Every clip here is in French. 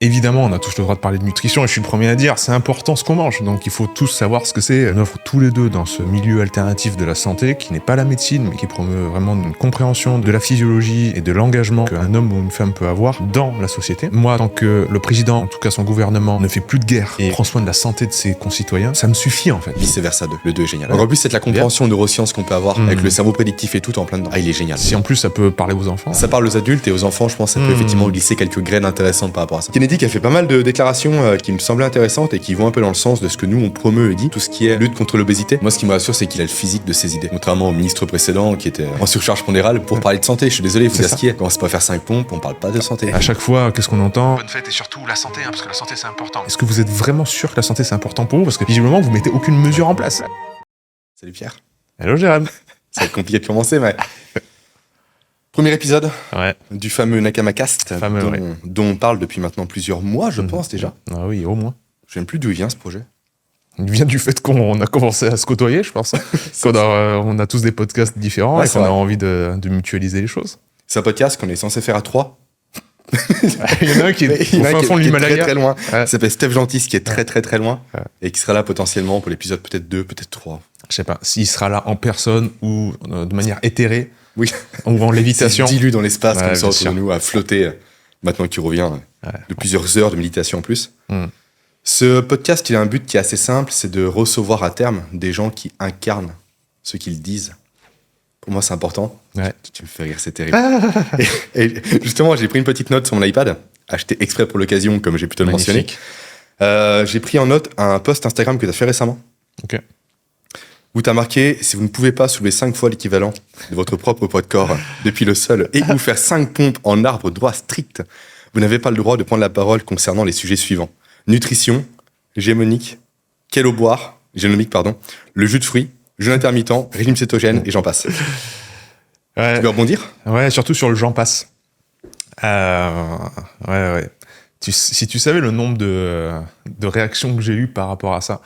Évidemment, on a tous le droit de parler de nutrition et je suis le premier à dire, c'est important ce qu'on mange, donc il faut tous savoir ce que c'est. On offre tous les deux dans ce milieu alternatif de la santé, qui n'est pas la médecine, mais qui promeut vraiment une compréhension de la physiologie et de l'engagement qu'un homme ou une femme peut avoir dans la société. Moi, tant que le président, en tout cas son gouvernement, ne fait plus de guerre et prend soin de la santé de ses concitoyens, ça me suffit en fait. Vice versa 2, le 2 est génial. En plus, c'est de la compréhension en neurosciences qu'on peut avoir avec le cerveau prédictif et tout en plein dedans. Ah, il est génial. Si en plus ça peut parler aux enfants. Ça parle aux adultes et aux enfants, je pense que ça peut effectivement glisser quelques graines intéressantes par rapport à ça. Kennedy qui a fait pas mal de déclarations qui me semblaient intéressantes et qui vont un peu dans le sens de ce que nous on promeut et dit, tout ce qui est lutte contre l'obésité. Moi, ce qui me rassure, c'est qu'il a le physique de ses idées, contrairement au ministre précédent qui était en surcharge pondérale pour parler de santé. Je suis désolé, vous askiez. Quand on se peut faire 5 pompes, on parle pas de santé. À chaque fois, qu'est-ce qu'on entend? Bonne fête et surtout la santé, parce que la santé c'est important. Est-ce que vous êtes vraiment sûr que la santé c'est important pour vous? Parce que visiblement vous mettez aucune mesure en place. Salut Pierre. Hello Jérôme. Ça va être compliqué de commencer, mais... Premier épisode du fameux Nakamakast, dont on parle depuis maintenant plusieurs mois, je pense déjà. Ah oui, au moins. Je ne sais même plus d'où il vient ce projet. Il vient du fait qu'on a commencé à se côtoyer, je pense. On a tous des podcasts différents et qu'on a envie de mutualiser les choses. C'est un podcast qu'on est censé faire à 3. Il y en a un qui est au fin fond de l'Himalaya. Très loin. Il s'appelle Steph Gentis, qui est très loin. Et qui sera là potentiellement pour l'épisode peut-être 2, peut-être 3. Je sais pas, s'il sera là en personne ou de manière éthérée. Oui. Ou en lévitation. Dilue dans l'espace comme ça autour de nous, à flotter, maintenant qu'il revient de plusieurs heures de méditation en plus. Ce podcast, il a un but qui est assez simple, c'est de recevoir à terme des gens qui incarnent ce qu'ils disent. Pour moi, c'est important. Tu me fais rire, c'est terrible. Et justement, j'ai pris une petite note sur mon iPad, acheté exprès pour l'occasion, comme j'ai pu te le mentionner. J'ai pris en note un post Instagram que tu as fait récemment. Ok. Où tu as marqué, si vous ne pouvez pas soulever 5 fois l'équivalent de votre propre poids de corps depuis le sol et ou faire 5 pompes en arbre droit strict, vous n'avez pas le droit de prendre la parole concernant les sujets suivants. Nutrition, génomique, le jus de fruits, jeûne intermittent, régime cétogène et j'en passe. Tu veux rebondir ? Ouais, surtout sur le j'en passe. Si tu savais le nombre de réactions que j'ai eues par rapport à ça,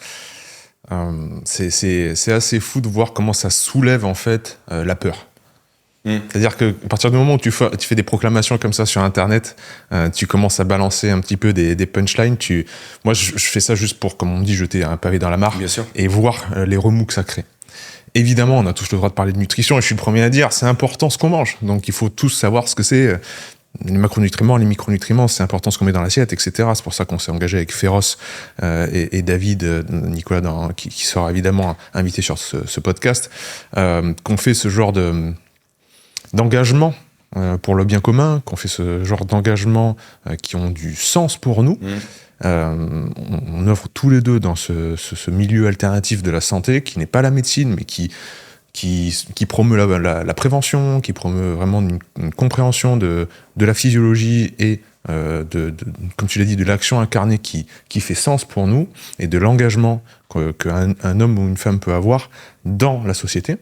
c'est assez fou de voir comment ça soulève en fait la peur. C'est-à-dire que à partir du moment où tu fais des proclamations comme ça sur Internet, tu commences à balancer un petit peu des punchlines. Moi, je fais ça juste pour, comme on dit, jeter un pavé dans la mare et voir les remous que ça crée. Évidemment, on a tous le droit de parler de nutrition et je suis le premier à dire, c'est important ce qu'on mange. Donc, il faut tous savoir ce que c'est. Les macronutriments, les micronutriments, c'est important ce qu'on met dans l'assiette, etc. C'est pour ça qu'on s'est engagé avec Féroce et David, Nicolas, qui sera évidemment invité sur ce podcast, qu'on fait ce genre d'engagement pour le bien commun, qu'on fait ce genre d'engagement qui ont du sens pour nous. On œuvre tous les deux dans ce milieu alternatif de la santé, qui n'est pas la médecine, mais qui promeut la prévention, qui promeut vraiment une compréhension de la physiologie et comme tu l'as dit, de l'action incarnée qui fait sens pour nous et de l'engagement qu'un homme ou une femme peut avoir dans la société.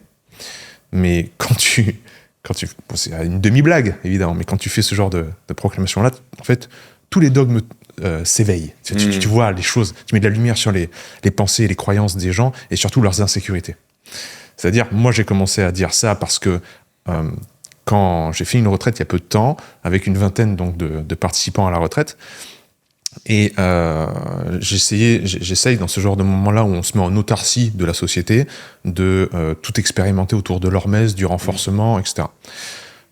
Mais quand tu bon, c'est une demi-blague évidemment, mais quand tu fais ce genre de proclamation-là, en fait, tous les dogmes s'éveillent. Tu vois les choses, tu mets de la lumière sur les pensées et les croyances des gens et surtout leurs insécurités. C'est-à-dire, moi, j'ai commencé à dire ça parce que quand j'ai fait une retraite il y a peu de temps, avec une vingtaine donc, de participants à la retraite, et j'essaye dans ce genre de moment-là où on se met en autarcie de la société, de tout expérimenter autour de l'hormèse, du renforcement, etc.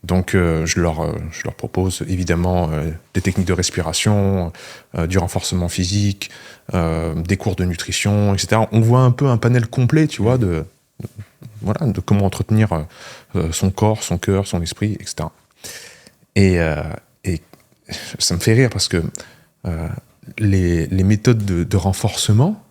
Donc, je leur propose évidemment des techniques de respiration, du renforcement physique, des cours de nutrition, etc. On voit un peu un panel complet, tu vois, de comment entretenir son corps, son cœur, son esprit, etc. Et ça me fait rire parce que les méthodes de renforcement,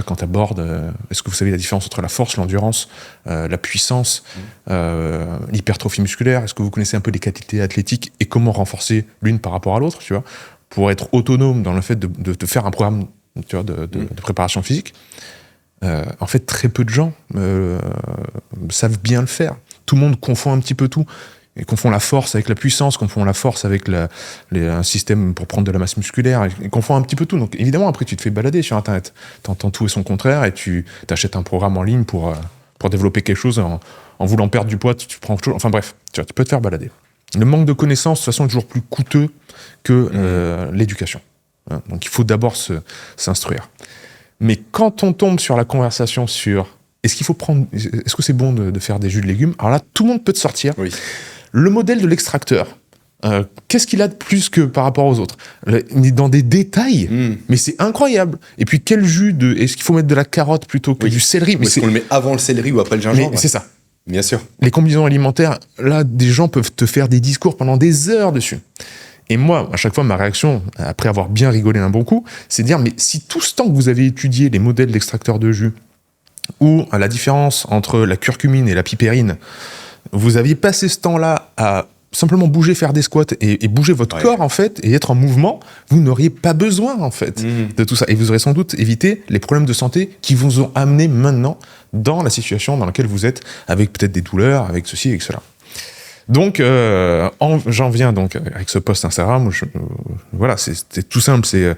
quand tu abordes, est-ce que vous savez la différence entre la force, l'endurance, la puissance, l'hypertrophie musculaire, est-ce que vous connaissez un peu les qualités athlétiques et comment renforcer l'une par rapport à l'autre, tu vois, pour être autonome dans le fait de faire un programme, tu vois, de préparation physique. En fait, très peu de gens savent bien le faire. Tout le monde confond un petit peu tout. Ils confondent la force avec la puissance, confondent la force avec un système pour prendre de la masse musculaire. Ils confondent un petit peu tout. Donc évidemment, après, tu te fais balader sur Internet. Tu entends tout et son contraire et tu t'achètes un programme en ligne pour développer quelque chose en voulant perdre du poids. Tu prends autre chose. Enfin bref, tu peux te faire balader. Le manque de connaissances, de toute façon, est toujours plus coûteux que l'éducation. Donc il faut d'abord s'instruire. Mais quand on tombe sur la conversation sur est-ce que c'est bon de faire des jus de légumes, alors là, tout le monde peut te sortir. Oui. Le modèle de l'extracteur, qu'est-ce qu'il a de plus que par rapport aux autres? On est dans des détails, mais c'est incroyable. Et puis quel jus est-ce qu'il faut mettre de la carotte plutôt que du céleri? Est-ce qu'on le met avant le céleri ou après le gingembre? Mais c'est ça. Bien sûr. Les combinaisons alimentaires, là, des gens peuvent te faire des discours pendant des heures dessus. Et moi, à chaque fois, ma réaction, après avoir bien rigolé un bon coup, c'est de dire, mais si tout ce temps que vous avez étudié les modèles d'extracteurs de jus, ou la différence entre la curcumine et la pipérine, vous aviez passé ce temps-là à simplement bouger, faire des squats et bouger votre corps, en fait, et être en mouvement, vous n'auriez pas besoin, en fait, de tout ça. Et vous aurez sans doute évité les problèmes de santé qui vous ont amené maintenant dans la situation dans laquelle vous êtes, avec peut-être des douleurs, avec ceci et cela. Donc, j'en viens donc avec ce post Instagram. Voilà, c'est tout simple. C'est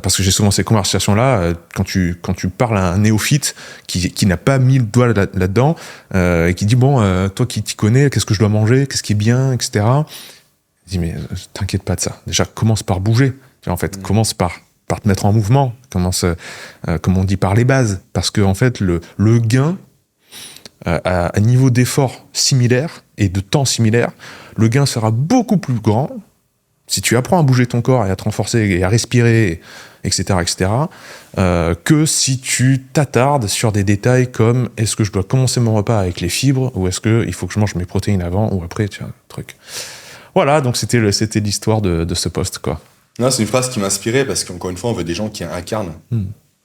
parce que j'ai souvent ces conversations-là quand tu parles à un néophyte qui n'a pas mis le doigt là-dedans et qui dit bon, toi qui t'y connais, qu'est-ce que je dois manger, qu'est-ce qui est bien, etc. Je dis mais t'inquiète pas de ça. Déjà commence par bouger. Tu vois, en fait, commence par te mettre en mouvement. Commence, comme on dit, par les bases, parce que en fait le gain à un niveau d'effort similaire et de temps similaire, le gain sera beaucoup plus grand si tu apprends à bouger ton corps et à te renforcer et à respirer, etc., que si tu t'attardes sur des détails comme est-ce que je dois commencer mon repas avec les fibres ou est-ce qu'il faut que je mange mes protéines avant ou après, tu vois, truc. Voilà, donc c'était l'histoire de ce post, quoi. Non, c'est une phrase qui m'a inspiré parce qu'encore une fois, on veut des gens qui incarnent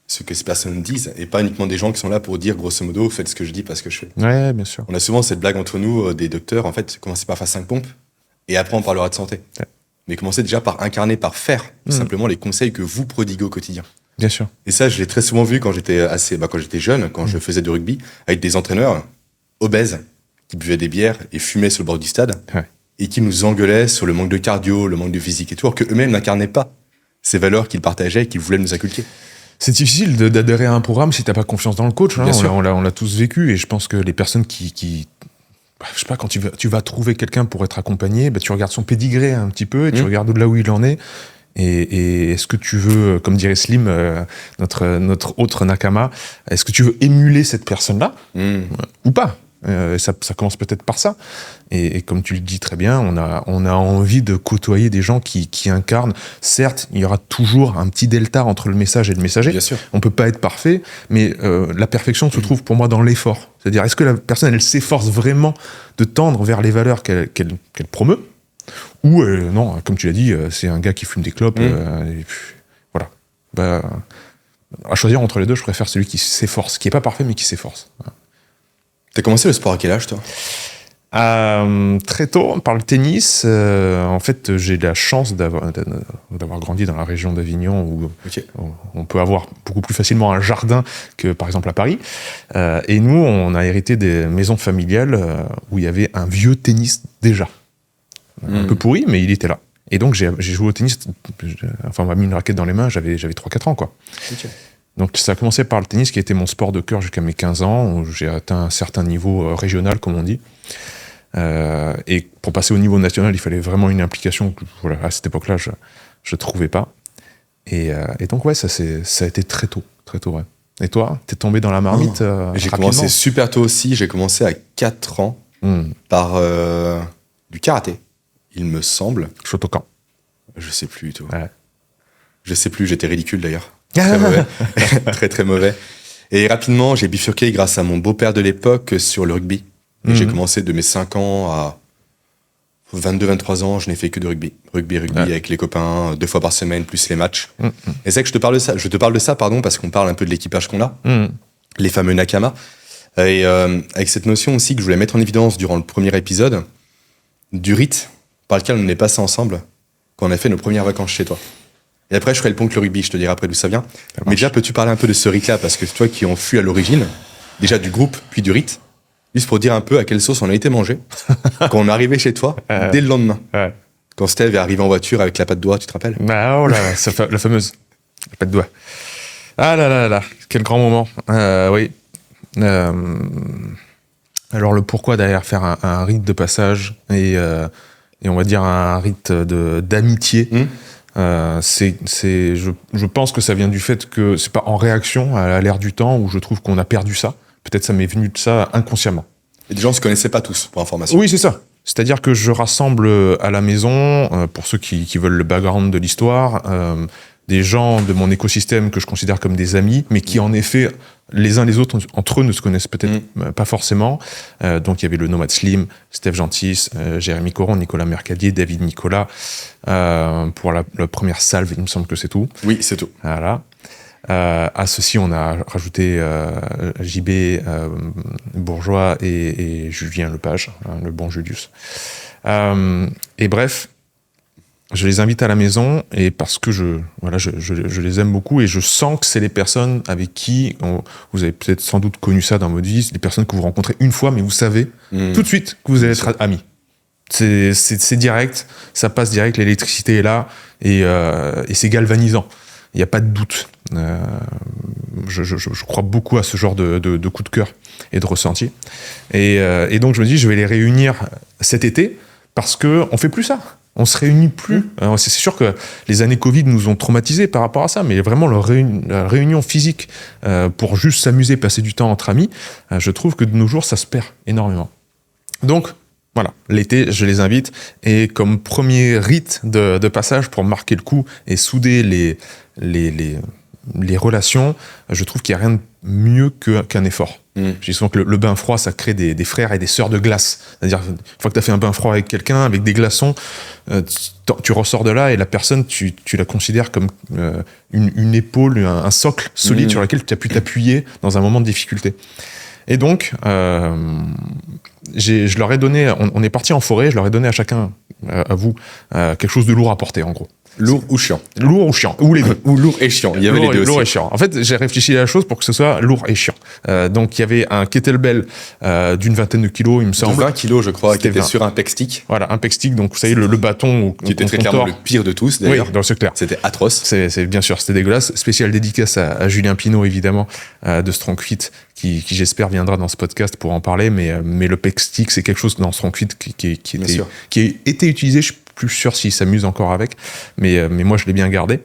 ce que ces personnes disent et pas uniquement des gens qui sont là pour dire grosso modo faites ce que je dis, pas ce que je fais. Ouais, bien sûr. On a souvent cette blague entre nous des docteurs, en fait, commencez par faire 5 pompes et après on parlera de santé. Ouais. Mais commencez déjà par incarner, par faire simplement les conseils que vous prodiguez au quotidien. Bien sûr. Et ça, je l'ai très souvent vu quand j'étais jeune, quand je faisais du rugby, avec des entraîneurs obèses qui buvaient des bières et fumaient sur le bord du stade et qui nous engueulaient sur le manque de cardio, le manque de physique et tout, alors qu'eux-mêmes n'incarnaient pas ces valeurs qu'ils partageaient et qu'ils voulaient nous inculquer. C'est difficile d'adhérer à un programme si t'as pas confiance dans le coach. Hein. Bien sûr. On l'a tous vécu et je pense que les personnes qui je sais pas, quand tu vas trouver quelqu'un pour être accompagné, tu regardes son pédigré un petit peu et tu regardes là où il en est. Et est-ce que tu veux, comme dirait Slim, notre autre Nakama, est-ce que tu veux émuler cette personne-là ou pas? Ça commence peut-être par ça. Et comme tu le dis très bien, on a envie de côtoyer des gens qui incarnent. Certes, il y aura toujours un petit delta entre le message et le messager. Bien sûr. On peut pas être parfait, mais la perfection se trouve pour moi dans l'effort. C'est-à-dire, est-ce que la personne, elle s'efforce vraiment de tendre vers les valeurs qu'elle promeut, ou non, comme tu l'as dit, c'est un gars qui fume des clopes. Et puis, voilà. À choisir entre les deux, je préfère celui qui s'efforce, qui est pas parfait mais qui s'efforce. Voilà. T'as commencé le sport à quel âge, toi ? Très tôt, par le tennis. En fait, j'ai la chance d'avoir grandi dans la région d'Avignon où on peut avoir beaucoup plus facilement un jardin que, par exemple, à Paris. Et nous, on a hérité des maisons familiales où il y avait un vieux tennis déjà. Un peu pourri, mais il était là. Et donc, j'ai joué au tennis. Enfin, on m'a mis une raquette dans les mains, j'avais 3-4 ans, quoi. Donc ça a commencé par le tennis qui a été mon sport de cœur jusqu'à mes 15 ans, où j'ai atteint un certain niveau régional, comme on dit. Et pour passer au niveau national, il fallait vraiment une implication que, voilà, à cette époque-là, je trouvais pas. Et donc ouais, ça a été très tôt, ouais. Et toi, t'es tombé dans la marmite J'ai commencé super tôt aussi, j'ai commencé à 4 ans par du karaté, il me semble. Shotokan. Je sais plus, toi. Ouais. Je sais plus, j'étais ridicule d'ailleurs. Très mauvais. Très très mauvais. Et rapidement, j'ai bifurqué grâce à mon beau-père de l'époque sur le rugby. Et j'ai commencé de mes 5 ans à 22-23 ans, je n'ai fait que de rugby. Rugby avec les copains, 2 fois par semaine, plus les matchs. Et c'est vrai que je te parle de ça, parce qu'on parle un peu de l'équipage qu'on a, les fameux Nakama. Et avec cette notion aussi que je voulais mettre en évidence durant le premier épisode, du rite par lequel on est passé ensemble quand on a fait nos premières vacances chez toi. Et après, je ferai le pont avec le rugby, je te dirai après d'où ça vient. Mais déjà, peux-tu parler un peu de ce rite-là ? Parce que toi qui en fus à l'origine, déjà du groupe, puis du rite, juste pour dire un peu à quelle sauce on a été mangé quand on est arrivé chez toi, dès le lendemain. Quand Steve est arrivé en voiture avec la patte d'oie, tu te rappelles ? Oh là là, la fameuse la patte d'oie. Ah là, quel grand moment. Oui. Alors le pourquoi derrière faire un rite de passage et et on va dire un rite d'amitié. Je pense que ça vient du fait que c'est pas en réaction à l'ère du temps où je trouve qu'on a perdu ça. Peut-être ça m'est venu de ça inconsciemment. Et des gens ne se connaissaient pas tous, pour information. Oui, c'est ça. C'est-à-dire que je rassemble à la maison, pour ceux qui veulent le background de l'histoire, des gens de mon écosystème que je considère comme des amis, mais qui en effet, les uns les autres, entre eux, ne se connaissent peut-être pas forcément. Donc il y avait le Nomade Slim, Steph Gentis, Jérémy Coron, Nicolas Mercadier, David Nicolas, pour la première salve, il me semble que c'est tout. Oui, c'est tout. Voilà. À ceci, on a rajouté JB Bourgeois et Julien Lepage, le bon Julius. Et bref, je les invite à la maison et parce que je les aime beaucoup et je sens que c'est les personnes avec qui vous avez peut-être sans doute connu ça dans votre vie, c'est des personnes que vous rencontrez une fois, mais vous savez tout de suite que vous allez être amis. C'est direct, ça passe direct, l'électricité est là et c'est galvanisant. Il n'y a pas de doute. Je crois beaucoup à ce genre de coup de cœur et de ressenti. Et donc je me dis, je vais les réunir cet été parce qu'on ne fait plus ça. On se réunit plus. Alors, c'est sûr que les années Covid nous ont traumatisés par rapport à ça, mais vraiment la réunion physique pour juste s'amuser, passer du temps entre amis, je trouve que de nos jours, ça se perd énormément. Donc, voilà, l'été, je les invite. Et comme premier rite de passage pour marquer le coup et souder les relations, je trouve qu'il n'y a rien de mieux qu'un effort. Je dis souvent que le bain froid, ça crée des frères et des sœurs de glace. C'est-à-dire, une fois que tu as fait un bain froid avec quelqu'un, avec des glaçons, tu ressors de là et la personne, tu la considères comme une épaule, un socle solide sur lequel tu as pu t'appuyer dans un moment de difficulté. Et donc, je leur ai donné, on est parti en forêt, je leur ai donné à chacun, à vous, quelque chose de lourd à porter, en gros. Lourd ou chiant. Lourd ou chiant, ou les deux. Ou lourd et chiant, il y avait les deux aussi. Lourd et chiant. En fait, j'ai réfléchi à la chose pour que ce soit lourd et chiant. Donc, il y avait un kettlebell d'une 20aine de kilos, il me semble. De 20 kilos, je crois, qui était sur un peg stick. Voilà, un peg stick, donc vous savez, le bâton... Qui était très clairement le pire de tous, d'ailleurs. Oui, c'est clair. C'était atroce. C'est bien sûr, c'était dégueulasse. Spécial dédicace à Julien Pinault, évidemment, de Strong Fit, qui j'espère viendra dans ce podcast pour en parler, mais le peg stick, c'est quelque chose dans Strong Fit qui a été utilisé, je suis plus sûr s'il s'amuse encore avec, mais moi je l'ai bien gardé.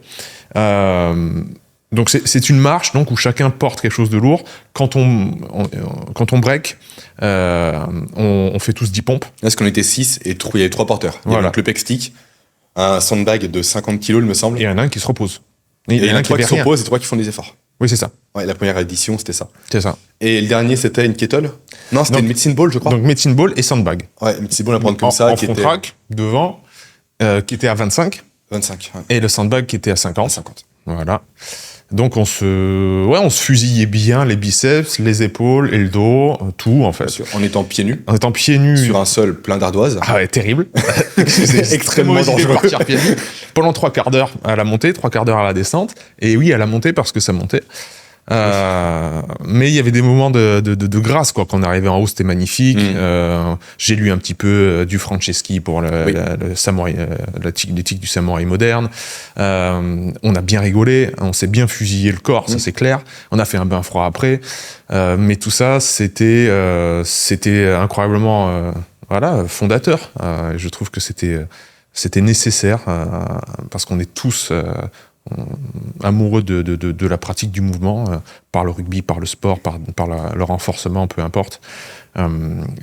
Donc c'est une marche donc où chacun porte quelque chose de lourd. Quand on break, on fait tous 10 pompes. Est-ce qu'on était 6 et il y avait 3 porteurs. Il y avait donc le peg stick, un sandbag de 50 kilos, il me semble. Et il y en a un qui se repose. Et il y en a 3 qui se reposent et 3 qui font des efforts. Oui, c'est ça. Ouais, la première édition, c'était ça. C'est ça. Et le dernier, c'était une kettle. Non, c'était une medicine ball, je crois. Donc medicine ball et sandbag. Ouais, medicine ball à prendre comme ça. En front track, devant, qui était à 25. 25, ouais. Et le sandbag qui était à 50. À 50. Voilà. Donc on se fusillait bien les biceps, les épaules et le dos, tout en fait. En étant pieds nus. En étant pieds nus. Sur un sol plein d'ardoises. Ah ouais, terrible. C'est extrêmement dangereux de partir pieds nus. Pendant 3 quarts d'heure à la montée, 3 quarts d'heure à la descente. Et oui, à la montée parce que ça montait. Mais il y avait des moments de grâce quoi. Quand on arrivait en haut, c'était magnifique. J'ai lu un petit peu du Franceschi pour le samouraï, l'éthique du samouraï moderne. On a bien rigolé, on s'est bien fusillé le corps, ça c'est clair. On a fait un bain froid après, mais tout ça c'était incroyablement fondateur. Je trouve que c'était nécessaire parce qu'on est tous amoureux de la pratique du mouvement, par le rugby, par le sport, par le renforcement, peu importe.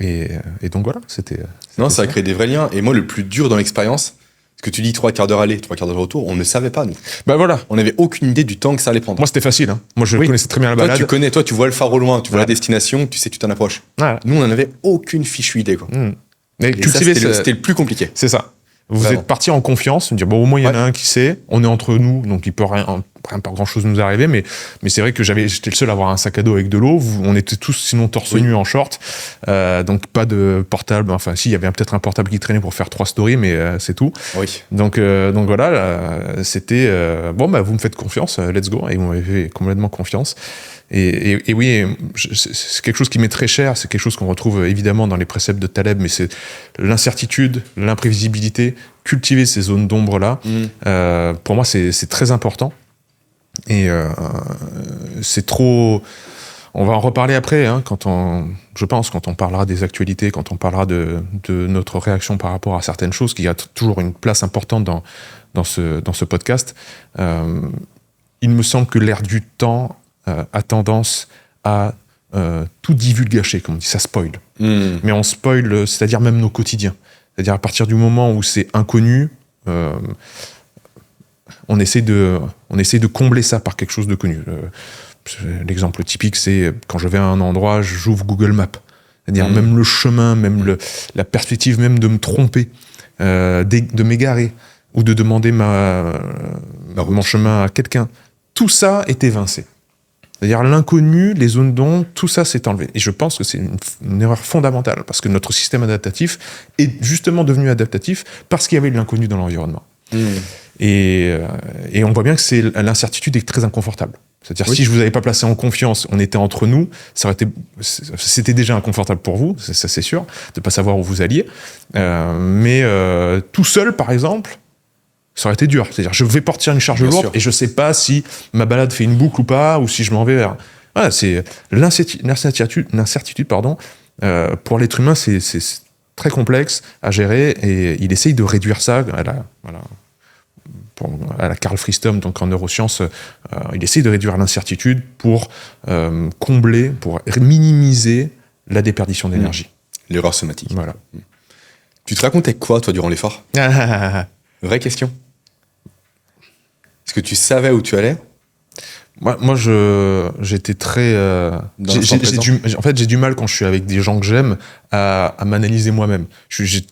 Et donc voilà, c'était non, ça a créé des vrais liens. Et moi, le plus dur dans l'expérience, ce que tu dis 3 quarts d'heure aller, 3 quarts d'heure retour, on ne savait pas, nous. Bah voilà. On n'avait aucune idée du temps que ça allait prendre. Moi, c'était facile. Hein. Moi, je connaissais très bien la balade. Toi, tu vois le phare au loin, tu vois la destination, tu sais que tu t'en approches. Voilà. Nous, on n'en avait aucune fichue idée, quoi. Et cultiver, c'était le plus compliqué. C'est ça. Vous êtes parti en confiance, me dire bon au moins il y en a un qui sait, on est entre nous donc il peut pas grand chose nous arriver, mais c'est vrai que j'étais le seul à avoir un sac à dos avec de l'eau, on était tous sinon torse nu en short, donc pas de portable, enfin si il y avait peut-être un portable qui traînait pour faire 3 stories mais c'est tout. Oui. Donc voilà, c'était vous me faites confiance, let's go, et vous m'avez fait complètement confiance. Et oui, c'est quelque chose qui m'est très cher, c'est quelque chose qu'on retrouve évidemment dans les préceptes de Taleb, mais c'est l'incertitude, l'imprévisibilité, cultiver ces zones d'ombre-là. Pour moi, c'est très important. Et c'est trop... On va en reparler après, hein, quand on parlera des actualités, quand on parlera de notre réaction par rapport à certaines choses, qui a toujours une place importante dans ce podcast. Il me semble que l'ère du temps a tendance à tout divulgacher, comme on dit, ça spoil. Mais on spoil, c'est-à-dire même nos quotidiens. C'est-à-dire à partir du moment où c'est inconnu, on essaie de combler ça par quelque chose de connu. L'exemple typique, c'est quand je vais à un endroit, j'ouvre Google Maps. C'est-à-dire même le chemin, même la perspective même de me tromper, de m'égarer, ou de demander mon chemin à quelqu'un. Tout ça est évincé. C'est-à-dire l'inconnu, les zones d'ombre, tout ça s'est enlevé. Et je pense que c'est une erreur fondamentale, parce que notre système adaptatif est justement devenu adaptatif parce qu'il y avait de l'inconnu dans l'environnement. Et on voit bien que l'incertitude est très inconfortable. C'est-à-dire si je vous avais pas placé en confiance, on était entre nous, c'était déjà inconfortable pour vous, ça c'est sûr, de pas savoir où vous alliez. Mais tout seul, par exemple, ça aurait été dur. C'est-à-dire, je vais porter une charge lourde et je sais pas si ma balade fait une boucle ou pas, ou si je m'en vais vers... Voilà, c'est l'incertitude, pour l'être humain, c'est très complexe à gérer, et il essaye de réduire ça à la Carl Friston, donc en neurosciences, il essaye de réduire l'incertitude pour combler, pour minimiser la déperdition d'énergie. L'erreur somatique. Voilà. Tu te racontais quoi, toi, durant l'effort? Vraie question. Est-ce que tu savais où tu allais? Moi, j'étais très... en fait, j'ai du mal quand je suis avec des gens que j'aime à m'analyser moi-même. J'ai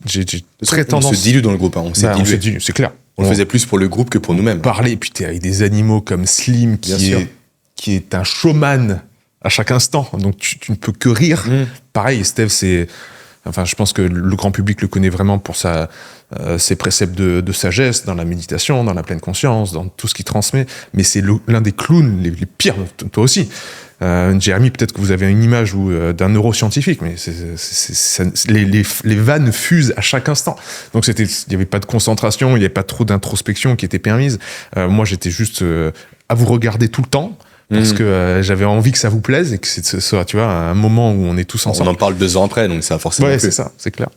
très tendance... On se dilue dans le groupe, hein. On s'est dilué, c'est clair. On le faisait plus pour le groupe que pour nous-mêmes. Parler, et puis t'es avec des animaux comme Slim, qui est un showman à chaque instant. Donc tu ne peux que rire. Pareil, Steve, je pense que le grand public le connaît vraiment pour ses préceptes de sagesse, dans la méditation, dans la pleine conscience, dans tout ce qu'il transmet. Mais c'est l'un des clowns les pires, toi aussi. Jérémy, peut-être que vous avez une image d'un neuroscientifique, mais les vannes fusent à chaque instant. Donc il n'y avait pas de concentration, il n'y avait pas trop d'introspection qui était permise. Moi, j'étais juste à vous regarder tout le temps, parce que j'avais envie que ça vous plaise et que ce soit, tu vois, un moment où on est tous ensemble. On en parle 2 ans après, donc ça a forcément plu. C'est ça, c'est clair.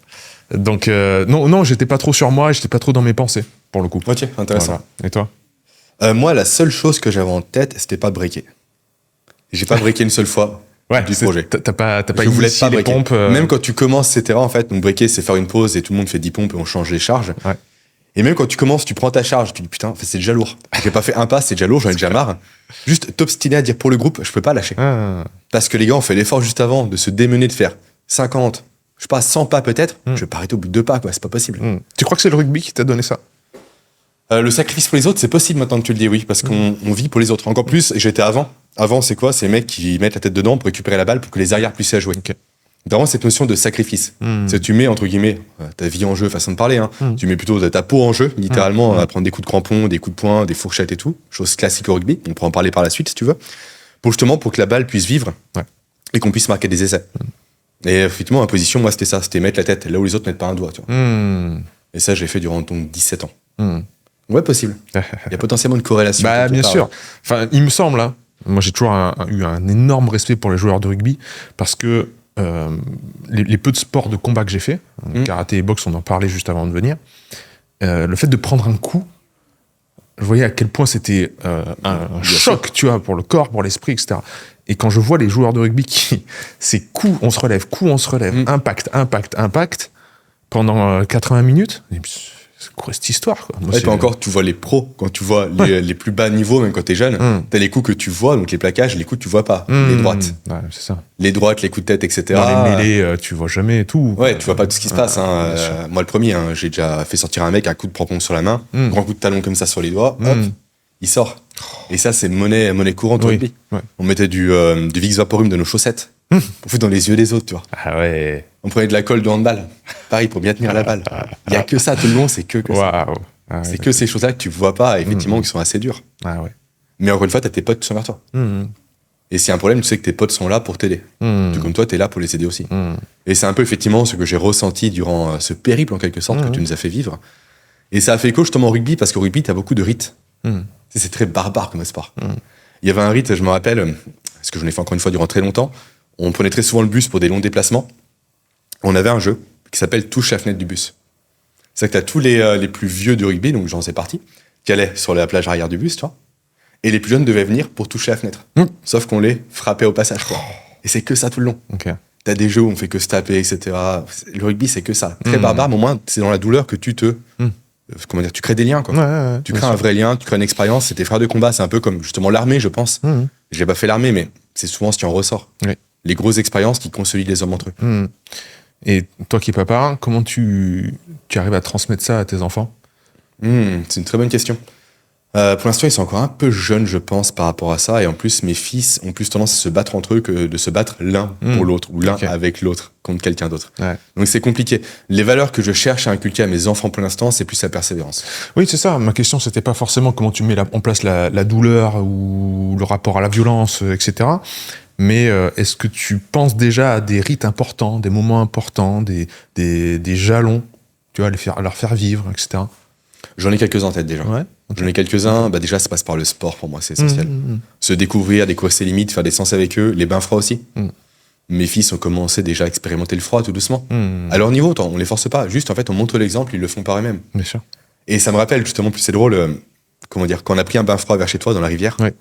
Donc non, j'étais pas trop sur moi, j'étais pas trop dans mes pensées, pour le coup. Ok, intéressant. Voilà. Et toi? Moi, la seule chose que j'avais en tête, c'était pas de breaker. J'ai pas breaké une seule fois du projet. T'as pas initié les pompes. Même quand tu commences, etc. En fait, donc breaker, c'est faire une pause et tout le monde fait 10 pompes et on change les charges. Ouais. Et même quand tu commences, tu prends ta charge, tu dis putain, c'est déjà lourd. J'ai pas fait un pas, c'est déjà lourd, j'en ai déjà marre. Juste t'obstiner à dire pour le groupe, je peux pas lâcher. Parce que les gars ont fait l'effort juste avant de se démener, de faire 50, je sais pas, 100 pas peut-être. Je vais pas arrêter au bout de 2 pas, quoi, c'est pas possible. Tu crois que c'est le rugby qui t'a donné ça? Le sacrifice pour les autres, c'est possible maintenant que tu le dis, oui, parce qu'on vit pour les autres. Encore plus, j'étais avant. Avant, c'est quoi? C'est les mecs qui mettent la tête dedans pour récupérer la balle pour que les arrières puissent la jouer. Okay. Vraiment, cette notion de sacrifice. C'est tu mets, entre guillemets, ta vie en jeu, façon de parler, hein. Tu mets plutôt ta peau en jeu, littéralement, à prendre des coups de crampon, des coups de poing, des fourchettes et tout. Chose classique au rugby. On pourra en parler par la suite, si tu veux. Pour que la balle puisse vivre et qu'on puisse marquer des essais. Et effectivement, en position, moi, c'était ça. C'était mettre la tête là où les autres mettent pas un doigt, tu vois. Et ça, j'ai fait durant donc 17 ans. Ouais, possible. Il y a potentiellement une corrélation. Bah, bien sûr. Enfin, il me semble, hein. Moi, j'ai toujours eu un énorme respect pour les joueurs de rugby, parce que les peu de sports de combat que j'ai fait, karaté et boxe, on en parlait juste avant de venir, le fait de prendre un coup, je voyais à quel point c'était un choc, tu vois, pour le corps, pour l'esprit, etc. Et quand je vois les joueurs de rugby c'est coup, on se relève, impact, pendant 80 minutes, c'est quoi cette histoire, quoi? Moi, et puis encore, tu vois les pros, quand tu vois les plus bas niveaux, même quand t'es jeune, t'as les coups que tu vois, donc les plaquages, les coups que tu vois pas, les droites. Ouais, c'est ça. Les droites, les coups de tête, etc. Dans les mêlées, tu vois jamais tout. Ouais, tu vois pas tout ce qui se passe. Hein. Moi, le premier, j'ai déjà fait sortir un mec un coup de crampon sur la main, grand coup de talon comme ça sur les doigts, hop, il sort. Et ça, c'est monnaie courante au rugby. Ouais. On mettait du Vicks Vaporub de nos chaussettes, pour foutre dans les yeux des autres, tu vois. Ah ouais. On prenait de la colle de handball, pareil, pour bien tenir la balle. Il y a que ça tout le long, c'est que ça. C'est que ces choses-là que tu vois pas, effectivement, qui sont assez dures. Ah ouais. Mais encore une fois, t'as tes potes qui sont vers toi. Et s'il y a un problème, tu sais que tes potes sont là pour t'aider. Tout comme toi, t'es là pour les aider aussi. Et c'est un peu, effectivement, ce que j'ai ressenti durant ce périple, en quelque sorte, que tu nous as fait vivre. Et ça a fait écho, justement, au rugby, parce qu'au rugby, t'as beaucoup de rites. C'est très barbare comme sport. Il y avait un rite, je me rappelle, que j'en ai fait encore une fois durant très longtemps, on prenait très souvent le bus pour des longs déplacements. On avait un jeu qui s'appelle touche la fenêtre du bus. C'est que tu as tous les plus vieux du rugby, donc j'en faisais partie, qui allaient sur la plage arrière du bus, tu vois. Et les plus jeunes devaient venir pour toucher la fenêtre. Sauf qu'on les frappait au passage, quoi. Et c'est que ça tout le long. Okay. T'as des jeux où on fait que se taper, etc. Le rugby, c'est que ça. Très barbare, mais au moins, c'est dans la douleur que tu te... Comment dire, tu crées des liens, quoi. Ouais, tu crées un vrai lien, tu crées une expérience. C'est tes frères de combat, c'est un peu comme justement l'armée, je pense. J'ai pas fait l'armée, mais c'est souvent ce qui en ressort. Oui. Les grosses expériences qui consolident les hommes entre eux. Et toi qui es papa, comment tu arrives à transmettre ça à tes enfants ? C'est une très bonne question. Pour l'instant, ils sont encore un peu jeunes, je pense, par rapport à ça. Et en plus, mes fils ont plus tendance à se battre entre eux que de se battre l'un pour l'autre ou l'un avec l'autre contre quelqu'un d'autre. Ouais. Donc c'est compliqué. Les valeurs que je cherche à inculquer à mes enfants pour l'instant, c'est plus la persévérance. Oui, c'est ça. Ma question, c'était pas forcément comment tu mets en place la douleur ou le rapport à la violence, etc. Mais est-ce que tu penses déjà à des rites importants, des moments importants, des jalons, tu vois, à leur faire vivre, etc. J'en ai quelques-uns en tête déjà. Ouais. Okay. J'en ai quelques-uns. Bah déjà, ça passe par le sport pour moi, c'est essentiel. Se découvrir ses limites, faire des séances avec eux, les bains froids aussi. Mes fils ont commencé déjà à expérimenter le froid tout doucement. À leur niveau, on les force pas. Juste, en fait, on montre l'exemple, ils le font par eux-mêmes. Bien sûr. Et ça me rappelle justement, plus c'est drôle, quand on a pris un bain froid vers chez toi dans la rivière. Ouais.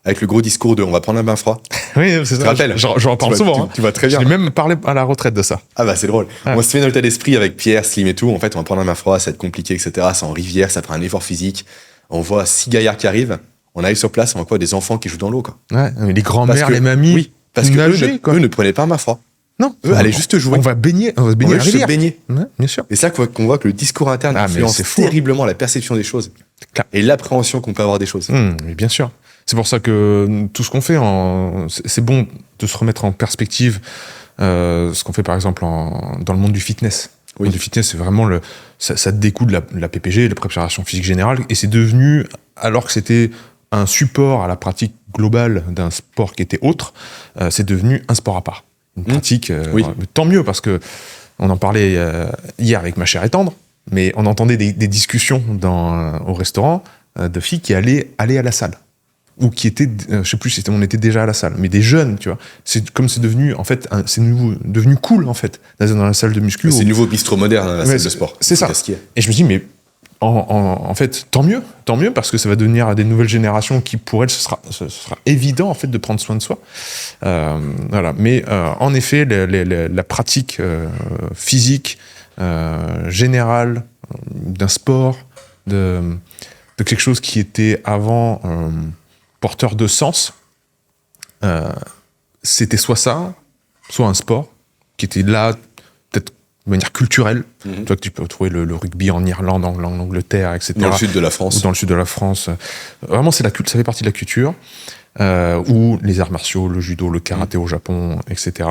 Avec le gros discours de on va prendre un bain froid. Oui, c'est ça. J'en parle souvent. Tu vois très bien. J'ai même parlé à la retraite de ça. Ah bah c'est drôle. On se met dans l'état d'esprit avec Pierre, Slim et tout. En fait, on va prendre un bain froid, ça va être compliqué, etc. C'est en rivière, ça fera un effort physique. On voit 6 gaillards qui arrivent. On arrive sur place, on voit quoi ? Des enfants qui jouent dans l'eau, quoi. Ouais, les grands-mères, les mamies. Oui, parce que eux ne prenaient pas un bain froid. Non, eux allaient juste jouer. On va se baigner à la rivière. Ouais, bien sûr. Et c'est là qu'on voit que le discours interne influence terriblement la perception des choses et l'appréhension qu'on peut avoir des choses. Mais bien sûr. C'est pour ça que tout ce qu'on fait, c'est bon de se remettre en perspective ce qu'on fait par exemple dans le monde du fitness. Le monde du fitness, c'est vraiment ça découle de la PPG, la préparation physique générale, et c'est devenu, alors que c'était un support à la pratique globale d'un sport qui était autre, c'est devenu un sport à part. Une pratique, tant mieux, parce que on en parlait hier avec ma chère et tendre, mais on entendait des discussions au restaurant de filles qui allaient à la salle. Ou qui étaient, je sais plus si on était déjà à la salle, mais des jeunes, tu vois. C'est devenu, en fait, c'est devenu cool, en fait, dans la salle de muscu. C'est le nouveau bistrot moderne, la salle de sport. C'est ça. Et je me dis, mais en fait, tant mieux, parce que ça va devenir à des nouvelles générations qui, pour elles, ce sera évident, en fait, de prendre soin de soi. Voilà. Mais, en effet, la pratique physique, générale, d'un sport, de quelque chose qui était avant porteur de sens, c'était soit ça, soit un sport qui était là, peut-être de manière culturelle. Tu vois que tu peux trouver le rugby en Irlande, en Angleterre, etc. Dans le sud de la France. Ou dans le sud de la France. Vraiment, ça fait partie de la culture. Ou les arts martiaux, le judo, le karaté au Japon, etc.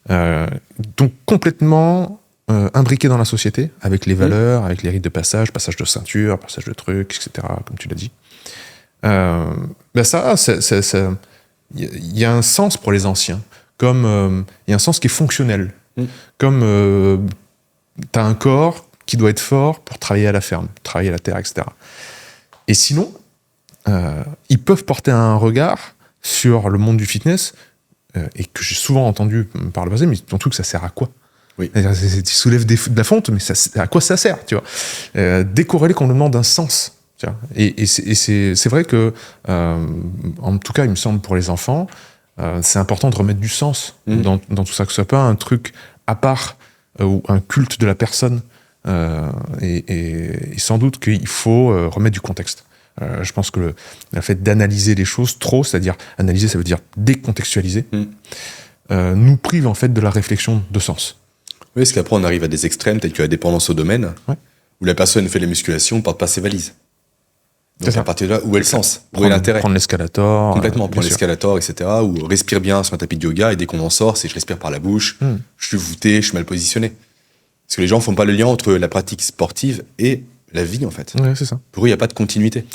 Donc complètement imbriqué dans la société, avec les valeurs, avec les rites de passage de ceinture, passage de trucs, etc., comme tu l'as dit. Ça, il y a un sens pour les anciens, comme il y a un sens qui est fonctionnel, comme t'as un corps qui doit être fort pour travailler à la ferme, travailler à la terre, etc. Et sinon, ils peuvent porter un regard sur le monde du fitness, et que j'ai souvent entendu par le passé, mais ton truc, ça sert à quoi ? Oui. Tu soulèves de la fonte, mais à quoi ça sert, tu vois ? Décorréler complètement d'un sens. Et c'est vrai que, en tout cas, il me semble pour les enfants, c'est important de remettre du sens dans tout ça, que ce soit pas un truc à part ou un culte de la personne. Et sans doute qu'il faut remettre du contexte. Je pense que le fait d'analyser les choses trop, c'est-à-dire analyser, ça veut dire décontextualiser, nous prive en fait de la réflexion de sens. Oui, parce qu'après on arrive à des extrêmes tels que la dépendance au domaine, où la personne fait les musculations, ne porte pas ses valises. Donc à partir de là, où est le sens ? Où est l'intérêt ? Prendre l'escalator. Complètement, prendre l'escalator, etc. Ou respire bien sur un tapis de yoga, et dès qu'on en sort, c'est je respire par la bouche, je suis voûté, je suis mal positionné. Parce que les gens font pas le lien entre la pratique sportive et la vie, en fait. Ouais, c'est ça. Pour eux, il n'y a pas de continuité.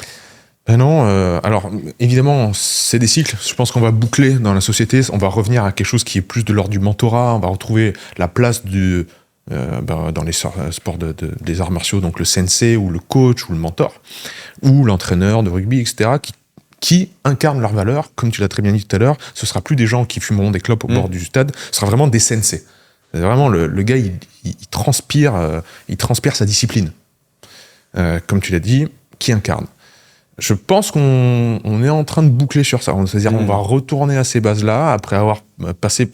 Ben non, alors évidemment, c'est des cycles. Je pense qu'on va boucler dans la société, on va revenir à quelque chose qui est plus de l'ordre du mentorat, on va retrouver la place dans les sports des arts martiaux, donc le sensei ou le coach ou le mentor, ou l'entraîneur de rugby, etc., qui incarnent leurs valeurs, comme tu l'as très bien dit tout à l'heure. Ce sera plus des gens qui fumeront des clopes au bord du stade, ce sera vraiment des sensei. C'est vraiment le gars, il transpire sa discipline. Comme tu l'as dit, qui incarne. Je pense qu'on est en train de boucler sur ça. C'est-à-dire qu'on va retourner à ces bases-là, après avoir être passé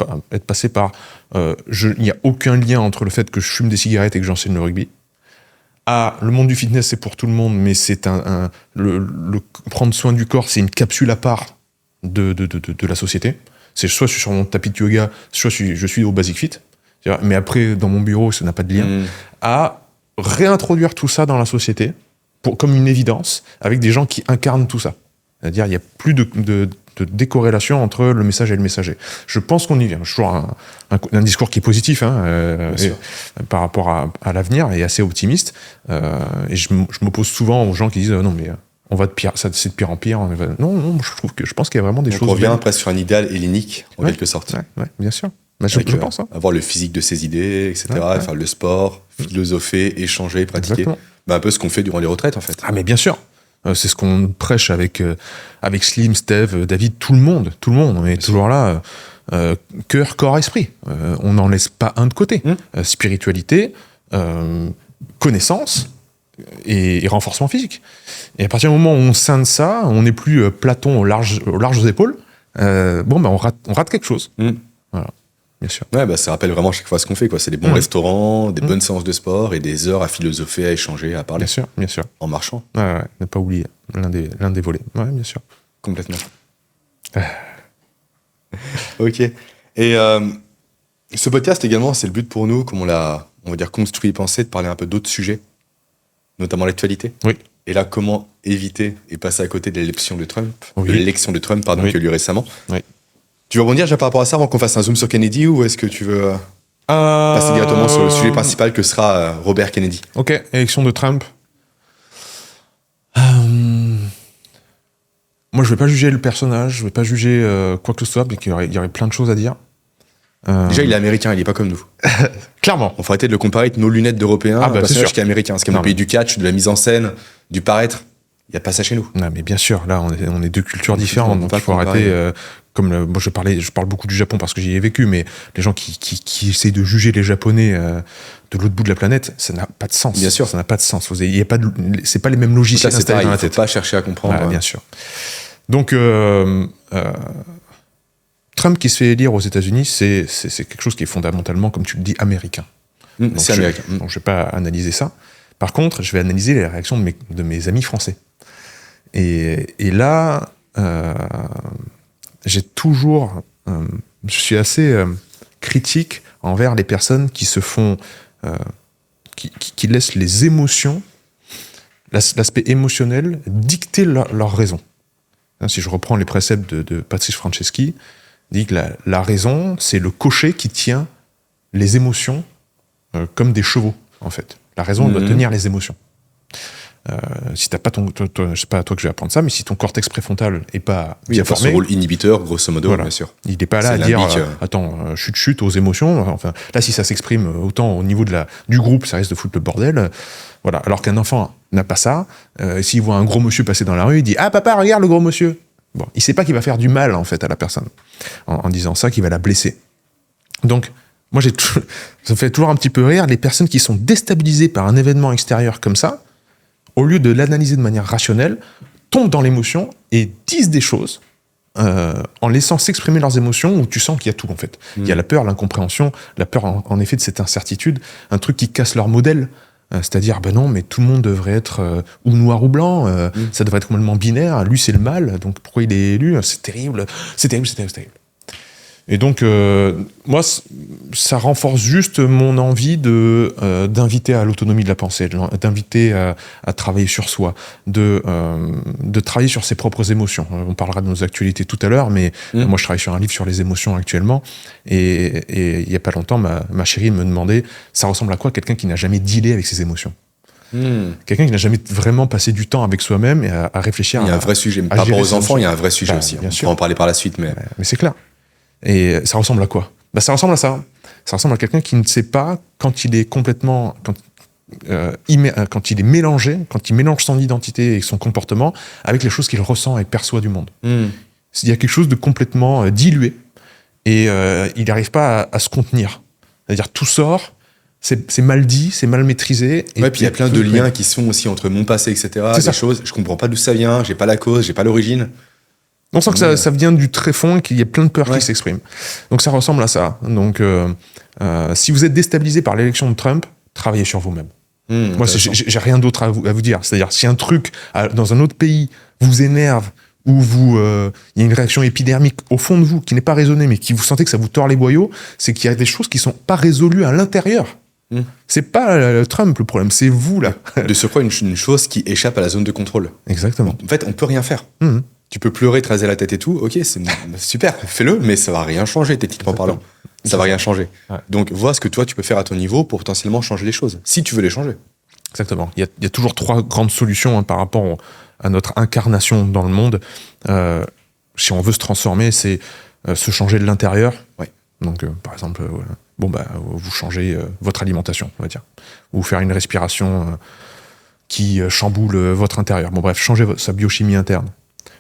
par... il n'y a aucun lien entre le fait que je fume des cigarettes et que j'enseigne le rugby. Le monde du fitness, c'est pour tout le monde, mais c'est le prendre soin du corps, c'est une capsule à part de la société. C'est soit je suis sur mon tapis de yoga, soit je suis au Basic Fit. Mais après, dans mon bureau, ça n'a pas de lien. À réintroduire tout ça dans la société, comme une évidence, avec des gens qui incarnent tout ça. C'est-à-dire, il n'y a plus de décorrélation entre le message et le messager. Je pense qu'on y vient. Je toujours un discours qui est positif par rapport à l'avenir et assez optimiste. Et je m'oppose souvent aux gens qui disent non, mais on va c'est de pire en pire. Non, je pense qu'il y a vraiment des choses. On revient presque sur un idéal hellénique, en quelque sorte. Ouais, bien sûr. Je pense. Avoir le physique de ses idées, etc. Faire le sport, philosopher, échanger, pratiquer. Un peu ce qu'on fait durant les retraites, en fait. Ah, mais bien sûr. C'est ce qu'on prêche avec Slim, Steve, David, tout le monde. On est toujours là. Cœur, corps, esprit. On n'en laisse pas un de côté. Spiritualité, connaissance et renforcement physique. Et à partir du moment où on scinde ça, on n'est plus Platon aux larges épaules, on rate quelque chose. Voilà. Bien sûr. Ouais, ça rappelle vraiment chaque fois ce qu'on fait, quoi. C'est des bons restaurants, des bonnes séances de sport et des heures à philosopher, à échanger, à parler. Bien sûr. En marchant. Ouais, ne pas oublier l'un des volets. Ouais, bien sûr. Complètement. Ok. Et ce podcast également, c'est le but pour nous, comme on va dire, construit et pensé, de parler un peu d'autres sujets, notamment l'actualité. Oui. Et là, comment éviter et passer à côté de l'élection de Trump, qui a eu lieu récemment. Oui. Tu veux rebondir déjà par rapport à ça avant qu'on fasse un zoom sur Kennedy, ou est-ce que tu veux passer directement sur le sujet principal que sera Robert Kennedy? Ok, élection de Trump. Moi, je vais pas juger le personnage, je vais pas juger quoi que ce soit, mais qu'il y aurait plein de choses à dire. Déjà, il est américain, il est pas comme nous. Clairement. On faut arrêter de le comparer avec nos lunettes d'Européens, un personnage qui est américain. C'est comme le pays du catch, de la mise en scène, du paraître. Il n'y a pas ça chez nous. Non, mais bien sûr, là, on est deux cultures différentes, donc il faut arrêter... moi, je parle beaucoup du Japon parce que j'y ai vécu, mais les gens qui essaient de juger les Japonais de l'autre bout de la planète, ça n'a pas de sens. Bien sûr. Ça n'a pas de sens. C'est pas les mêmes logiciels installés dans la tête. Il ne faut pas chercher à comprendre. Voilà, bien sûr. Donc, Trump qui se fait élire aux États-Unis, c'est quelque chose qui est fondamentalement, comme tu le dis, américain. C'est américain. Donc, je ne vais pas analyser ça. Par contre, je vais analyser les réactions de mes amis français. Et là, j'ai toujours... je suis assez critique envers les personnes qui se font... qui laissent les émotions, l'aspect émotionnel, dicter leur raison. Si je reprends les préceptes de Patrice Franceschi, il dit que la raison, c'est le cocher qui tient les émotions comme des chevaux, en fait. La raison doit tenir les émotions. Si t'as pas c'est pas à toi que je vais apprendre ça, mais si ton cortex préfrontal est pas bien formé, son rôle inhibiteur, grosso modo, voilà. Bien sûr. Il n'est pas là à dire attends, chute aux émotions. Enfin, là, si ça s'exprime autant au niveau du groupe, ça risque de foutre le bordel. Voilà. Alors qu'un enfant n'a pas ça. S'il voit un gros monsieur passer dans la rue, il dit ah papa, regarde le gros monsieur. Bon, il sait pas qu'il va faire du mal en fait à la personne en disant ça, qu'il va la blesser. Donc moi, ça me fait toujours un petit peu rire les personnes qui sont déstabilisées par un événement extérieur comme ça. Au lieu de l'analyser de manière rationnelle, tombent dans l'émotion et disent des choses en laissant s'exprimer leurs émotions où tu sens qu'il y a tout, en fait. Il y a la peur, l'incompréhension, la peur, en effet, de cette incertitude, un truc qui casse leur modèle. C'est-à-dire, non, mais tout le monde devrait être ou noir ou blanc, ça devrait être complètement binaire, lui, c'est le mal, donc pourquoi il est élu? C'est terrible. Et donc, moi, ça renforce juste mon envie d'inviter à l'autonomie de la pensée, d'inviter à travailler sur soi, de travailler sur ses propres émotions. On parlera de nos actualités tout à l'heure, mais moi, je travaille sur un livre sur les émotions actuellement. Et il n'y a pas longtemps, ma chérie me demandait, ça ressemble à quoi quelqu'un qui n'a jamais dealé avec ses émotions? Quelqu'un qui n'a jamais vraiment passé du temps avec soi-même et à réfléchir. Il y a un vrai sujet. Par rapport aux enfants, il y a un vrai sujet aussi. On pourra en parler par la suite. Mais c'est clair. Et ça ressemble à quoi? Ça ressemble à ça. Ça ressemble à quelqu'un qui ne sait pas, quand il est complètement quand il est mélangé, quand il mélange son identité et son comportement avec les choses qu'il ressent et perçoit du monde. Il y a quelque chose de complètement dilué et il n'arrive pas à se contenir. C'est-à-dire tout sort, c'est mal dit, c'est mal maîtrisé. Et puis il y a plein de liens qui sont aussi entre mon passé, etc. C'est des choses, je comprends pas d'où ça vient, j'ai pas la cause, j'ai pas l'origine. On sent que ça vient du tréfonds et qu'il y a plein de peurs qui s'expriment. Donc ça ressemble à ça. Donc si vous êtes déstabilisé par l'élection de Trump, travaillez sur vous-même. Moi, j'ai rien d'autre à vous dire. C'est-à-dire, si un truc dans un autre pays vous énerve, ou il y a une réaction épidermique au fond de vous qui n'est pas raisonnée, mais qui vous sentez que ça vous tord les boyaux, c'est qu'il y a des choses qui sont pas résolues à l'intérieur. C'est pas Trump le problème, c'est vous là. De surcroît, une chose qui échappe à la zone de contrôle. Exactement. En fait, on peut rien faire. Tu peux pleurer, te raser la tête et tout, ok, c'est super, fais-le, mais ça va rien changer, techniquement parlant. Ça va rien changer. Ouais. Donc, vois ce que toi, tu peux faire à ton niveau pour potentiellement changer les choses, si tu veux les changer. Exactement. Il y a toujours 3 grandes solutions par rapport à notre incarnation dans le monde. Si on veut se transformer, c'est se changer de l'intérieur. Ouais. Donc, par exemple, vous changez votre alimentation, on va dire. Ou faire une respiration qui chamboule votre intérieur. Bon, bref, changer sa biochimie interne.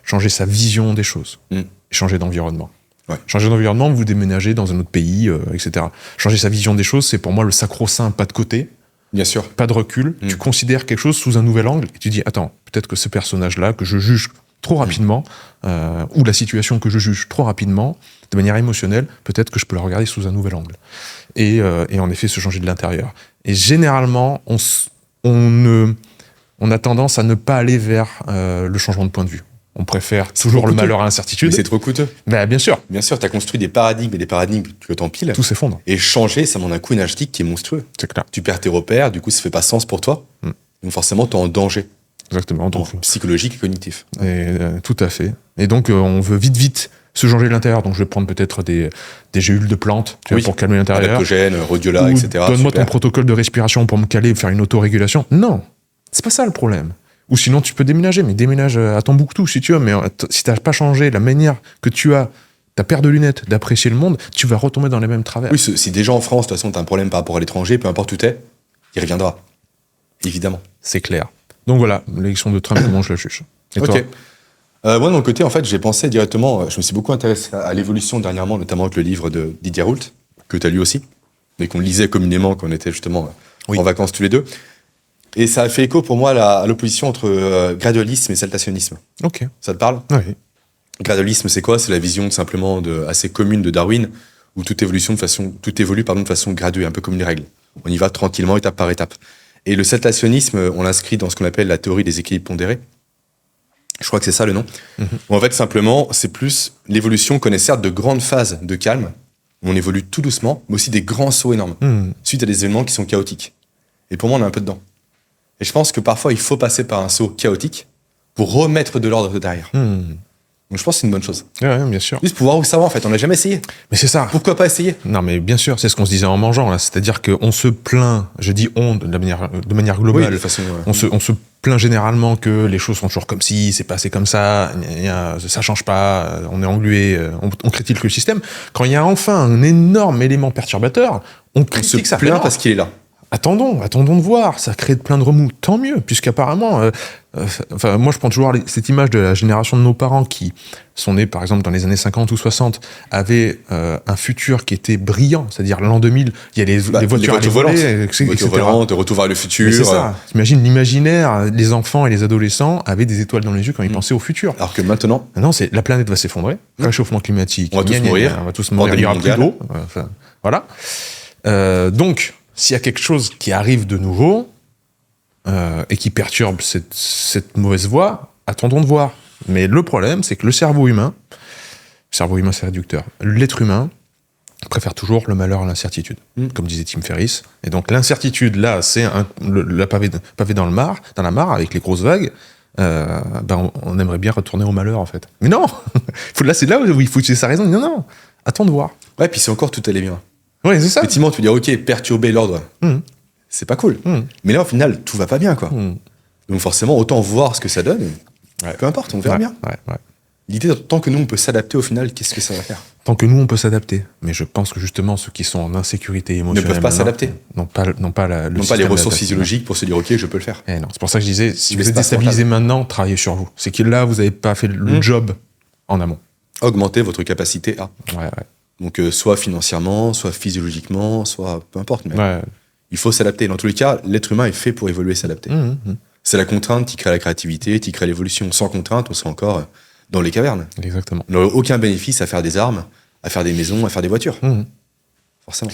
Changer sa vision des choses. Et changer d'environnement. Ouais. Changer d'environnement, vous déménagez dans un autre pays, etc. Changer sa vision des choses, c'est pour moi le sacro-saint pas de côté. Bien sûr. Pas de recul. Tu considères quelque chose sous un nouvel angle et tu dis, attends, peut-être que ce personnage-là, que je juge trop rapidement, ou la situation que je juge trop rapidement, de manière émotionnelle, peut-être que je peux la regarder sous un nouvel angle. Et en effet, se changer de l'intérieur. Et généralement, on a tendance à ne pas aller vers le changement de point de vue. On préfère toujours le malheur à l'incertitude. Mais c'est trop coûteux. Ben, bien sûr. Bien sûr, tu as construit des paradigmes et des paradigmes, tu t'empiles. Tout s'effondre. Et changer, ça demande un coût énergétique qui est monstrueux. C'est clair. Tu perds tes repères, du coup, ça fait pas sens pour toi. Donc forcément, tu es en danger. Exactement. Psychologique et cognitif. Et, tout à fait. Et donc, on veut vite se changer de l'intérieur. Donc, je vais prendre peut-être des gélules de plantes pour calmer l'intérieur. Adaptogène, rhodiola, etc. Donne-moi ton protocole de respiration pour me caler, faire une autorégulation. Non, c'est pas ça le problème. Ou sinon, tu peux déménager, mais déménage à Tombouctou si tu veux. Mais si tu n'as pas changé la manière que tu as, ta paire de lunettes, d'apprécier le monde, tu vas retomber dans les mêmes travers. Oui, si déjà en France, de toute façon, tu as un problème par rapport à l'étranger, peu importe où tu es, il reviendra. Évidemment. C'est clair. Donc voilà, l'élection de Trump, comment je la juge. Et toi moi, de mon côté, en fait, j'ai pensé directement, je me suis beaucoup intéressé à l'évolution dernièrement, notamment avec le livre de Didier Raoult, que tu as lu aussi, et qu'on lisait communément quand on était justement en vacances tous les deux. Et ça a fait écho pour moi à l'opposition entre gradualisme et saltationnisme. Ok. Ça te parle ? Oui. Gradualisme, c'est quoi ? C'est la vision simplement assez commune de Darwin, où tout évolue de façon graduée, un peu comme une règle. On y va tranquillement, étape par étape. Et le saltationnisme, on l'inscrit dans ce qu'on appelle la théorie des équilibres pondérés. Je crois que c'est ça le nom. Où en fait, simplement, c'est plus l'évolution connaît certes de grandes phases de calme, où on évolue tout doucement, mais aussi des grands sauts énormes, suite à des événements qui sont chaotiques. Et pour moi, on est un peu dedans. Et je pense que parfois, il faut passer par un saut chaotique pour remettre de l'ordre derrière. Donc je pense que c'est une bonne chose. Ouais, bien sûr. Juste pour voir où ça va, en fait. On n'a jamais essayé. Mais c'est ça. Pourquoi pas essayer ? Non, mais bien sûr, c'est ce qu'on se disait en mangeant, là. C'est-à-dire qu'on se plaint, je dis on de manière globale. Oui, de façon, on se plaint généralement que les choses sont toujours comme si, c'est passé comme ça, ça change pas, on est englué, on critique le système. Quand il y a enfin un énorme élément perturbateur, on critique ça. On se plaint parce qu'il est là. Attendons de voir, ça crée plein de remous, tant mieux, puisqu'apparemment, moi je prends toujours cette image de la génération de nos parents qui sont nés par exemple dans les années 50 ou 60, avaient un futur qui était brillant, c'est-à-dire l'an 2000, il y a les voitures volantes, etc. Voitures volantes, Retour vers le futur. Mais c'est ça, t'imagines l'imaginaire, les enfants et les adolescents avaient des étoiles dans les yeux quand ils pensaient au futur. Alors que maintenant... Non, la planète va s'effondrer, réchauffement climatique, on va tous mourir, il y aura plus d'eau, voilà. Donc... S'il y a quelque chose qui arrive de nouveau et qui perturbe cette mauvaise voie, attendons de voir. Mais le problème, c'est que le cerveau humain, c'est réducteur. L'être humain préfère toujours le malheur à l'incertitude, comme disait Tim Ferriss. Et donc l'incertitude, là, c'est le pavé dans la mare, avec les grosses vagues. On aimerait bien retourner au malheur, en fait. Mais non. Là, c'est là où il faut utiliser sa raison. Non, attends de voir. Ouais, puis c'est encore tout allait bien. Ouais, c'est ça. Effectivement, tu peux dire, ok, perturber l'ordre, c'est pas cool. Mais là, au final, tout va pas bien, quoi. Donc forcément, autant voir ce que ça donne. Peu importe, on verra bien. Ouais. L'idée, tant que nous, on peut s'adapter au final, qu'est-ce que ça va faire ? Tant que nous, on peut s'adapter. Mais je pense que justement, ceux qui sont en insécurité émotionnelle ne peuvent pas s'adapter. N'ont pas les ressources physiologiques pour se dire, OK, je peux le faire. Non, c'est pour ça que je disais, si vous êtes déstabilisé maintenant, travaillez sur vous. C'est que là, vous n'avez pas fait le job en amont. Augmenter votre capacité à. Ouais. Donc, soit financièrement, soit physiologiquement, soit peu importe. Mais il faut s'adapter. Dans tous les cas, l'être humain est fait pour évoluer et s'adapter. C'est la contrainte qui crée la créativité, qui crée l'évolution. Sans contrainte, on serait encore dans les cavernes. Exactement. On n'aurait aucun bénéfice à faire des armes, à faire des maisons, à faire des voitures. Forcément.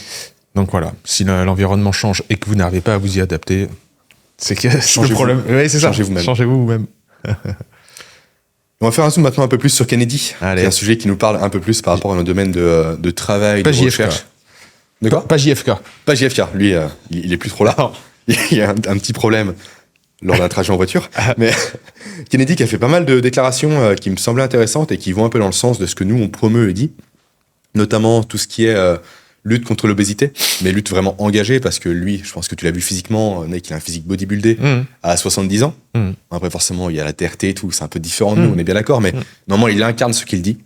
Donc voilà, si l'environnement change et que vous n'arrivez pas à vous y adapter, c'est que c'est le problème. Oui, c'est ça. Changez-vous vous-même. On va faire un zoom maintenant un peu plus sur Kennedy. Allez. C'est un sujet qui nous parle un peu plus par rapport à nos domaines de travail, pas de JFK. recherche. De quoi ? Pas JFK. Pas JFK. Lui, il est plus trop là. Il y a un petit problème lors d'un trajet en voiture. Mais Kennedy qui a fait pas mal de déclarations qui me semblaient intéressantes et qui vont un peu dans le sens de ce que nous, on promeut et dit. Notamment tout ce qui est lutte contre l'obésité, mais lutte vraiment engagée, parce que lui, je pense que tu l'as vu physiquement, mec, il a un physique bodybuildé à 70 ans. Après, forcément, il y a la TRT et tout, c'est un peu différent de nous, on est bien d'accord, mais normalement, il incarne ce qu'il dit.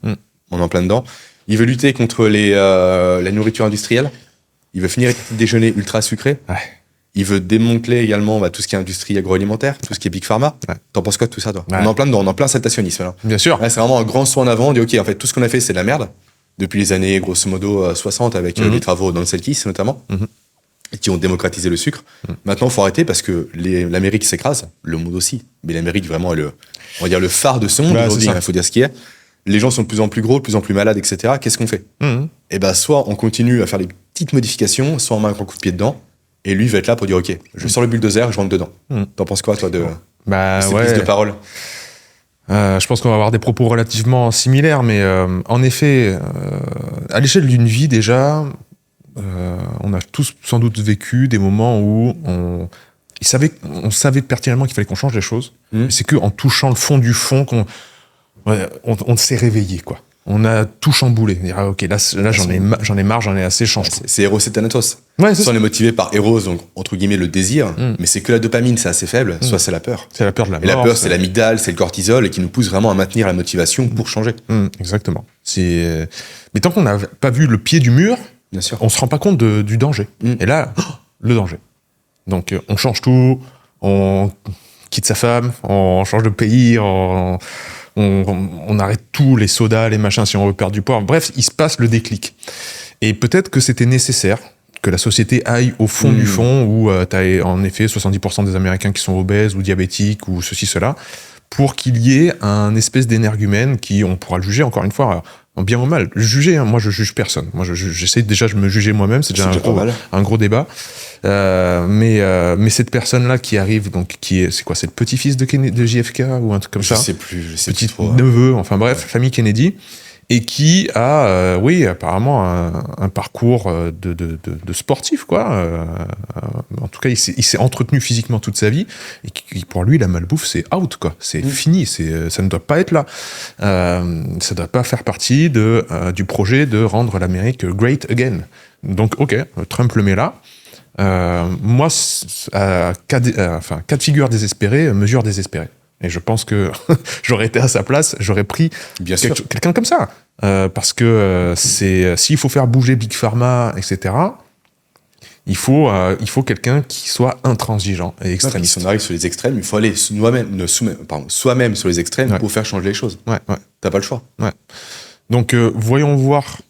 On est en plein dedans. Il veut lutter contre la nourriture industrielle. Il veut finir avec le déjeuner ultra sucré. Ouais. Il veut démanteler également tout ce qui est industrie agroalimentaire, tout ce qui est Big Pharma. Ouais. T'en penses quoi de tout ça, toi ? On est en plein dedans, on est en plein saltationnisme, là. Bien sûr. Ouais, c'est vraiment un grand saut en avant. On dit, OK, en fait, tout ce qu'on a fait, c'est de la merde. Depuis les années, grosso modo, 60, avec les travaux d'Anselkis, notamment, qui ont démocratisé le sucre. Maintenant, il faut arrêter parce que l'Amérique s'écrase, le monde aussi. Mais l'Amérique, vraiment, est on va dire, le phare de ce monde aujourd'hui. Il faut dire ce qui est. Les gens sont de plus en plus gros, de plus en plus malades, etc. Qu'est-ce qu'on fait ? Et soit on continue à faire des petites modifications, soit on met un grand coup de pied dedans. Et lui va être là pour dire, OK, je sors le bulldozer, je rentre dedans. T'en penses quoi, toi, de ces prises de parole ? Je pense qu'on va avoir des propos relativement similaires, mais en effet, à l'échelle d'une vie déjà, on a tous sans doute vécu des moments où on savait pertinemment qu'il fallait qu'on change les choses, mais c'est qu'en touchant le fond du fond on s'est réveillé, quoi. On a tout chamboulé. Dire, OK, là j'en ai marre, j'en ai assez, change tout. C'est Eros et Thanatos. Ouais, soit on est motivé par Eros, donc entre guillemets le désir, mais c'est que la dopamine, c'est assez faible, soit c'est la peur. C'est la peur de la mort. Et la peur, c'est l'amygdale, c'est le cortisol, et qui nous pousse vraiment à maintenir la motivation pour changer. Exactement. Mais tant qu'on n'a pas vu le pied du mur, bien sûr, on se rend pas compte du danger. Et là, le danger. Donc on change tout, on quitte sa femme, on change de pays, on arrête tout, les sodas, les machins, si on veut perdre du poids. Bref, il se passe le déclic. Et peut-être que c'était nécessaire que la société aille au fond du fond, où tu as en effet 70% des Américains qui sont obèses ou diabétiques ou ceci, cela, pour qu'il y ait un espèce d'énergumène qui, on pourra le juger encore une fois, en bien ou mal. Juger, moi je juge personne. Moi j'essaie déjà de me juger moi-même, c'est déjà un gros débat. Mais cette personne-là qui arrive, donc c'est quoi, c'est le petit-fils de JFK ou un truc comme ça. Je sais plus. Petit neveu, enfin bref, famille Kennedy, et qui a, apparemment un parcours de sportif, quoi. En tout cas, il s'est entretenu physiquement toute sa vie, et qui, pour lui, la malbouffe, c'est out, quoi. C'est fini, ça ne doit pas être là. Ça ne doit pas faire partie du projet de rendre l'Amérique great again. Donc, OK, Trump le met là. Moi, cas de figure désespéré, mesure désespérée. Et je pense que j'aurais été à sa place, j'aurais pris quelqu'un comme ça. Parce que s'il faut faire bouger Big Pharma, etc., il faut quelqu'un qui soit intransigeant et extrémiste. Si on arrive sur les extrêmes, il faut aller soi-même sur les extrêmes pour faire changer les choses. T'as pas le choix. Donc, voyons voir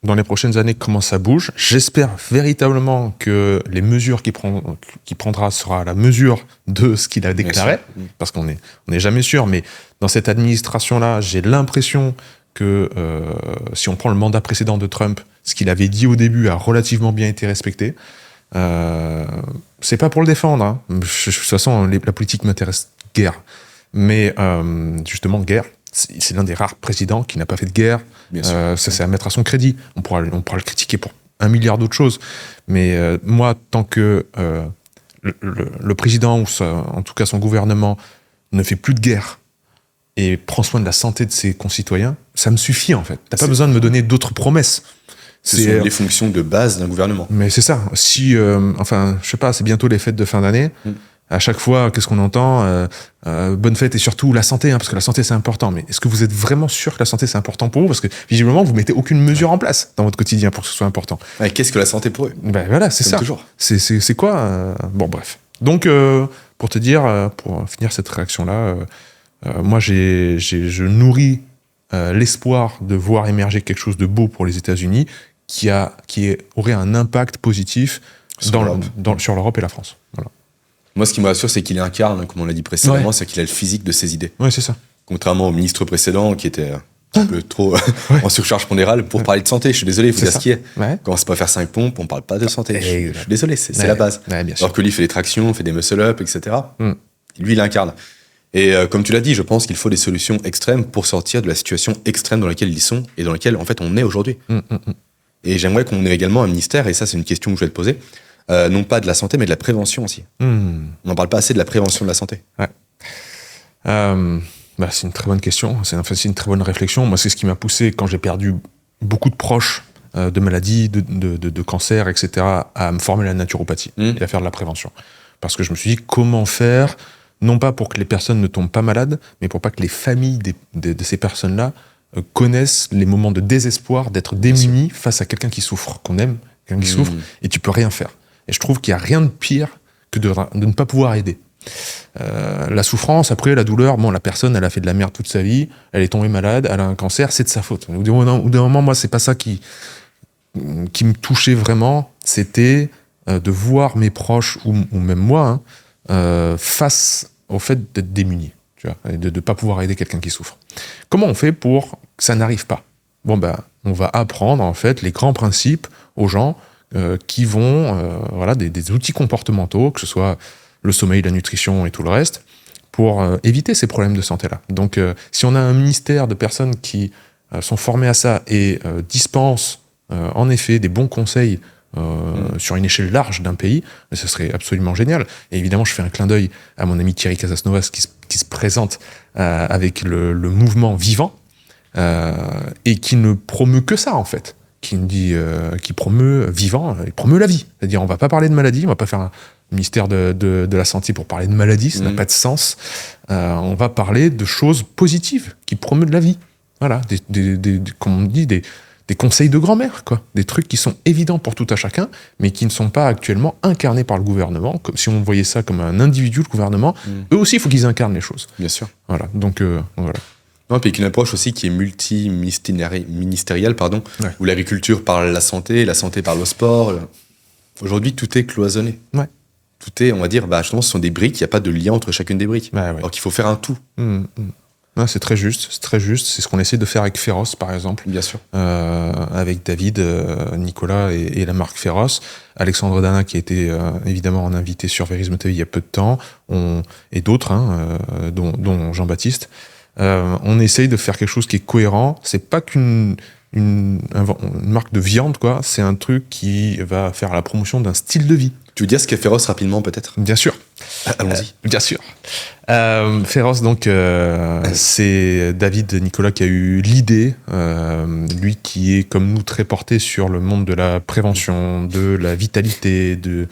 dans les prochaines années comment ça bouge. J'espère véritablement que les mesures qu'il prendra sera à la mesure de ce qu'il a déclaré, parce qu'on n'est jamais sûr, mais dans cette administration-là, j'ai l'impression que si on prend le mandat précédent de Trump, ce qu'il avait dit au début a relativement bien été respecté. C'est pas pour le défendre, hein. De toute façon, la politique m'intéresse guère. Mais justement, guerre, c'est l'un des rares présidents qui n'a pas fait de guerre. Ça, c'est à mettre à son crédit. On pourra le critiquer pour 1 milliard d'autres choses. Mais moi, tant que le président, ou en tout cas son gouvernement, ne fait plus de guerre et prend soin de la santé de ses concitoyens, ça me suffit, en fait. T'as pas besoin de me donner d'autres promesses. Ce sont les fonctions de base d'un gouvernement. Mais c'est ça. Si, je sais pas, c'est bientôt les fêtes de fin d'année. À chaque fois, qu'est-ce qu'on entend bonne fête et surtout la santé, parce que la santé c'est important. Mais est-ce que vous êtes vraiment sûr que la santé c'est important pour vous? Parce que visiblement vous mettez aucune mesure en place dans votre quotidien pour que ce soit important. Qu'est-ce que la santé pour eux? Ben voilà, c'est ça. Toujours. C'est quoi Bon bref. Donc pour te dire, pour finir cette réaction-là, moi je nourris l'espoir de voir émerger quelque chose de beau pour les États-Unis qui aurait un impact positif sur l'Europe et la France. Voilà. Moi, ce qui me rassure, c'est qu'il incarne, comme on l'a dit précédemment, c'est qu'il a le physique de ses idées. Ouais, c'est ça. Contrairement au ministre précédent qui était un peu trop en surcharge pondérale pour parler de santé. Je suis désolé, il faut dire ce qui est. Quand on commence pas à faire 5 pompes, on parle pas de santé. Je suis désolé, c'est la base. Alors que lui, il fait des tractions, fait des muscle-up, etc. Lui, il incarne. Et comme tu l'as dit, je pense qu'il faut des solutions extrêmes pour sortir de la situation extrême dans laquelle ils sont et dans laquelle, en fait, on est aujourd'hui. Et j'aimerais qu'on ait également un ministère, et ça, c'est une question que je vais te poser, non pas de la santé, mais de la prévention aussi. On n'en parle pas assez de la prévention de la santé. Ouais. C'est une très bonne question, c'est une très bonne réflexion. Moi, c'est ce qui m'a poussé, quand j'ai perdu beaucoup de proches de maladies, de cancers, etc., à me former à la naturopathie et à faire de la prévention. Parce que je me suis dit, comment faire, non pas pour que les personnes ne tombent pas malades, mais pour pas que les familles de ces personnes-là connaissent les moments de désespoir, d'être démunis face à quelqu'un qui souffre, qu'on aime, quelqu'un qui souffre, et tu peux rien faire. Et je trouve qu'il n'y a rien de pire que de ne pas pouvoir aider. La souffrance, après, la douleur, la personne, elle a fait de la merde toute sa vie, elle est tombée malade, elle a un cancer, c'est de sa faute. Au bout d'un moment, moi, c'est pas ça qui me touchait vraiment, c'était de voir mes proches, ou même moi, face au fait d'être démunis, tu vois, et de ne pas pouvoir aider quelqu'un qui souffre. Comment on fait pour que ça n'arrive pas? On va apprendre, en fait, les grands principes aux gens qui vont, des outils comportementaux, que ce soit le sommeil, la nutrition et tout le reste, pour éviter ces problèmes de santé-là. Donc, si on a un ministère de personnes qui sont formées à ça et dispensent, en effet, des bons conseils sur une échelle large d'un pays, ce serait absolument génial. Et évidemment, je fais un clin d'œil à mon ami Thierry Casasnovas qui se présente avec le mouvement Vivant et qui ne promeut que ça, en fait. Qui promeut Vivant, il promeut la vie. C'est-à-dire, on va pas parler de maladie, on va pas faire un ministère de la santé pour parler de maladie, ça n'a pas de sens. On va parler de choses positives qui promeuvent la vie. Voilà, comme on dit, des conseils de grand-mère, quoi. Des trucs qui sont évidents pour tout à chacun, mais qui ne sont pas actuellement incarnés par le gouvernement. Comme si on voyait ça comme un individu, le gouvernement, eux aussi, il faut qu'ils incarnent les choses. Bien sûr. Voilà, donc voilà. Non, puis avec une approche aussi qui est multi-ministérielle, où l'agriculture parle la santé parle le sport. Aujourd'hui, tout est cloisonné. Ouais. Tout est, on va dire, justement, ce sont des briques, il n'y a pas de lien entre chacune des briques. Ouais. Alors qu'il faut faire un tout. Non, c'est très juste, c'est ce qu'on essaie de faire avec Féroce, par exemple. Bien sûr. Avec David, Nicolas et la marque Féroce. Alexandre Dana, qui a été évidemment en invité sur Vérisme TV il y a peu de temps, et d'autres, dont Jean-Baptiste. On essaye de faire quelque chose qui est cohérent. C'est pas qu'une marque de viande, quoi. C'est un truc qui va faire la promotion d'un style de vie. Tu veux dire ce qu'est Féroce rapidement, peut-être? Bien sûr. Allons-y. Bien sûr. Féroce, donc, c'est David Nicolas qui a eu l'idée, lui qui est comme nous très porté sur le monde de la prévention, de la vitalité, de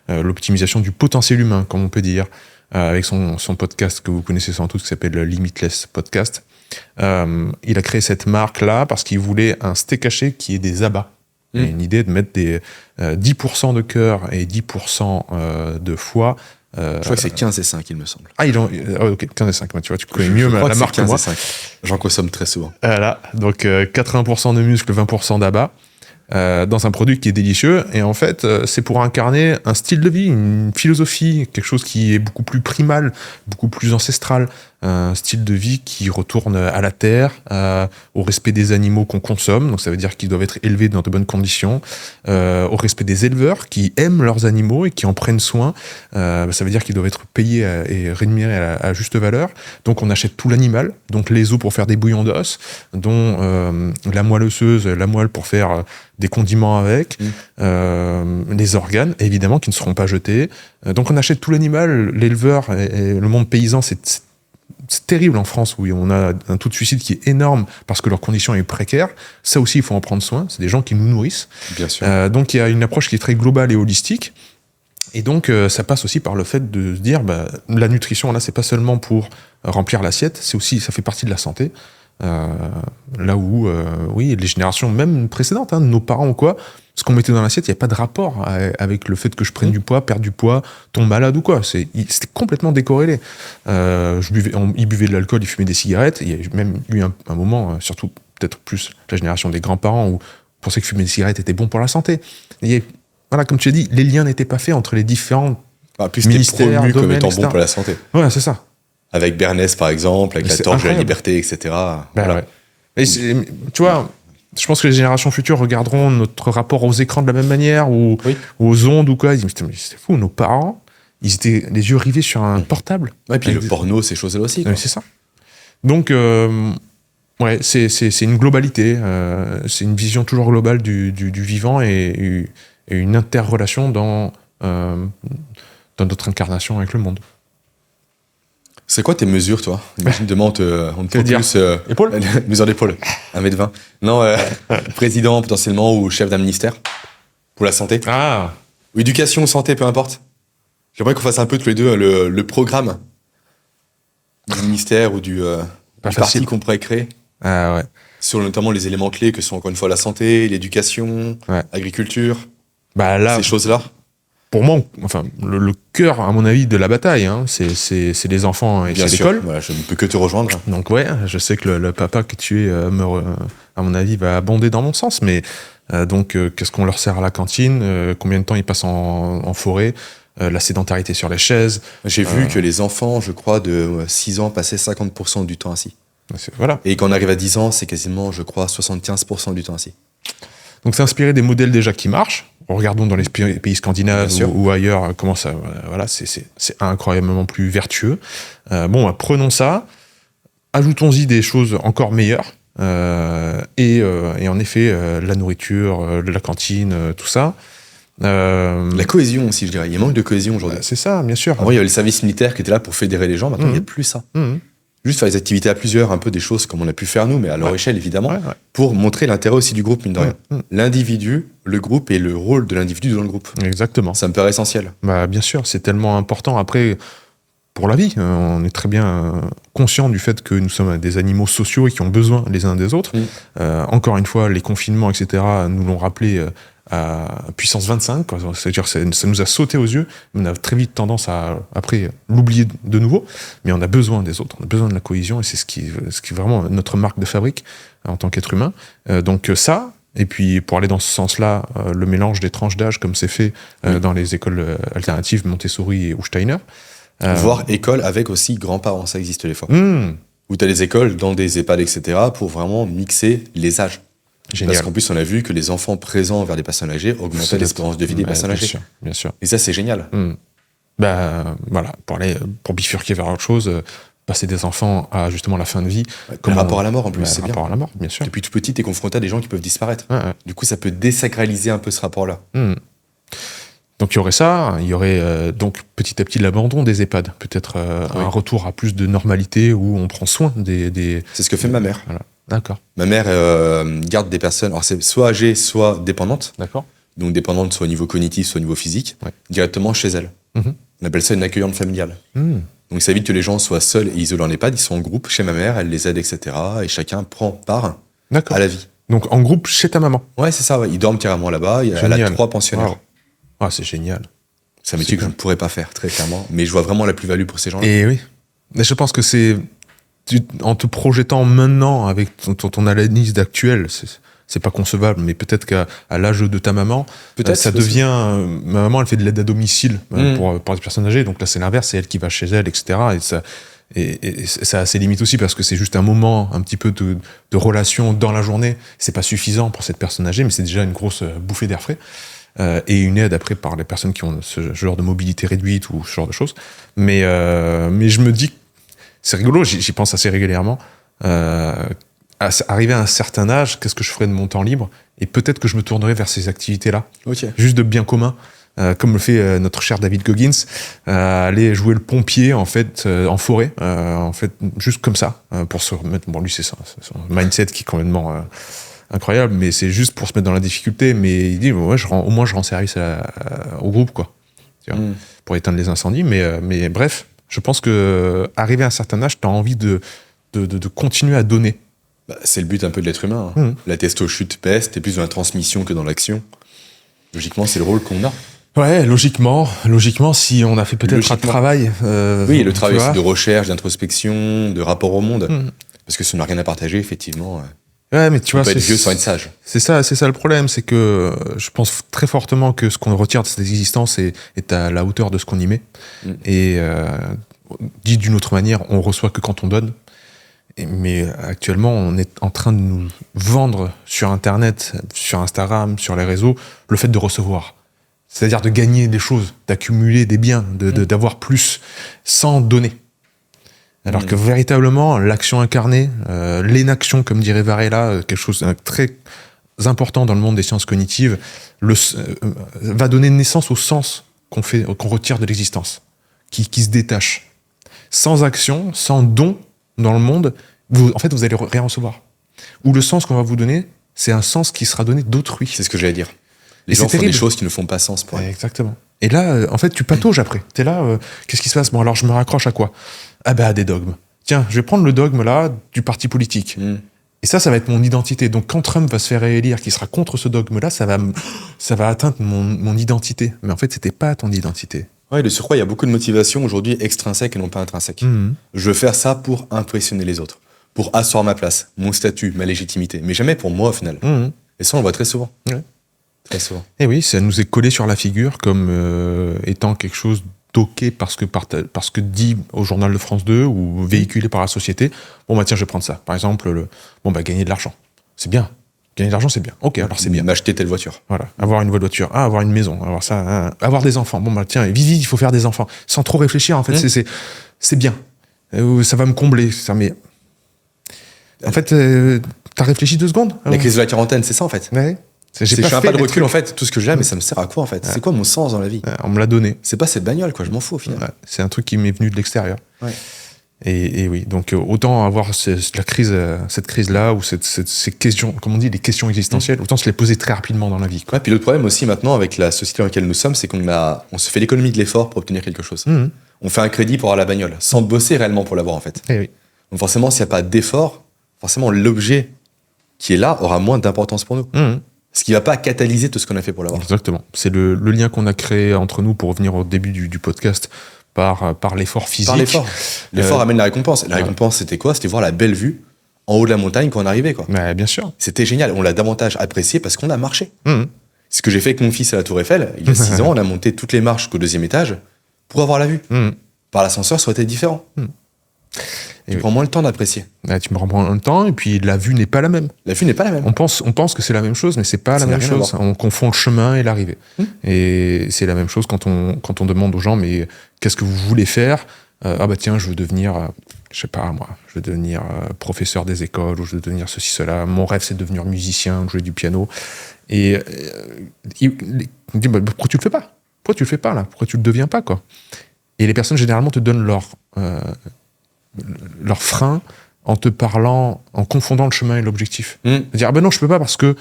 l'optimisation du potentiel humain, comme on peut dire, avec son podcast que vous connaissez sans doute qui s'appelle Limitless Podcast. Il a créé cette marque-là parce qu'il voulait un steak haché qui ait des abats. Il y a une idée de mettre des 10% de cœur et 10% de foie. Je crois que c'est 15 et 5, il me semble. Ok, 15 et 5, tu vois, tu connais mieux la marque que moi. 15 et 5. J'en consomme très souvent. Voilà, donc 80% de muscles, 20% d'abat. Dans un produit qui est délicieux, et en fait c'est pour incarner un style de vie, une philosophie, quelque chose qui est beaucoup plus primal, beaucoup plus ancestral, un style de vie qui retourne à la terre, au respect des animaux qu'on consomme, donc ça veut dire qu'ils doivent être élevés dans de bonnes conditions, au respect des éleveurs qui aiment leurs animaux et qui en prennent soin, ça veut dire qu'ils doivent être payés et rémunérés à juste valeur, donc on achète tout l'animal, donc les os pour faire des bouillons d'os, dont la moelle osseuse, la moelle pour faire des condiments avec, les organes, évidemment, qui ne seront pas jetés. Donc on achète tout l'animal, l'éleveur et le monde paysan, c'est terrible en France, où on a un taux de suicide qui est énorme parce que leur condition est précaire. Ça aussi, il faut en prendre soin. C'est des gens qui nous nourrissent. Bien sûr. Donc il y a une approche qui est très globale et holistique. Et donc, ça passe aussi par le fait de se dire, la nutrition, là, c'est pas seulement pour remplir l'assiette, c'est aussi, ça fait partie de la santé. Là où, oui, les générations même précédentes, nos parents ou quoi, ce qu'on mettait dans l'assiette, il n'y avait pas de rapport avec le fait que je prenne du poids, perde du poids, tombe malade ou quoi. C'était complètement décorrélé. Ils buvaient de l'alcool, ils fumaient des cigarettes. Il y a même eu un moment, surtout peut-être plus la génération des grands-parents, où on pensait que fumer des cigarettes était bon pour la santé. Voilà, comme tu as dit, les liens n'étaient pas faits entre les différents ministères, promu comme domaines, étant etc. bon pour la santé. Ouais, c'est ça. Avec Bernès, par exemple, avec la torche de la liberté, etc. Voilà. Ouais. Et tu vois, je pense que les générations futures regarderont notre rapport aux écrans de la même manière, ou aux ondes, ou quoi. Ils disent, mais c'était fou, nos parents, ils étaient les yeux rivés sur un portable. Ouais, et puis le porno, ces choses-là aussi. Ouais, c'est ça. Donc, ouais, c'est une globalité, c'est une vision toujours globale du vivant et une interrelation dans notre incarnation avec le monde. C'est quoi tes mesures, toi? Imagine demain, on te focus... Épaule mesure d'épaule. 1m20. Non, président potentiellement ou chef d'un ministère pour la santé. Ah. Ou éducation, santé, peu importe. J'aimerais qu'on fasse un peu tous les deux le programme du ministère ou du parti qu'on pourrait créer. Ah ouais. Sur notamment les éléments clés que sont encore une fois la santé, l'éducation, l'agriculture, là, ces choses-là. Pour moi, enfin, le cœur, à mon avis, de la bataille, c'est les enfants et c'est l'école. Voilà, je ne peux que te rejoindre. Donc ouais, je sais que le papa que tu es, à mon avis, va abonder dans mon sens. Mais donc, qu'est-ce qu'on leur sert à la cantine? Combien de temps ils passent en forêt? La sédentarité sur les chaises. J'ai vu que les enfants, je crois, de 6 ans passaient 50% du temps assis. Voilà. Et quand on arrive à 10 ans, c'est quasiment, je crois, 75% du temps assis. Donc c'est inspiré des modèles déjà qui marchent. Regardons dans les pays scandinaves ou ailleurs comment ça. Voilà, c'est incroyablement plus vertueux. Prenons ça, ajoutons-y des choses encore meilleures. Et en effet, la nourriture, la cantine, tout ça. La cohésion aussi, je dirais. Il manque de cohésion aujourd'hui. C'est ça, bien sûr. Avant, il y avait le service militaire qui était là pour fédérer les gens. Maintenant, il n'y a plus ça. Juste faire des activités à plusieurs, un peu des choses comme on a pu faire nous, mais à leur échelle, évidemment, pour montrer l'intérêt aussi du groupe, mine de rien. L'individu, le groupe et le rôle de l'individu dans le groupe. Exactement. Ça me paraît essentiel. Bien sûr, c'est tellement important. Après, pour la vie, on est très bien conscient du fait que nous sommes des animaux sociaux et qui ont besoin les uns des autres. Encore une fois, les confinements, etc., nous l'ont rappelé à puissance 25, quoi. C'est-à-dire ça nous a sauté aux yeux. On a très vite tendance à, après, l'oublier de nouveau, mais on a besoin des autres, on a besoin de la cohésion, et c'est ce qui est vraiment notre marque de fabrique en tant qu'être humain. Donc ça, et puis pour aller dans ce sens-là, le mélange des tranches d'âge, comme c'est fait dans les écoles alternatives Montessori ou Steiner. Voire école avec aussi grands-parents, ça existe des fois. Où tu as des écoles dans des EHPAD, etc., pour vraiment mixer les âges. Génial. Parce qu'en plus, on a vu que les enfants présents vers des personnes âgées augmentaient l'espérance de vie des personnes âgées. Bien sûr. Et ça, c'est génial. Voilà, pour bifurquer vers autre chose, passer des enfants à justement la fin de vie. Comme rapport à la mort, en plus, c'est bien. Rapport à la mort, bien sûr. Depuis tout petit, tu es confronté à des gens qui peuvent disparaître. Du coup, ça peut désacraliser un peu ce rapport-là. Donc il y aurait ça, il y aurait donc petit à petit l'abandon des EHPAD, peut-être un retour à plus de normalité où on prend soin des... C'est ce que fait ma mère. Voilà. D'accord. Ma mère garde des personnes, alors c'est soit âgées, soit dépendantes. D'accord. Donc dépendantes soit au niveau cognitif, soit au niveau physique, directement chez elle. On appelle ça une accueillante familiale. Donc ça évite que les gens soient seuls et isolés en EHPAD, ils sont en groupe chez ma mère, elle les aide, etc. Et chacun prend part à la vie. Donc en groupe chez ta maman. Ouais, c'est ça, ils dorment carrément là-bas, elle a 3 pensionnaires. Wow. Ah, c'est génial. C'est un métier que je ne pourrais pas faire, très clairement, mais je vois vraiment la plus-value pour ces gens-là. Et oui. Mais je pense que c'est... En te projetant maintenant avec ton analyse d'actuel, c'est pas concevable, mais peut-être qu'à l'âge de ta maman, ça devient... ma maman, elle fait de l'aide à domicile pour les personnes âgées, donc là c'est l'inverse, c'est elle qui va chez elle, etc. Et ça a ses limites aussi, parce que c'est juste un moment, un petit peu de relation dans la journée. C'est pas suffisant pour cette personne âgée, mais c'est déjà une grosse bouffée d'air frais. Et une aide après par les personnes qui ont ce genre de mobilité réduite ou ce genre de choses. Mais je me dis, c'est rigolo, j'y pense assez régulièrement, arrivé à un certain âge, qu'est-ce que je ferais de mon temps libre? Et peut-être que je me tournerais vers ces activités-là, juste de bien commun, comme le fait notre cher David Goggins, aller jouer le pompier en fait en forêt, en fait juste comme ça, pour se remettre. Bon, lui c'est ça, c'est son mindset qui est complètement incroyable, mais c'est juste pour se mettre dans la difficulté. Mais il dit, au moins je rends service au groupe, quoi. tu vois, pour éteindre les incendies. Mais bref, je pense que arrivé à un certain âge, tu as envie de continuer à donner. C'est le but un peu de l'être humain. Hein. La testo-chute baisse, t'es plus dans la transmission que dans l'action. Logiquement, c'est le rôle qu'on a. Ouais, logiquement, si on a fait peut-être un travail... oui, le travail aussi de recherche, d'introspection, de rapport au monde. Parce que si on n'a rien à partager, effectivement... Ouais, mais tu vois, on peut être vieux sans être sage. C'est ça le problème, c'est que je pense très fortement que ce qu'on retire de cette existence est à la hauteur de ce qu'on y met. Et dit d'une autre manière, on reçoit que quand on donne. Mais actuellement, on est en train de nous vendre sur Internet, sur Instagram, sur les réseaux, le fait de recevoir. C'est-à-dire de gagner des choses, d'accumuler des biens, d'avoir plus, sans donner. Alors que véritablement, l'action incarnée, l'énaction, comme dirait Varela, quelque chose de très important dans le monde des sciences cognitives, va donner naissance au sens qu'on retire de l'existence, qui se détache. Sans action, sans don dans le monde, vous allez rien recevoir. Ou le sens qu'on va vous donner, c'est un sens qui sera donné d'autrui. C'est ce que j'allais dire. Les gens font des choses qui ne font pas sens pour eux. Exactement. Et là, en fait, tu patauges après. T'es là, qu'est-ce qui se passe ? Bon, alors je me raccroche à quoi ? Ah à des dogmes. Tiens, je vais prendre le dogme là du parti politique. Et ça va être mon identité. Donc quand Trump va se faire réélire, qui sera contre ce dogme-là, ça va atteindre mon identité. Mais en fait, c'était pas ton identité. Ouais, de surcroît, il y a beaucoup de motivation aujourd'hui extrinsèque et non pas intrinsèque. Je veux faire ça pour impressionner les autres, pour asseoir ma place, mon statut, ma légitimité, mais jamais pour moi au final. Et ça, on le voit très souvent. Ouais. Très souvent. Et oui, ça nous est collé sur la figure comme étant quelque chose d'ok parce que dit au journal de France 2 ou véhiculé par la société. Bon, bah tiens, je vais prendre ça. Par exemple, gagner de l'argent. C'est bien. Gagner de l'argent, c'est bien. Ok, alors c'est bien. M'acheter telle voiture. Voilà. Avoir une voiture. Avoir une maison. Avoir ça. Avoir des enfants. Bon, bah tiens, vite, il faut faire des enfants. Sans trop réfléchir, en fait, c'est bien. Ça va me combler. Ça, mais... En fait, t'as réfléchi 2 secondes. La crise de la quarantaine, c'est ça, en fait. Ouais. J'ai pas de recul, en fait. Tout ce que j'ai, mais ça me sert à quoi, en fait ? C'est quoi mon sens dans la vie ? On me l'a donné. C'est pas cette bagnole, quoi. Je m'en fous, au final. C'est un truc qui m'est venu de l'extérieur. Ouais. Et oui, donc autant avoir cette crise-là, ou ces questions, comme on dit, les questions existentielles, autant se les poser très rapidement dans la vie. Ouais, puis l'autre problème aussi maintenant avec la société dans laquelle nous sommes, c'est qu'on se fait l'économie de l'effort pour obtenir quelque chose. On fait un crédit pour avoir la bagnole, sans bosser réellement pour l'avoir en fait. Et oui. Donc forcément, s'il n'y a pas d'effort, forcément l'objet qui est là aura moins d'importance pour nous. Ce qui ne va pas catalyser tout ce qu'on a fait pour l'avoir. Exactement. C'est le lien qu'on a créé entre nous pour revenir au début du podcast. Par l'effort physique. Par l'effort. L'effort amène la récompense. La récompense, c'était quoi ? C'était voir la belle vue en haut de la montagne quand on arrivait, quoi. Ouais, bien sûr. C'était génial. On l'a davantage apprécié parce qu'on a marché. Ce que j'ai fait avec mon fils à la Tour Eiffel, il y a 6 ans, on a monté toutes les marches jusqu'au 2e étage pour avoir la vue. Par l'ascenseur, ça aurait été différent. Tu prends moins le temps d'apprécier. Ouais, tu me prends moins le temps, et puis la vue n'est pas la même. La vue n'est pas la même. On pense que c'est la même chose, mais c'est pas la même chose. On confond le chemin et l'arrivée. Et c'est la même chose quand on demande aux gens, mais qu'est-ce que vous voulez faire ? Tiens, je veux devenir, je sais pas moi, je veux devenir professeur des écoles, ou je veux devenir ceci, cela. Mon rêve, c'est de devenir musicien, de jouer du piano. Et il me dit, pourquoi tu le fais pas ? Pourquoi tu le fais pas là ? Pourquoi tu le deviens pas, quoi ? Et les personnes généralement te donnent leur frein en te parlant, en confondant le chemin et l'objectif. Dire non, je peux pas parce que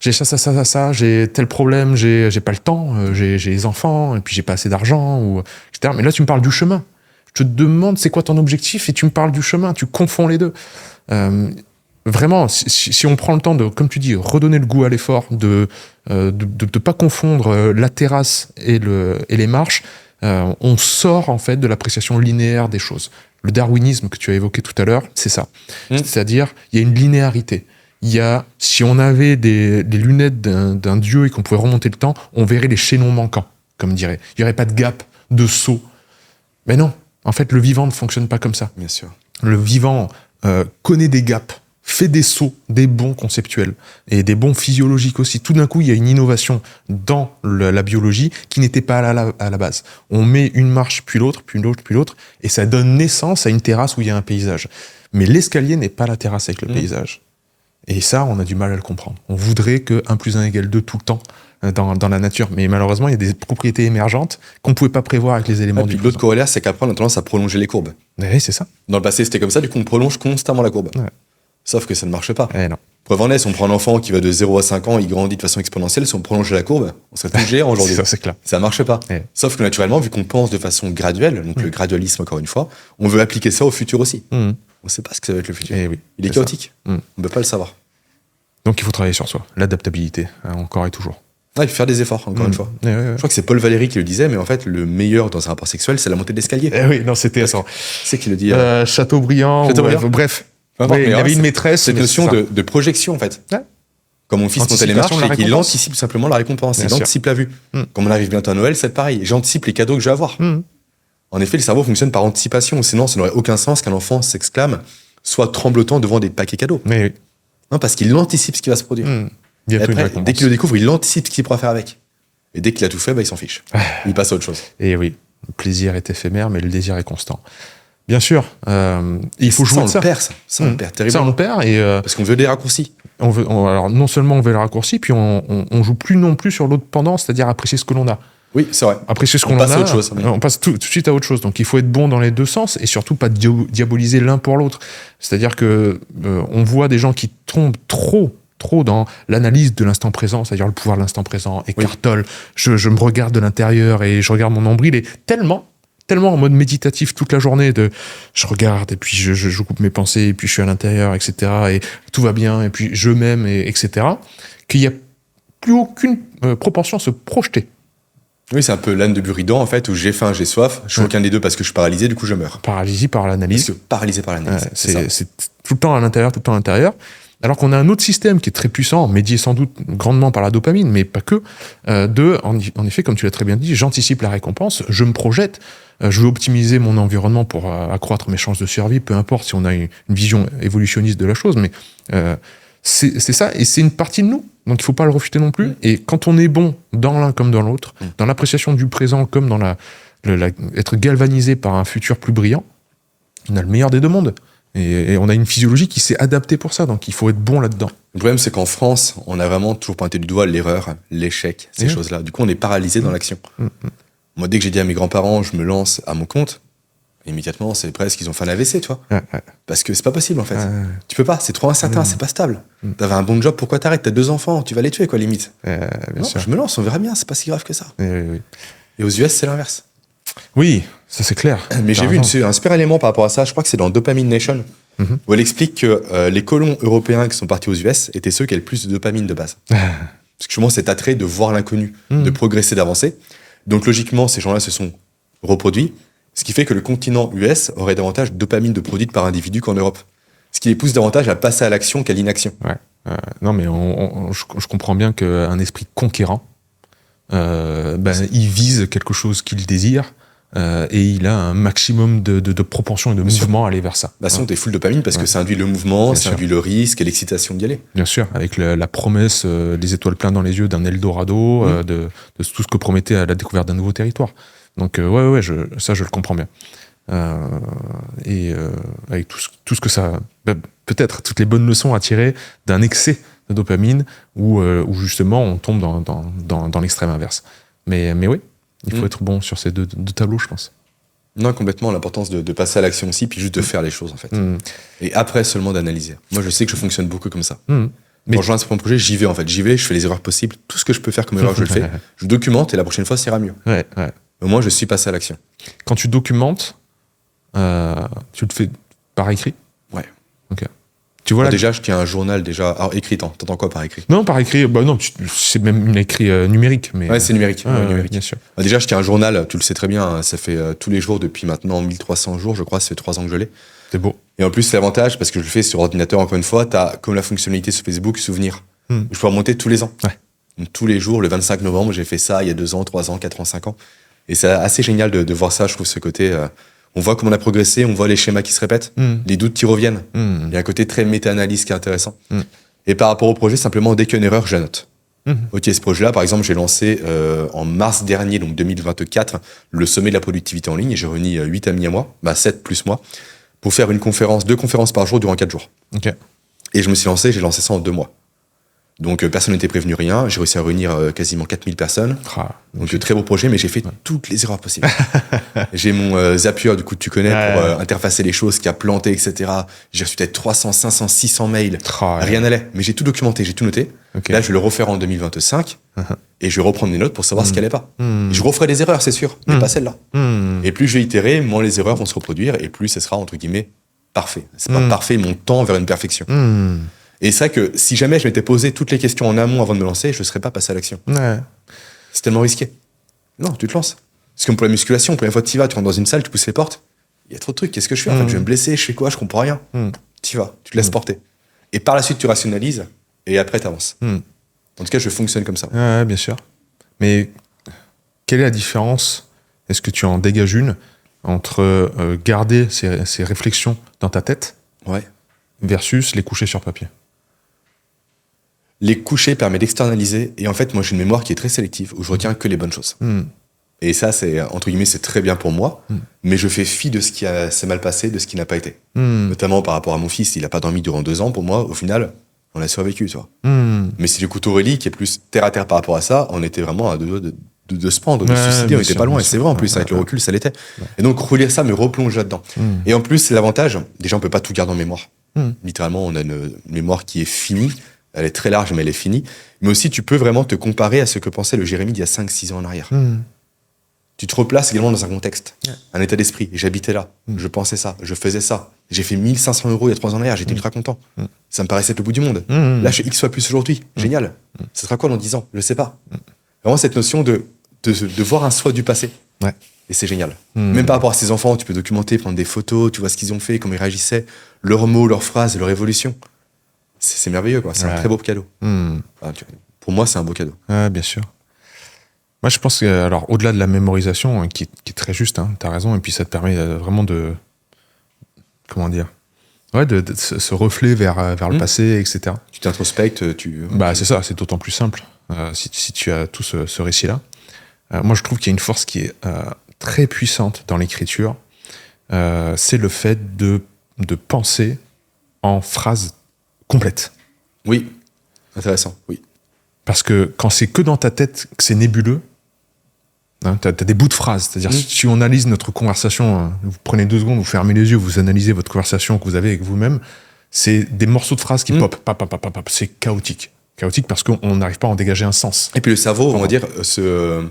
j'ai ça, j'ai tel problème, j'ai pas le temps, j'ai les enfants, et puis j'ai pas assez d'argent, etc. Mais là, tu me parles du chemin. Je te demande c'est quoi ton objectif et tu me parles du chemin, tu confonds les deux. Vraiment, si on prend le temps de, comme tu dis, redonner le goût à l'effort, de pas confondre la terrasse et les marches, on sort en fait de l'appréciation linéaire des choses. Le darwinisme que tu as évoqué tout à l'heure, c'est ça. C'est-à-dire, il y a une linéarité. Si on avait des lunettes d'un dieu et qu'on pouvait remonter le temps, on verrait les chaînons manquants, comme dirait. Il n'y aurait pas de gap, de saut. Mais non, en fait, le vivant ne fonctionne pas comme ça. Bien sûr. Le vivant connaît des gaps, fait des sauts, des bonds conceptuels et des bonds physiologiques aussi. Tout d'un coup, il y a une innovation dans la biologie qui n'était pas à la base. On met une marche, puis l'autre, puis l'autre, puis l'autre, et ça donne naissance à une terrasse où il y a un paysage. Mais l'escalier n'est pas la terrasse avec le paysage. Et ça, on a du mal à le comprendre. On voudrait que 1 + 1 = 2 tout le temps dans la nature. Mais malheureusement, il y a des propriétés émergentes qu'on ne pouvait pas prévoir avec les éléments du l'autre corollaire, c'est qu'après, on a tendance à prolonger les courbes. Oui, c'est ça. Dans le passé, c'était comme ça, du coup, on prolonge constamment la courbe. Ouais. Sauf que ça ne marche pas. Non. Preuve en est, si on prend un enfant qui va de 0 à 5 ans, il grandit de façon exponentielle, si on prolonge la courbe, on serait tout géant aujourd'hui. Ça, c'est clair. Ça marche pas. Sauf que naturellement, vu qu'on pense de façon graduelle, donc le gradualisme encore une fois, on veut appliquer ça au futur aussi. On ne sait pas ce que ça va être le futur. Oui, il est chaotique. On ne peut pas le savoir. Donc il faut travailler sur soi. L'adaptabilité, encore et toujours. Il faut faire des efforts, encore une fois. Je crois que c'est Paul Valéry qui le disait, mais en fait, le meilleur dans un rapport sexuel, c'est la montée de l'escalier. Oui, non, c'était ça. C'est qui le dit Chateaubriand. Bref. Il avait une maîtresse. Cette notion de projection, en fait. Comme mon fils, quand elle marche, c'est qu'il anticipe simplement la récompense. Il anticipe la vue. Comme on arrive bientôt à Noël, c'est pareil. J'anticipe les cadeaux que je vais avoir. En effet, le cerveau fonctionne par anticipation. Sinon, ça n'aurait aucun sens qu'un enfant s'exclame, soit tremblotant devant des paquets cadeaux. Oui. Non, parce qu'il anticipe ce qui va se produire. Et après, dès qu'il le découvre, il anticipe ce qu'il pourra faire avec. Et dès qu'il a tout fait, il s'en fiche. Il passe à autre chose. Et oui, le plaisir est éphémère, mais le désir est constant. Bien sûr, il faut jouer de ça. Ça, on le perd terriblement. Ça, on le perd. Parce qu'on veut des raccourcis. Alors, non seulement on veut les raccourcis, puis on joue plus non plus sur l'autre pendant, c'est-à-dire apprécier ce que l'on a. Oui, c'est vrai. Apprécier ce qu'on a. On passe à autre chose. On passe tout de suite à autre chose. Donc, il faut être bon dans les deux sens et surtout pas diaboliser l'un pour l'autre. C'est-à-dire que on voit des gens qui tombent trop dans l'analyse de l'instant présent, c'est-à-dire le pouvoir de l'instant présent, écartole, je me regarde de l'intérieur et je regarde mon nombril, et tellement en mode méditatif toute la journée, je regarde et puis je coupe mes pensées et puis je suis à l'intérieur, etc. Et tout va bien et puis je m'aime, etc. Qu'il n'y a plus aucune propension à se projeter. Oui, c'est un peu l'âne de Buridan, en fait, où j'ai faim, j'ai soif, je suis aucun des deux parce que je suis paralysé, du coup je meurs. Paralysé par l'analyse. Paralysé par l'analyse, c'est tout le temps à l'intérieur, alors qu'on a un autre système qui est très puissant, médié sans doute grandement par la dopamine, mais pas que, en effet, comme tu l'as très bien dit, j'anticipe la récompense, je me projette, je veux optimiser mon environnement pour accroître mes chances de survie, peu importe si on a une vision évolutionniste de la chose, mais c'est ça, et c'est une partie de nous, donc il ne faut pas le refuter non plus. Et quand on est bon dans l'un comme dans l'autre, dans l'appréciation du présent comme dans être galvanisé par un futur plus brillant, on a le meilleur des deux mondes. Et on a une physiologie qui s'est adaptée pour ça, donc il faut être bon là-dedans. Le problème, c'est qu'en France, on a vraiment toujours pointé du doigt l'erreur, l'échec, ces choses-là. Du coup, on est paralysé dans l'action. Moi, dès que j'ai dit à mes grands-parents, je me lance à mon compte, immédiatement, c'est presque qu'ils ont fait un AVC, tu vois. Parce que c'est pas possible, en fait. Tu peux pas, c'est trop incertain, c'est pas stable. T'avais un bon job, pourquoi t'arrêtes? T'as 2 enfants, tu vas les tuer, quoi, limite. Bien sûr. Je me lance, on verra bien, c'est pas si grave que ça. Oui. Et aux US, c'est l'inverse. Oui, ça c'est clair. Mais j'ai vu un super élément par rapport à ça, je crois que c'est dans Dopamine Nation, où elle explique que les colons européens qui sont partis aux US étaient ceux qui avaient le plus de dopamine de base. Parce que justement, cet attrait de voir l'inconnu, de progresser, d'avancer. Donc logiquement, ces gens-là se sont reproduits, ce qui fait que le continent US aurait davantage de dopamine de produite par individu qu'en Europe. Ce qui les pousse davantage à passer à l'action qu'à l'inaction. Non, mais je comprends bien qu'un esprit conquérant, il vise quelque chose qu'il désire, et il a un maximum de proportion et de mouvement à aller vers ça. Sinon, t'es full dopamine parce que ça induit le mouvement, ça induit le risque et l'excitation d'y aller. Bien sûr, avec la promesse des étoiles pleines dans les yeux d'un Eldorado, de tout ce que promettait à la découverte d'un nouveau territoire. Donc, ça, je le comprends bien. Avec tout ce que ça... peut-être toutes les bonnes leçons à tirer d'un excès de dopamine où justement on tombe dans l'extrême inverse. Mais oui, il faut être bon sur ces deux tableaux, je pense. Non, complètement, l'importance de passer à l'action aussi, puis juste de faire les choses, en fait. Et après seulement d'analyser. Moi, je sais que je fonctionne beaucoup comme ça. Quand je lance un projet, j'y vais, en fait. Je fais les erreurs possibles. Tout ce que je peux faire comme erreur, je le fais. Je documente, et la prochaine fois, ça ira mieux. Au moins, je suis passé à l'action. Quand tu documentes, tu le fais par écrit? Ouais. Ok. Tu vois, déjà, je tiens un journal déjà. Alors, écrit, t'entends quoi par écrit? Non, par écrit, non, c'est même une écrit numérique. Mais... Ouais, c'est numérique. Numérique. Bien sûr. Déjà, je tiens un journal, tu le sais très bien, hein, ça fait tous les jours depuis maintenant 1300 jours, je crois, ça fait 3 ans que je l'ai. C'est beau. Et en plus, l'avantage, parce que je le fais sur ordinateur, encore une fois, t'as comme la fonctionnalité sur Facebook, souvenir. Je peux remonter tous les ans. Donc, tous les jours, le 25 novembre, j'ai fait ça il y a 2 ans, 3 ans, 4 ans, 5 ans. Et c'est assez génial de voir ça, je trouve, ce côté... on voit comment on a progressé, on voit les schémas qui se répètent, les doutes qui reviennent. Il y a un côté très méta-analyse qui est intéressant. Et par rapport au projet, simplement, dès qu'il y a une erreur, je note. Ok, ce projet-là, par exemple, j'ai lancé en mars dernier, donc 2024, le sommet de la productivité en ligne, et j'ai réuni 8 amis à moi, 7 plus moi, pour faire 2 conférences par jour durant 4 jours. Okay. Et je me suis lancé, j'ai lancé ça en 2 mois. Donc, personne n'était prévenu, rien. J'ai réussi à réunir quasiment 4000 personnes. Donc, très beau projet, mais j'ai fait toutes les erreurs possibles. J'ai mon Zapier, du coup, tu connais, pour interfacer les choses, qui a planté, etc. J'ai reçu peut-être 300, 500, 600 mails. Rien n'allait. Mais j'ai tout documenté, j'ai tout noté. Là, je vais le refaire en 2025. Et je vais reprendre mes notes pour savoir ce qui n'allait pas. Je referai des erreurs, c'est sûr, mais pas celle-là. Et plus je vais itérer, moins les erreurs vont se reproduire, et plus ce sera, entre guillemets, parfait. C'est pas parfait, mon temps vers une perfection. Et c'est vrai que si jamais je m'étais posé toutes les questions en amont avant de me lancer, je ne serais pas passé à l'action. C'est tellement risqué. Non, tu te lances. C'est comme pour la musculation, la première fois que tu y vas, tu rentres dans une salle, tu pousses les portes, il y a trop de trucs, qu'est-ce que je fais? En fait, je vais me blesser, je fais quoi? Je comprends rien. Tu y vas, tu te laisses porter. Et par la suite, tu rationalises, et après, tu avances. En tout cas, je fonctionne comme ça. Bien sûr. Mais quelle est la différence, est-ce que tu en dégages une, entre garder ces réflexions dans ta tête versus les coucher sur papier? Les coucher permet d'externaliser, et en fait, moi, j'ai une mémoire qui est très sélective, où je retiens que les bonnes choses. Et ça, c'est, entre guillemets, c'est très bien pour moi, mais je fais fi de ce qui s'est mal passé, de ce qui n'a pas été. Notamment par rapport à mon fils, il n'a pas dormi durant 2 ans, pour moi, au final, on a survécu, tu vois. Mais si j'écoute Aurélie, qui est plus terre à terre par rapport à ça, on était vraiment à de se pendre, de se suicider, on était pas loin, et c'est vrai en plus, avec le recul, ça l'était. Et donc, relire ça me replonge là-dedans. Et en plus, l'avantage, déjà, on peut pas tout garder en mémoire. Littéralement, on a une mémoire qui est finie, elle est très large, mais elle est finie. Mais aussi, tu peux vraiment te comparer à ce que pensait le Jérémy d'il y a 5-6 ans en arrière. Tu te replaces également dans un contexte, un état d'esprit. J'habitais là, je pensais ça, je faisais ça. J'ai fait 1 500 € il y a 3 ans en arrière, j'étais ultra content. Ça me paraissait être le bout du monde. Là, je fais X fois plus aujourd'hui. Génial. Ça sera quoi dans 10 ans? Je sais pas. Vraiment, cette notion de voir un soi du passé. Et c'est génial. Même par rapport à ses enfants, tu peux documenter, prendre des photos, tu vois ce qu'ils ont fait, comment ils réagissaient, leurs mots, leurs phrases, leur évolution. C'est merveilleux, quoi. C'est un très beau cadeau. Pour moi, c'est un beau cadeau. Bien sûr. Moi, je pense que, alors, au-delà de la mémorisation, qui est très juste, t'as raison, et puis ça te permet vraiment de... Comment dire? De se refléter vers le passé, etc. Tu t'introspectes, c'est ça, c'est d'autant plus simple, si tu as tout ce récit-là. Moi, je trouve qu'il y a une force qui est très puissante dans l'écriture, c'est le fait de penser en phrases complètes. Oui, intéressant, oui. Parce que quand c'est que dans ta tête que c'est nébuleux, t'as des bouts de phrases. C'est-à-dire, si on analyse notre conversation, vous prenez 2 secondes, vous fermez les yeux, vous analysez votre conversation que vous avez avec vous-même, c'est des morceaux de phrases qui pop. C'est chaotique. Chaotique parce qu'on n'arrive pas à en dégager un sens. Et puis le cerveau, on va dire, se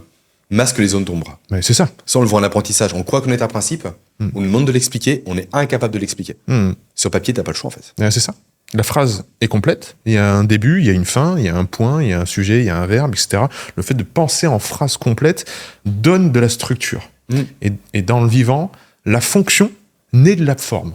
masque les zones d'ombre. C'est ça. Ça, on le voit en apprentissage. On croit connaître un principe, on nous demande de l'expliquer, on est incapable de l'expliquer. Sur papier, t'as pas le choix, en fait. C'est ça. La phrase est complète, il y a un début, il y a une fin, il y a un point, il y a un sujet, il y a un verbe, etc. Le fait de penser en phrase complète donne de la structure. Et dans le vivant, la fonction naît de la forme.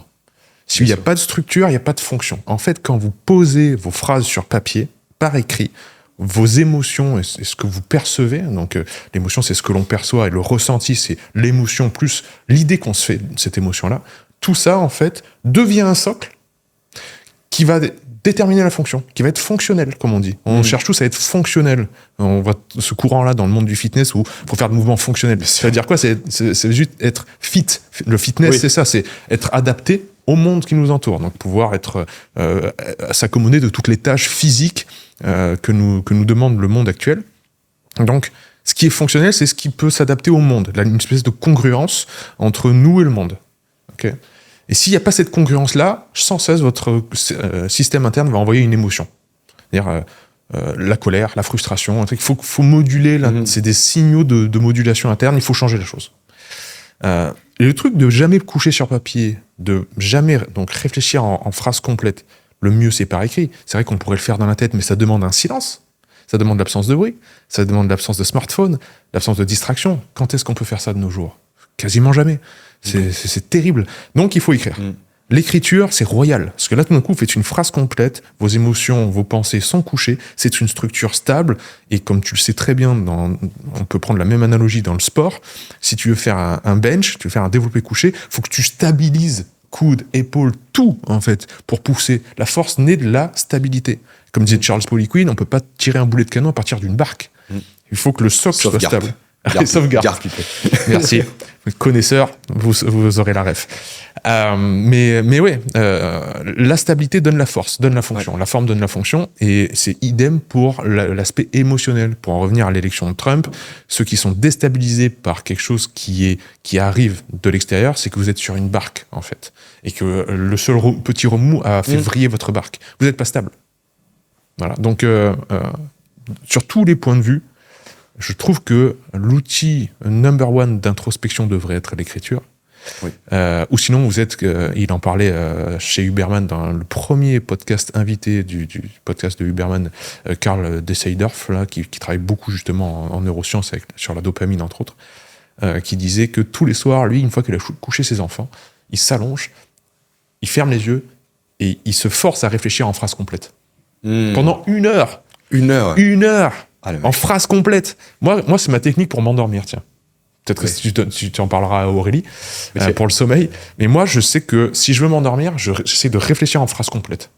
S'il n'y a pas de structure, il n'y a pas de fonction. En fait, quand vous posez vos phrases sur papier, par écrit, vos émotions et ce que vous percevez, donc l'émotion c'est ce que l'on perçoit et le ressenti c'est l'émotion plus l'idée qu'on se fait de cette émotion-là, tout ça en fait devient un socle qui va déterminer la fonction, qui va être fonctionnel, comme on dit. On cherche tous à être fonctionnel. On voit ce courant-là dans le monde du fitness où il faut faire des mouvements fonctionnels. Ça veut dire quoi? C'est juste être fit. Le fitness, c'est ça, c'est être adapté au monde qui nous entoure. Donc pouvoir être s'accommoder de toutes les tâches physiques que nous demande le monde actuel. Donc, ce qui est fonctionnel, c'est ce qui peut s'adapter au monde. Là, une espèce de congruence entre nous et le monde. Okay. Et s'il n'y a pas cette congruence-là, sans cesse, votre système interne va envoyer une émotion. C'est-à-dire la colère, la frustration. Il faut moduler. C'est des signaux de modulation interne. Il faut changer la chose. Et le truc de jamais coucher sur papier, de jamais donc réfléchir en phrases complètes, le mieux, c'est par écrit. C'est vrai qu'on pourrait le faire dans la tête, mais ça demande un silence. Ça demande l'absence de bruit. Ça demande l'absence de smartphone, l'absence de distraction. Quand est-ce qu'on peut faire ça de nos jours? Quasiment jamais. C'est terrible. Donc, il faut écrire. L'écriture, c'est royal. Parce que là, tout d'un coup, vous faites une phrase complète, vos émotions, vos pensées sont couchées, c'est une structure stable, et comme tu le sais très bien, on peut prendre la même analogie dans le sport, si tu veux faire un bench, tu veux faire un développé couché, il faut que tu stabilises coude, épaule, tout, en fait, pour pousser. La force naît de la stabilité. Comme disait Charles Poliquin, on ne peut pas tirer un boulet de canon à partir d'une barque. Il faut que le socle soit stable. Sauvegarde. Garde people. Merci. Connaisseur, vous aurez la ref. Mais ouais, la stabilité donne la force, donne la fonction. La forme donne la fonction. Et c'est idem pour l'aspect émotionnel. Pour en revenir à l'élection de Trump, ceux qui sont déstabilisés par quelque chose qui arrive de l'extérieur, c'est que vous êtes sur une barque, en fait. Et que le seul petit remous a fait vriller votre barque. Vous n'êtes pas stable. Voilà. Donc, sur tous les points de vue, je trouve que l'outil number one d'introspection devrait être l'écriture. Oui. Ou sinon, vous êtes, il en parlait chez Huberman dans le premier podcast invité du podcast de Huberman, Karl Deseidorf, là, qui travaille beaucoup justement en neurosciences sur la dopamine, entre autres, qui disait que tous les soirs, lui, une fois qu'il a couché ses enfants, il s'allonge, il ferme les yeux et il se force à réfléchir en phrase complète. Pendant 1 heure. 1 heure. 1 heure. En phrase complète. Moi, c'est ma technique pour m'endormir, tiens. Peut-être que tu en parleras à Aurélie, pour le sommeil. Mais moi, je sais que si je veux m'endormir, j'essaie de réfléchir en phrase complète.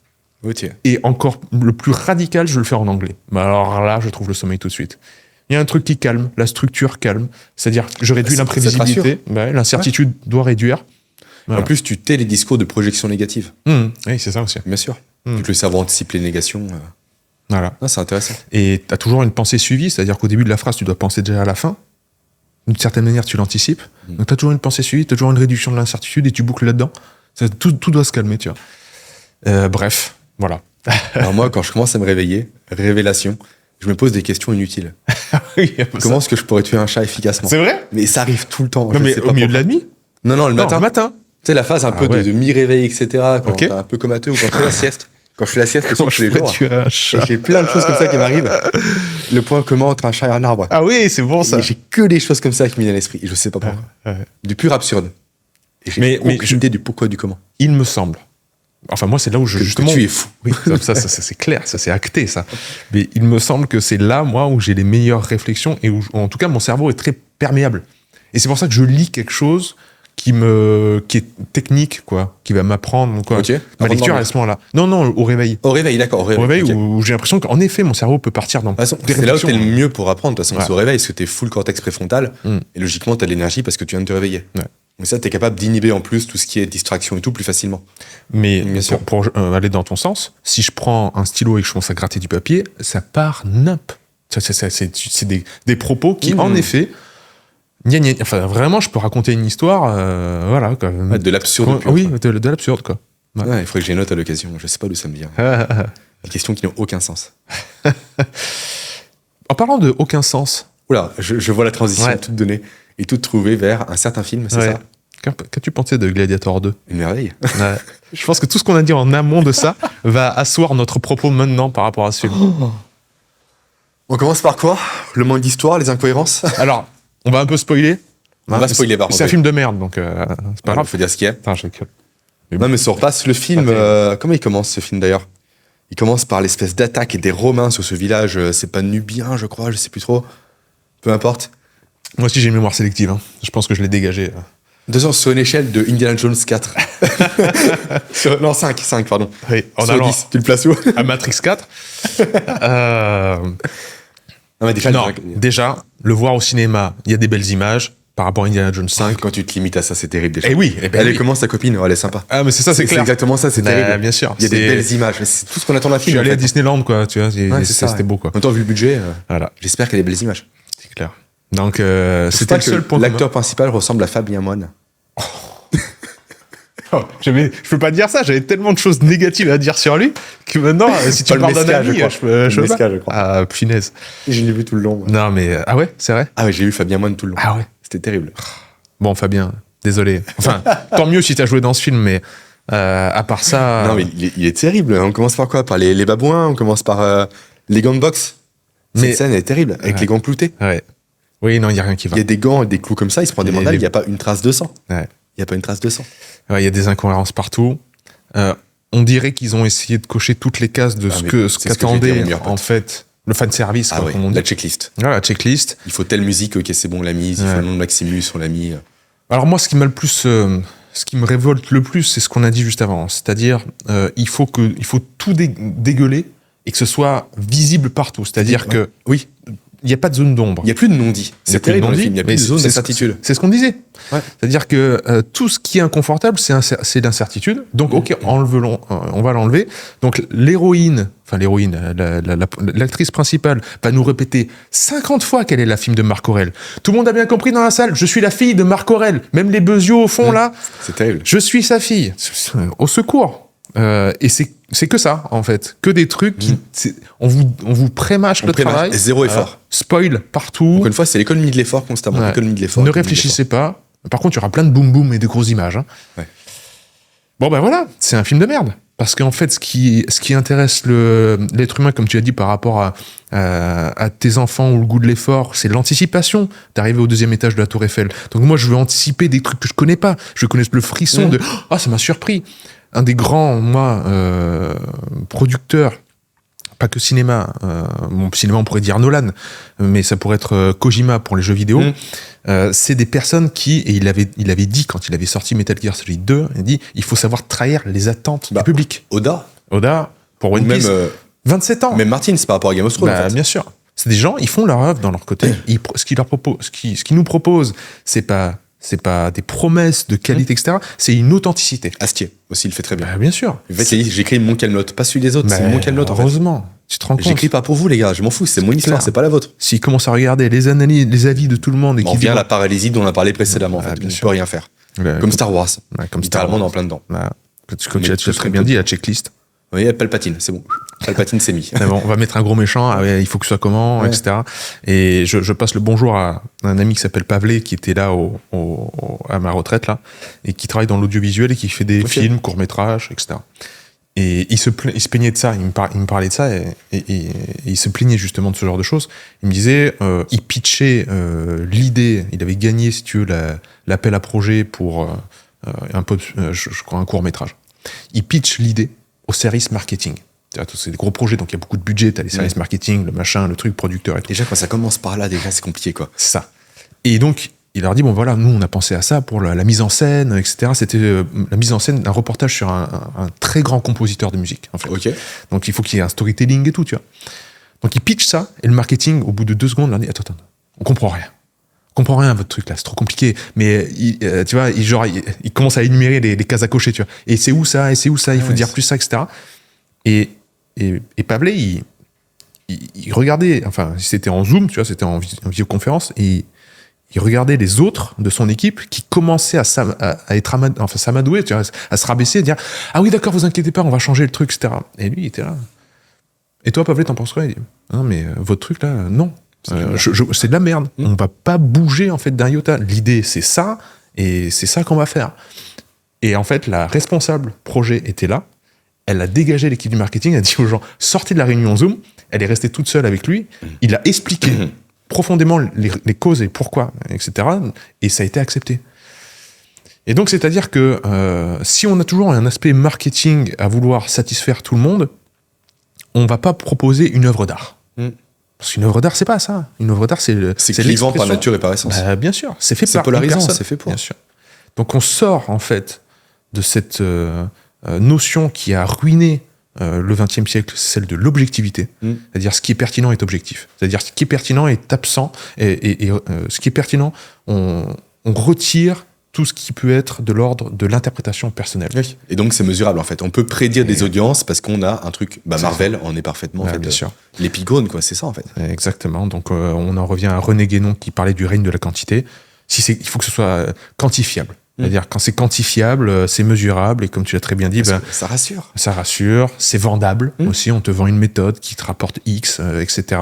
Okay. Et encore, le plus radical, je le fais en anglais. Mais alors là, je trouve le sommeil tout de suite. Il y a un truc qui calme, la structure calme. C'est-à-dire que je réduis l'imprévisibilité. L'incertitude doit réduire. Voilà. En plus, tu tais les discours de projection négative. Oui, c'est ça aussi. Bien sûr. Donc le cerveau anticipe les négations. Voilà. C'est intéressant. Et tu as toujours une pensée suivie, c'est-à-dire qu'au début de la phrase, tu dois penser déjà à la fin. D'une certaine manière, tu l'anticipes. Donc tu as toujours une pensée suivie, tu as toujours une réduction de l'incertitude et tu boucles là-dedans. Tout doit se calmer, tu vois. Bref, voilà. Alors moi, quand je commence à me réveiller, révélation, je me pose des questions inutiles. Oui, comment est-ce que je pourrais tuer un chat efficacement ? C'est vrai ? Mais ça arrive tout le temps. Non, mais au milieu de la nuit ? Non, le matin. Le matin. Tu sais, la phase un peu de mi-réveil, etc. Quand t'es un peu comateux ou quand tu fais la sieste. Quand je fais la sieste, c'est tous les jours. J'ai plein de choses comme ça qui m'arrivent. Le point commun entre un chat et un arbre. Ah oui, c'est bon ça. Et j'ai que des choses comme ça qui me viennent à l'esprit. Et je sais pas pourquoi. Du pur absurde. Et j'ai aucune idée du pourquoi, du comment. Il me semble. Enfin, moi, c'est là où justement. Que tu es fou. Oui, ça c'est clair, ça c'est acté, ça. Mais il me semble que c'est là, moi, où j'ai les meilleures réflexions et où, en tout cas, mon cerveau est très perméable. Et c'est pour ça que je lis quelque chose qui est technique, quoi, qui va m'apprendre, quoi. Okay. Ma lecture à ce moment-là. Non, au réveil. Au réveil, d'accord. Au réveil okay. Où j'ai l'impression qu'en effet, mon cerveau peut partir dans. C'est là où t'es le mieux pour apprendre. De toute façon, c'est au réveil, parce que t'es full cortex préfrontal. Et logiquement, t'as de l'énergie parce que tu viens de te réveiller. Ouais. Mais ça, t'es capable d'inhiber en plus tout ce qui est distraction et tout plus facilement. Mais pour aller dans ton sens, si je prends un stylo et que je commence à gratter du papier, ça part nimp. C'est des propos qui, en effet. Enfin, vraiment, je peux raconter une histoire, voilà. Quoi. De l'absurde. Oui, de l'absurde, quoi. Ouais, il faudrait que j'ai note à l'occasion. Je sais pas d'où ça me vient. Des questions qui n'ont aucun sens. En parlant de aucun sens. Oula, je vois la transition toute donnée et toute trouvée vers un certain film, c'est ça ? Qu'as-tu pensé de Gladiator 2 ? Une merveille. Je pense que tout ce qu'on a dit en amont de ça va asseoir notre propos maintenant par rapport à ce film. On commence par quoi ? Le manque d'histoire, les incohérences ? Alors, on va un peu spoiler. On va spoiler, par contre. C'est un film de merde, donc c'est pas grave. Faut dire ce qu'il y a. Attends, je calme. Non, mais si on repasse le film, comment il commence ce film d'ailleurs ? Il commence par l'espèce d'attaque des Romains sur ce village, c'est pas nubien, je crois, je sais plus trop. Peu importe. Moi aussi, j'ai une mémoire sélective. Hein. Je pense que je l'ai dégagé. 2 ans sur une échelle de Indiana Jones 4. Non, 5, pardon. Oui, sur 10, tu le places où ? À Matrix 4. Non, mais déjà, le voir au cinéma, il y a des belles images par rapport à Indiana Jones 5. Quand tu te limites à ça, c'est terrible déjà. Et oui. Elle commence sa copine, elle est sympa. Ah, mais c'est ça, c'est clair. C'est exactement ça, c'est terrible. Bien sûr. Il y a des belles images. C'est tout ce qu'on attend d'un film. Je suis allé à Disneyland, quoi, tu vois. C'était beau, quoi. En même temps, vu le budget, voilà. J'espère qu'il y a des belles images. C'est clair. Donc, c'était le seul point. L'acteur principal ressemble à Fabien Moine. Je peux pas dire ça, j'avais tellement de choses négatives à dire sur lui que maintenant, si tu parles d'un ami, je peux pas. Ah, punaise. Je l'ai vu tout le long. Moi. Non, mais ah ouais, c'est vrai. Ah ouais, j'ai vu Fabien Moine tout le long. Ah ouais, c'était terrible. Bon, Fabien, désolé. Enfin, tant mieux si t'as joué dans ce film, mais à part ça. Non, mais il est terrible. On commence par quoi ? Par les babouins. On commence par les gants de boxe. Cette scène est terrible avec les gants cloutés. Ouais. Oui, non, il y a rien qui va. Il y a des gants et des clous comme ça. Il se prend des mandales. Il y a pas une trace de sang. Ouais. Il y a pas une trace de sang. Ouais, il y a des incohérences partout. On dirait qu'ils ont essayé de cocher toutes les cases de ce qu'attendait en fait le fanservice. Ah ouais, la checklist. Voilà, la checklist. Il faut telle musique, ok, c'est bon, on l'a mise. Il faut le nom de Maximus, on l'a mis. Alors moi, ce qui me révolte le plus, c'est ce qu'on a dit juste avant. C'est-à-dire, il faut tout dégueuler et que ce soit visible partout. C'est-à-dire que, oui, il n'y a pas de zone d'ombre. Il n'y a plus de non-dit. C'est terrible dans le film. Il n'y a plus de zone d'incertitude. C'est ce qu'on disait. Ouais. C'est-à-dire que tout ce qui est inconfortable, c'est l'incertitude. Donc, ok, on va l'enlever. Donc, l'héroïne, l'actrice principale va nous répéter 50 fois quelle est la fille de Marc Aurèle. Tout le monde a bien compris dans la salle, je suis la fille de Marc Aurèle. Même les bezios au fond, là. C'est terrible. Je suis sa fille. Au secours. Et c'est que ça, en fait. Que des trucs qui... On vous prémâche le travail. Zéro effort. Spoil partout. Encore une fois, c'est l'économie de l'effort constamment. Ouais. L'économie de l'effort. Ne réfléchissez pas. Par contre, il y aura plein de boum-boum et de grosses images. Hein. Ouais. Bon, ben voilà, c'est un film de merde. Parce qu'en fait, ce qui intéresse l'être humain, comme tu as dit, par rapport à tes enfants ou le goût de l'effort, c'est l'anticipation d'arriver au 2e étage de la Tour Eiffel. Donc moi, je veux anticiper des trucs que je connais pas. Je connais le frisson de « Ah, ça m'a surpris !» Un des grands, producteurs, pas que cinéma, cinéma on pourrait dire Nolan, mais ça pourrait être Kojima pour les jeux vidéo, c'est des personnes qui, et il avait dit quand il avait sorti Metal Gear Solid 2, il a dit il faut savoir trahir les attentes du public. Oda, pour One Piece, 27 ans. Même Martin, c'est par rapport à Game of Thrones. En fait. Bien sûr. C'est des gens, ils font leur œuvre dans leur côté. Ce qu'ils nous proposent, c'est pas des promesses de qualité, etc. C'est une authenticité. Astier aussi, il le fait très bien. Bien sûr. En fait, j'écris mon calnote, pas celui des autres, c'est mon calnote. Heureusement, tu te rends compte. J'écris pas pour vous, les gars, je m'en fous, c'est mon histoire, c'est pas la vôtre. S'ils commencent à regarder les analyses, les avis de tout le monde... On vient à la paralysie dont on a parlé précédemment, en fait. On ne peut rien faire. Comme Star Wars. Comme littéralement dans plein dedans. Comme tu as très bien dit, la checklist. Oui, Palpatine, c'est bon. Palpatine s'est mis. On va mettre un gros méchant, il faut que ce soit comment, etc. Et je passe le bonjour à un ami qui s'appelle Pavlé, qui était là à ma retraite, là, et qui travaille dans l'audiovisuel et qui fait des films, courts-métrages, etc. Et il se plaignait de ça, il me parlait de ça, et il se plaignait justement de ce genre de choses. Il me disait, il pitchait l'idée, il avait gagné, si tu veux, l'appel à projet pour je crois un court-métrage. Il pitch l'idée au service marketing. C'est des gros projets, donc il y a beaucoup de budget, t'as les services marketing, le machin, le truc, producteur et tout. Déjà, quand ça commence par là, déjà, c'est compliqué, quoi. C'est ça. Et donc, il leur dit, bon voilà, nous, on a pensé à ça pour la mise en scène, etc. C'était la mise en scène d'un reportage sur un très grand compositeur de musique, en fait. Okay. Donc, il faut qu'il y ait un storytelling et tout, tu vois. Donc, il pitch ça, et le marketing, au bout de 2 secondes, leur dit, attends, on comprend rien. On comprend rien à votre truc là, c'est trop compliqué. Mais tu vois, il commence à énumérer les cases à cocher, tu vois. Et c'est où ça, il faut dire plus ça, etc. Et Pavlé, il regardait, enfin, c'était en Zoom, tu vois, c'était en visioconférence, et il regardait les autres de son équipe qui commençaient à être s'amadouer, tu vois, à se rabaisser, à dire « Ah oui, d'accord, vous inquiétez pas, on va changer le truc, etc. » Et lui, il était là. « Et toi, Pavlé, t'en penses quoi ?» Il dit « Non, mais votre truc là, non. C'est de la merde. On va pas bouger, en fait, d'un iota. L'idée, c'est ça, et c'est ça qu'on va faire. » Et en fait, la responsable projet était là. Elle a dégagé l'équipe du marketing, elle a dit aux gens, sortez de la réunion Zoom, elle est restée toute seule avec lui, il a expliqué profondément les causes et pourquoi, etc. Et ça a été accepté. Et donc, c'est-à-dire que si on a toujours un aspect marketing à vouloir satisfaire tout le monde, on va pas proposer une œuvre d'art. Parce qu'une œuvre d'art, c'est pas ça. Une œuvre d'art, c'est clivant par nature et par essence. Bien sûr, c'est fait par polarisant, une personne. C'est fait pour. Bien sûr. Donc, on sort, en fait, de cette notion qui a ruiné le XXe siècle, celle de l'objectivité. C'est-à-dire, ce qui est pertinent est objectif. C'est-à-dire, ce qui est pertinent est absent. Et ce qui est pertinent, on retire tout ce qui peut être de l'ordre de l'interprétation personnelle. Oui. Et donc, c'est mesurable, en fait. On peut prédire des audiences parce qu'on a un truc... Marvel en est parfaitement... bien sûr. L'épigone, quoi, c'est ça, en fait. Exactement. Donc, on en revient à René Guénon qui parlait du règne de la quantité. Il faut que ce soit quantifiable. C'est-à-dire, quand c'est quantifiable, c'est mesurable, et comme tu l'as très bien dit... ça rassure. Ça rassure, c'est vendable aussi, on te vend une méthode qui te rapporte X, etc.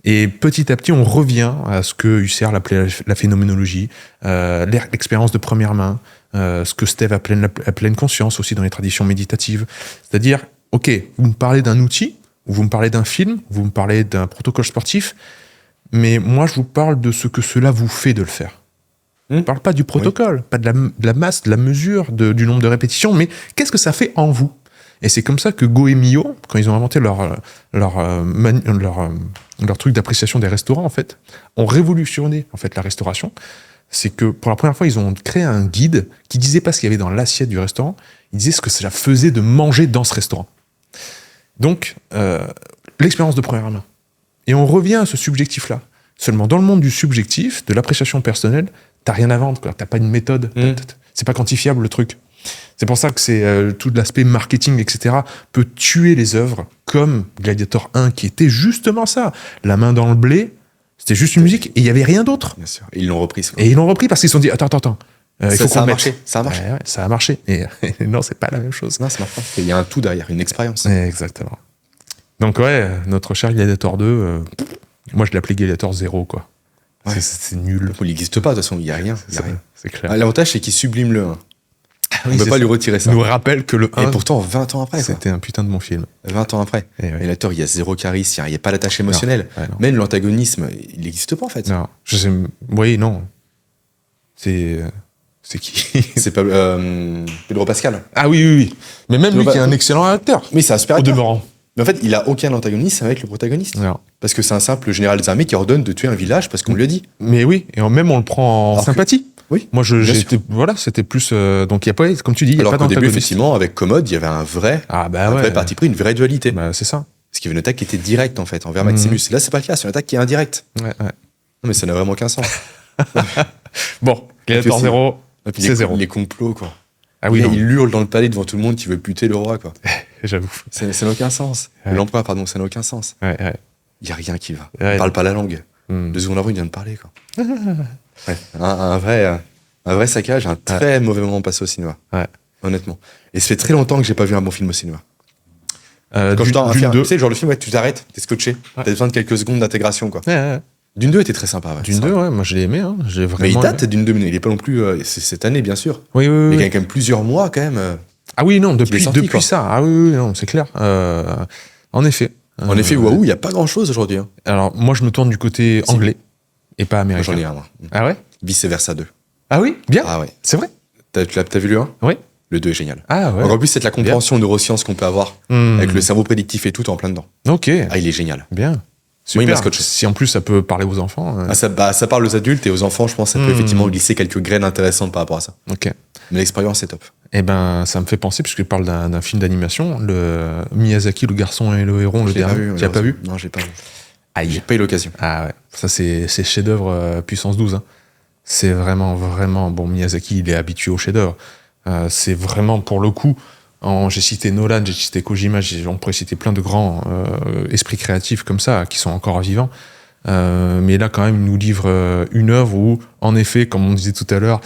Et petit à petit, on revient à ce que Husserl appelait la phénoménologie, l'expérience de première main, ce que Steve appelait la pleine conscience aussi dans les traditions méditatives. C'est-à-dire, ok, vous me parlez d'un outil, ou vous me parlez d'un film, vous me parlez d'un protocole sportif, mais moi, je vous parle de ce que cela vous fait de le faire. On ne parle pas du protocole, pas de la masse, de la mesure, du nombre de répétitions, mais qu'est-ce que ça fait en vous ? Et c'est comme ça que Go et Mio, quand ils ont inventé leur truc d'appréciation des restaurants, en fait, ont révolutionné en fait, la restauration. C'est que pour la première fois, ils ont créé un guide qui disait pas ce qu'il y avait dans l'assiette du restaurant, il disait ce que ça faisait de manger dans ce restaurant. Donc, l'expérience de première main. Et on revient à ce subjectif-là. Seulement, dans le monde du subjectif, de l'appréciation personnelle, t'as rien à vendre, quoi. T'as pas une méthode. C'est pas quantifiable, le truc. C'est pour ça que c'est tout l'aspect marketing, etc., peut tuer les œuvres, comme Gladiator 1, qui était justement ça. La main dans le blé, c'était juste une musique, et il y avait rien d'autre. Bien sûr. Et ils l'ont repris. Et ils l'ont repris parce qu'ils se sont dit, attends. Il faut qu'on le mette. Ça a marché. Ouais, ça a marché. Et non, c'est pas la même chose. Non, c'est marrant. Il y a un tout derrière, une expérience. Exactement. Donc ouais, notre cher Gladiator 2, moi je l'appelais Gladiator 0, quoi. Ouais. C'est nul. Il n'existe pas, de toute façon, il n'y a rien. C'est clair. L'avantage, c'est qu'il sublime le 1. On ne peut pas lui retirer ça. Il nous rappelle que le 1... Et pourtant, 20 ans après. C'était un putain de bon film. 20 ans après. Gladiator, il y a zéro charisme, il n'y a pas d'attache émotionnelle. Même l'antagonisme, il n'existe pas, en fait. Non. Oui, non. C'est qui? C'est pas Pedro Pascal. Ah oui. Mais même lui qui est un excellent acteur. Mais c'est un super Au acteur. demeurant. Mais en fait, il a aucun antagonisme avec le protagoniste. Non. Parce que c'est un simple général des armées qui ordonne de tuer un village parce qu'on lui a dit. Mais oui, et même on le prend en Alors sympathie. Oui. Moi, c'était plus. Donc, il n'y a pas, comme tu dis, il n'y a Alors pas qu'au début, d'antagoniste. effectivement, avec Commode, il y avait un vrai parti pris, une vraie dualité. Bah, c'est ça. Parce qu'il y avait une attaque qui était directe, en fait, envers Maximus. Là, c'est pas le cas, c'est une attaque qui est indirecte. Ouais. Non, mais ça n'a vraiment aucun sens. Bon, Gladiator 0, c'est 0. Les complots, quoi. Ah oui, il hurle dans le palais devant tout le monde qu'il veut buter le roi, quoi. J'avoue. Ça n'a aucun sens. Ouais. L'empereur, pardon, ça n'a aucun sens. Ouais. Il n'y a rien qui va. Ouais. Il parle pas la langue. 2 secondes avant, il vient de parler, quoi. Ouais. Un vrai saccage, un très mauvais moment passé au cinéma. Ouais. Honnêtement. Et ça fait très longtemps que j'ai pas vu un bon film au cinéma. Quand je t'en Dune 2. tu sais, genre le film, tu t'arrêtes, t'es scotché. T'as besoin de quelques secondes d'intégration, quoi. Ouais. Dune 2 était très sympa. Ouais, Dune 2, ouais, moi je l'ai aimé. Hein. J'ai vraiment mais il date Dune 2, il est pas non plus. C'est cette année, bien sûr. Oui. Mais il y a quand même plusieurs mois, quand même. Ah oui, non, depuis sorti, ça. Ah oui, non, c'est clair. En effet. En effet, waouh, il n'y a pas grand chose aujourd'hui. Hein. Alors, moi, je me tourne du côté anglais et pas américain. J'en ai un, moi. Ah ouais? Vice versa 2. Ah oui? Bien? Ah ouais. C'est vrai? T'as vu le 1? Oui. Le 2 est génial. Ah ouais. En plus, c'est de la compréhension neurosciences qu'on peut avoir avec le cerveau prédictif et tout en plein dedans. Ok. Ah, il est génial. Bien. Super. Oui, il m'a scotché. Si en plus ça peut parler aux enfants. Ça parle aux adultes et aux enfants, je pense que ça peut effectivement glisser quelques graines intéressantes par rapport à ça. Ok. Mais l'expérience est top. Eh ben, ça me fait penser, puisque je parle d'un film d'animation, le Miyazaki, Le Garçon et le Héron, le dernier. Tu l'as pas vu? Non, j'ai pas vu. Aïe. J'ai pas eu l'occasion. Ah ouais. Ça, c'est chef-d'œuvre puissance 12. Hein. C'est vraiment. Bon, Miyazaki, il est habitué au chef-d'œuvre. C'est vraiment, pour le coup. J'ai cité Nolan, j'ai cité Kojima, on pourrait citer plein de grands esprits créatifs comme ça, qui sont encore vivants. Mais là, quand même, il nous livre une œuvre où, en effet, comme on disait tout à l'heure,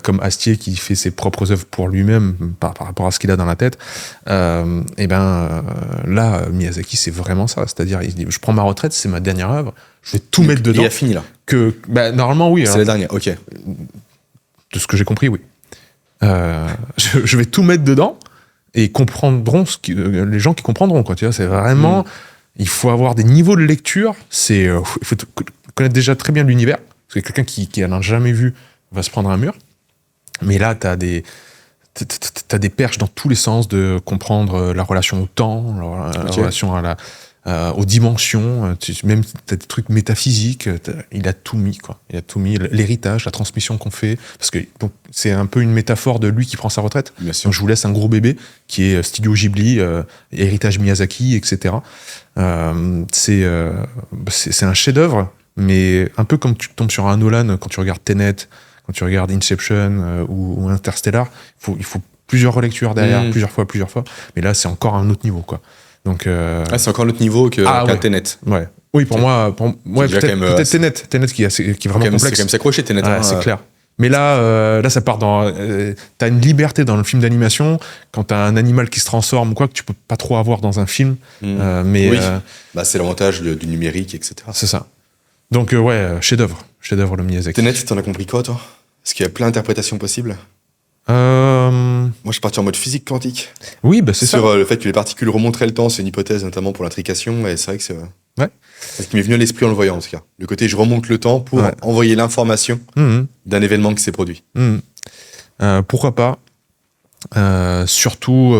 comme Astier qui fait ses propres œuvres pour lui-même par rapport à ce qu'il a dans la tête, là, Miyazaki, c'est vraiment ça. C'est-à-dire, il dit, je prends ma retraite, c'est ma dernière œuvre, je vais tout mettre dedans. Il a fini là. Normalement, oui. C'est la dernière, ok. De ce que j'ai compris, oui. Je vais tout mettre dedans. Et comprendront les gens qui comprendront, quoi. Tu vois, c'est vraiment. Il faut avoir des niveaux de lecture. Il faut connaître déjà très bien l'univers. Parce que quelqu'un qui n'en a jamais vu va se prendre un mur. Mais là, t'as des perches dans tous les sens de comprendre la relation au temps, la relation aux dimensions. Même t'as des trucs métaphysiques. Il a tout mis, quoi. Il a tout mis. L'héritage, la transmission qu'on fait. Parce que donc, c'est un peu une métaphore de lui qui prend sa retraite. Bien sûr. Donc je vous laisse un gros bébé qui est Studio Ghibli, héritage Miyazaki, etc. C'est un chef-d'œuvre, mais un peu comme tu tombes sur un Nolan quand tu regardes Tenet, quand tu regardes Inception ou Interstellar. Il faut plusieurs relectures derrière, plusieurs fois. Mais là, c'est encore un autre niveau, quoi. Donc, c'est encore un autre niveau qu'un Tenet. Ouais. Oui, pour moi, peut-être Tenet qui est vraiment complexe. C'est quand même s'accrocher, Tenet. C'est clair. Mais là, ça part dans. T'as une liberté dans le film d'animation quand t'as un animal qui se transforme ou quoi que tu peux pas trop avoir dans un film. Mais oui. C'est l'avantage du numérique, etc. C'est ça. Donc chef-d'œuvre le Miyazaki. Tenet, t'en as compris quoi, toi? Parce qu'il y a plein d'interprétations possibles. Moi, je suis parti en mode physique quantique. Oui, c'est ça. Sur le fait que les particules remonteraient le temps, c'est une hypothèse notamment pour l'intrication, et c'est vrai que c'est. Ouais. C'est ce qui m'est venu à l'esprit en le voyant, en tout cas. Le côté, je remonte le temps pour envoyer l'information d'un événement qui s'est produit. Pourquoi pas. Surtout,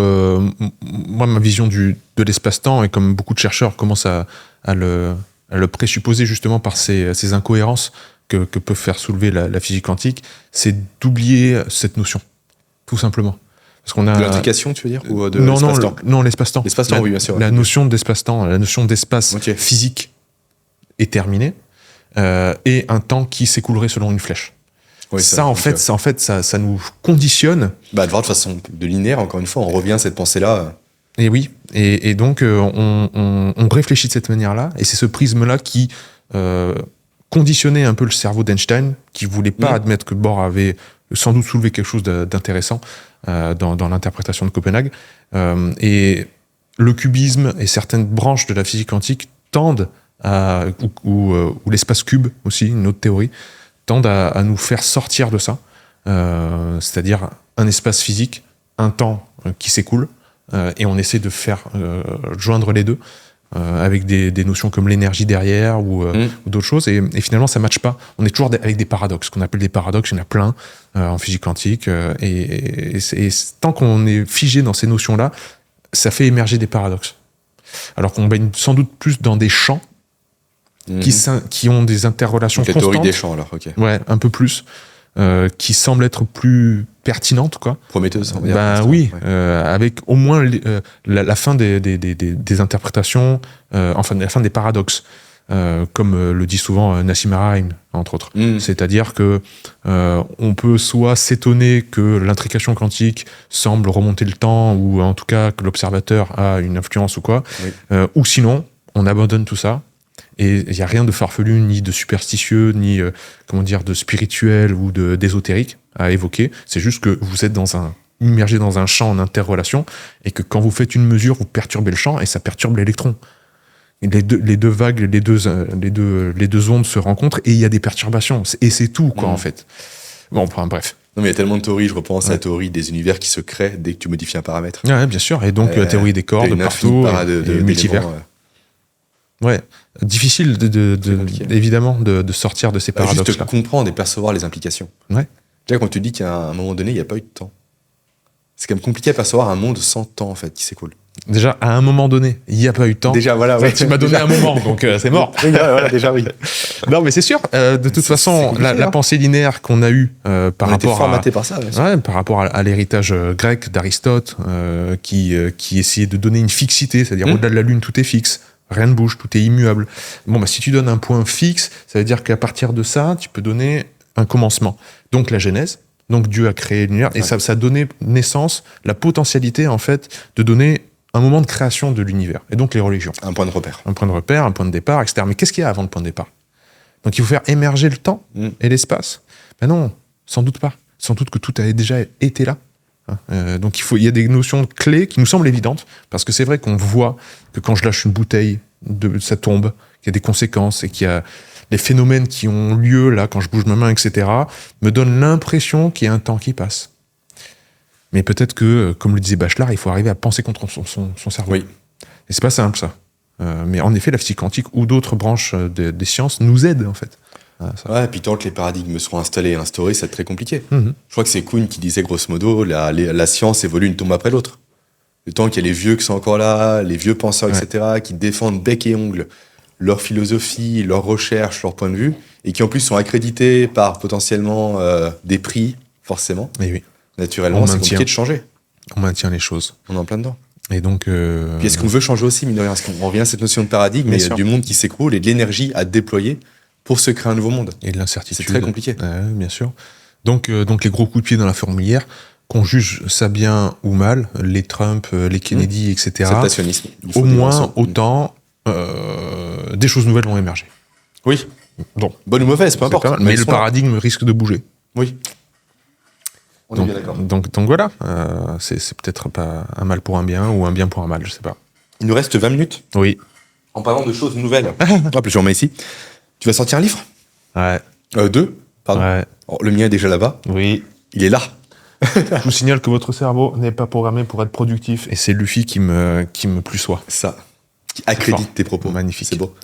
moi, ma vision de l'espace-temps, et comme beaucoup de chercheurs commencent à le présupposer justement par ces incohérences que peut faire soulever la physique quantique, c'est d'oublier cette notion, tout simplement. Parce qu'on a de l'intrication, tu veux dire, ou de l'espace-temps? Non, l'espace-temps. L'espace-temps, oui, bien sûr. La notion d'espace-temps, la notion d'espace physique est terminée. et un temps qui s'écoulerait selon une flèche. Oui, ça nous conditionne. De voir de façon de linéaire, encore une fois, on revient à cette pensée-là. Et oui, et donc on réfléchit de cette manière-là, et c'est ce prisme-là qui conditionnait un peu le cerveau d'Einstein, qui voulait pas admettre que Bohr avait sans doute soulevé quelque chose d'intéressant dans l'interprétation de Copenhague. Et le cubisme et certaines branches de la physique quantique tendent ou l'espace cube aussi, une autre théorie, tendent à nous faire sortir de ça, c'est-à-dire un espace physique, un temps qui s'écoule, et on essaie de faire joindre les deux avec des notions comme l'énergie derrière ou d'autres choses, et finalement ça ne matche pas. On est toujours avec des paradoxes, qu'on appelle des paradoxes, il y en a plein en physique quantique, et tant qu'on est figé dans ces notions-là, ça fait émerger des paradoxes. Alors qu'on baigne sans doute plus dans des champs qui ont des interrelations constantes. La théorie des champs, alors, ok. Ouais, un peu plus. Qui semble être plus pertinente, quoi. Prometteuse, on va dire. Oui, ouais. Avec au moins la fin des interprétations, enfin la fin des paradoxes, comme le dit souvent Nassim Haramein, entre autres. C'est-à-dire que on peut soit s'étonner que l'intrication quantique semble remonter le temps, ou en tout cas que l'observateur a une influence ou quoi, ou sinon on abandonne tout ça. Et il n'y a rien de farfelu, ni de superstitieux, ni de spirituel ou d'ésotérique à évoquer. C'est juste que vous êtes immergé dans un champ en interrelation, et que quand vous faites une mesure, vous perturbez le champ et ça perturbe l'électron. Les deux vagues, les deux ondes se rencontrent et il y a des perturbations. Et c'est tout, quoi, en fait. Bon, enfin, bref. Non, mais il y a tellement de théories. Je repense à la théorie des univers qui se créent dès que tu modifies un paramètre. Ouais, bien sûr. Et donc, la théorie des cordes partout, et multivers. Ouais, difficile évidemment de sortir de ces paradoxes-là. Juste comprendre et percevoir les implications. Ouais. Déjà, quand tu dis qu'à un moment donné, il n'y a pas eu de temps, c'est quand même compliqué à percevoir un monde sans temps, en fait, qui s'écoule. Déjà, à un moment donné, il n'y a pas eu de temps. Déjà, voilà. Ouais. Tu m'as donné un moment, donc c'est mort. Oui, voilà, déjà, oui. Non, mais c'est sûr. De toute façon, la pensée linéaire qu'on a eue par rapport formaté par ça. Par rapport à l'héritage grec d'Aristote, qui essayait de donner une fixité, c'est-à-dire au-delà de la Lune, tout est fixe. Rien ne bouge, tout est immuable. Bon, si tu donnes un point fixe, ça veut dire qu'à partir de ça, tu peux donner un commencement. Donc la Genèse, donc Dieu a créé l'univers, et ça donnait naissance, la potentialité, en fait, de donner un moment de création de l'univers. Et donc les religions. Un point de repère. Un point de repère, un point de départ, etc. Mais qu'est-ce qu'il y a avant le point de départ ? Donc il faut faire émerger le temps et l'espace ? Ben non, sans doute pas. Sans doute que tout avait déjà été là. Donc il y a des notions clés qui nous semblent évidentes, parce que c'est vrai qu'on voit que quand je lâche une bouteille, ça tombe, qu'il y a des conséquences, et qu'il y a les phénomènes qui ont lieu là, quand je bouge ma main, etc., me donnent l'impression qu'il y a un temps qui passe. Mais peut-être que, comme le disait Bachelard, il faut arriver à penser contre son cerveau. Oui. Et c'est pas simple, ça. Mais en effet, la physique quantique ou d'autres branches des sciences nous aident, en fait. Ouais, et puis tant que les paradigmes seront installés et instaurés, c'est très compliqué. Je crois que c'est Kuhn qui disait grosso modo, la science évolue une tombe après l'autre. Le temps qu'il y a les vieux qui sont encore là, les vieux penseurs, etc., qui défendent bec et ongle leur philosophie, leurs recherches, leur point de vue, et qui en plus sont accrédités par potentiellement des prix, forcément. Et oui. Naturellement, c'est compliqué de changer. On maintient les choses. On est en plein dedans. Et donc, puis est-ce qu'on veut changer aussi, mine de rien ? Est-ce qu'on revient à cette notion de paradigme, mais du monde qui s'écroule et de l'énergie à déployer pour se créer un nouveau monde. Et de l'incertitude. C'est très compliqué. Bien sûr. Donc les gros coups de pied dans la fourmilière, qu'on juge ça bien ou mal, les Trump, les Kennedy, etc. Septationnisme. Au moins, autant, des choses nouvelles vont émerger. Oui. Bon. Bonne ou mauvaise, peu importe. Mais le paradigme risque de bouger. Oui. On est bien d'accord. Donc voilà, c'est peut-être pas un mal pour un bien, ou un bien pour un mal, je sais pas. Il nous reste 20 minutes. Oui. En parlant de choses nouvelles. Hop, je vous remets ici. Tu vas sortir un livre ? Ouais. 2, pardon. Ouais. Oh, le mien est déjà là-bas. Oui. Il est là. Je vous signale que votre cerveau n'est pas programmé pour être productif, et c'est Luffy qui me plussoit. Ça. Qui accrédite tes propos. Magnifique. C'est beau.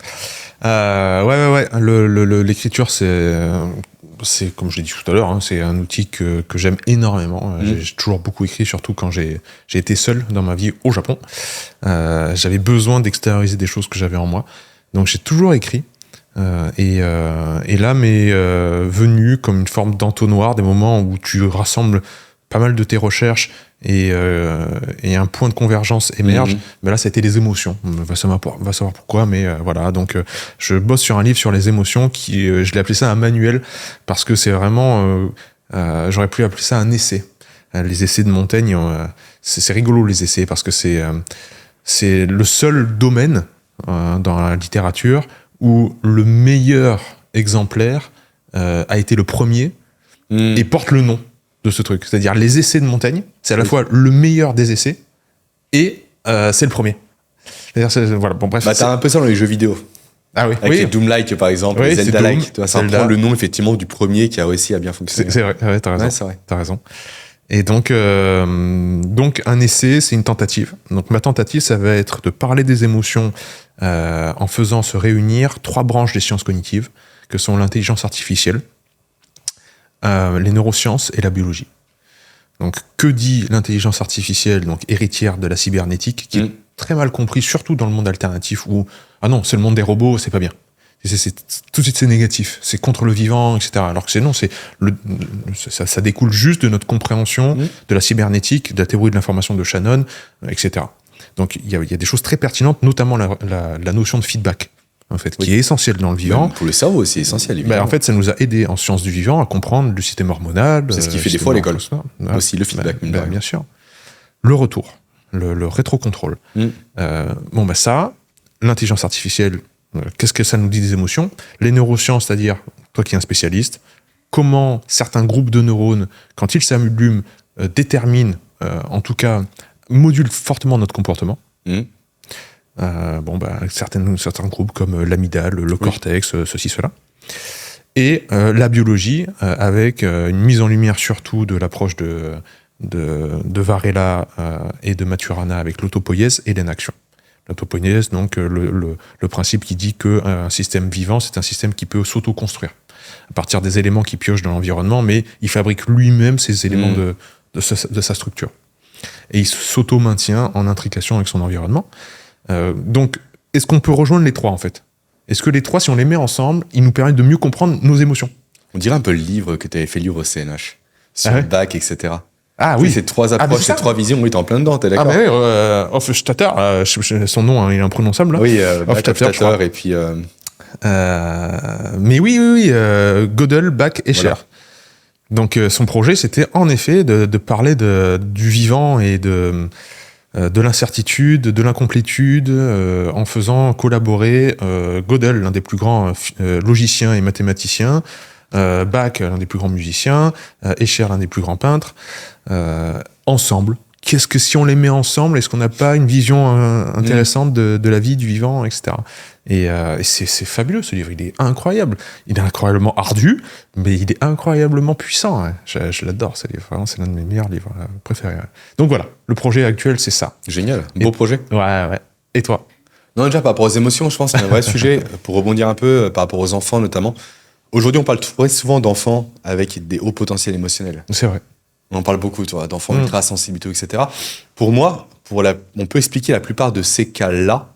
Ouais. L'écriture, c'est comme je l'ai dit tout à l'heure, c'est un outil que j'aime énormément. J'ai toujours beaucoup écrit, surtout quand j'ai été seul dans ma vie au Japon. J'avais besoin d'extérioriser des choses que j'avais en moi. Donc j'ai toujours écrit. Et là m'est venu comme une forme d'entonnoir, des moments où tu rassembles pas mal de tes recherches et un point de convergence émerge, mais là, ça a été les émotions. On va savoir pourquoi, mais voilà. Donc, je bosse sur un livre sur les émotions je l'ai appelé ça un manuel parce que c'est vraiment, j'aurais pu appeler ça un essai. Les essais de Montaigne, c'est rigolo les essais parce que c'est le seul domaine dans la littérature où le meilleur exemplaire a été le premier et porte le nom de ce truc. C'est-à-dire les essais de Montaigne, c'est à la fois le meilleur des essais et c'est le premier. C'est-à-dire, voilà, bon, bref. T'as un peu ça dans les jeux vidéo. Ah oui, avec les Doom-like par exemple, les Zelda-like. Ça prend le nom effectivement du premier qui a réussi à bien fonctionner. C'est vrai, t'as raison. Ouais, c'est vrai. T'as raison. Et donc un essai, c'est une tentative. Donc ma tentative, ça va être de parler des émotions en faisant se réunir 3 branches des sciences cognitives, que sont l'intelligence artificielle, les neurosciences et la biologie. Donc que dit l'intelligence artificielle, donc héritière de la cybernétique, qui est très mal compris, surtout dans le monde alternatif où ah non, c'est le monde des robots, c'est pas bien. Tout de suite c'est négatif, c'est contre le vivant, etc. Alors que ça découle juste de notre compréhension de la cybernétique, de la théorie de l'information de Shannon, etc. Donc il y a des choses très pertinentes, notamment la notion de feedback, en fait, qui est essentielle dans le vivant. Pour le cerveau aussi, essentiel. En fait, ça nous a aidé en sciences du vivant à comprendre le système hormonal. C'est ce qui fait des fois à l'école. Aussi le feedback. Bien sûr. Le retour, le rétrocontrôle. Ça, l'intelligence artificielle. Qu'est-ce que ça nous dit des émotions ? Les neurosciences, c'est-à-dire, toi qui es un spécialiste, comment certains groupes de neurones, quand ils s'allument, déterminent, en tout cas, modulent fortement notre comportement. Certains groupes comme l'amygdale, le cortex, ceci, cela. Et la biologie, avec une mise en lumière surtout de l'approche de Varela et de Maturana avec l'autopoïèse et l'énaction. L'autopoïèse, donc le principe qui dit qu'un système vivant, c'est un système qui peut s'auto-construire à partir des éléments qu'il pioche dans l'environnement, mais il fabrique lui-même ces éléments de sa structure. Et il s'auto-maintient en intrication avec son environnement. Donc, est-ce qu'on peut rejoindre les 3, en fait ? Est-ce que les 3, si on les met ensemble, ils nous permettent de mieux comprendre nos émotions ? On dirait un peu le livre que tu avais fait lire au CNH, sur Bach, etc. Ah oui, ces 3 approches, ces 3 visions, oui, t'es en plein dedans, t'es d'accord ? Ah oui, Hofstadter, son nom, il est imprononçable, là. Oui, Hofstadter, et puis... Mais oui, Gödel, Bach et Scher. Voilà. Donc son projet, c'était en effet de parler du vivant et de l'incertitude, de l'incomplétude, en faisant collaborer Gödel, l'un des plus grands logiciens et mathématiciens, Bach, l'un des plus grands musiciens, Escher, l'un des plus grands peintres, ensemble. Qu'est-ce que si on les met ensemble, est-ce qu'on n'a pas une vision intéressante de la vie, du vivant, etc. Et c'est fabuleux ce livre, il est incroyable. Il est incroyablement ardu, mais il est incroyablement puissant. Hein. Je l'adore ce livre, vraiment, c'est l'un de mes meilleurs livres préférés. Donc voilà, le projet actuel, c'est ça. Génial, beau projet. Ouais. Et toi ? Non, déjà par rapport aux émotions, je pense qu'il y a un vrai sujet, pour rebondir un peu, par rapport aux enfants notamment. Aujourd'hui, on parle très souvent d'enfants avec des hauts potentiels émotionnels. C'est vrai. On en parle beaucoup, tu vois, d'enfants ultra sensibles, etc. Pour moi, on peut expliquer la plupart de ces cas-là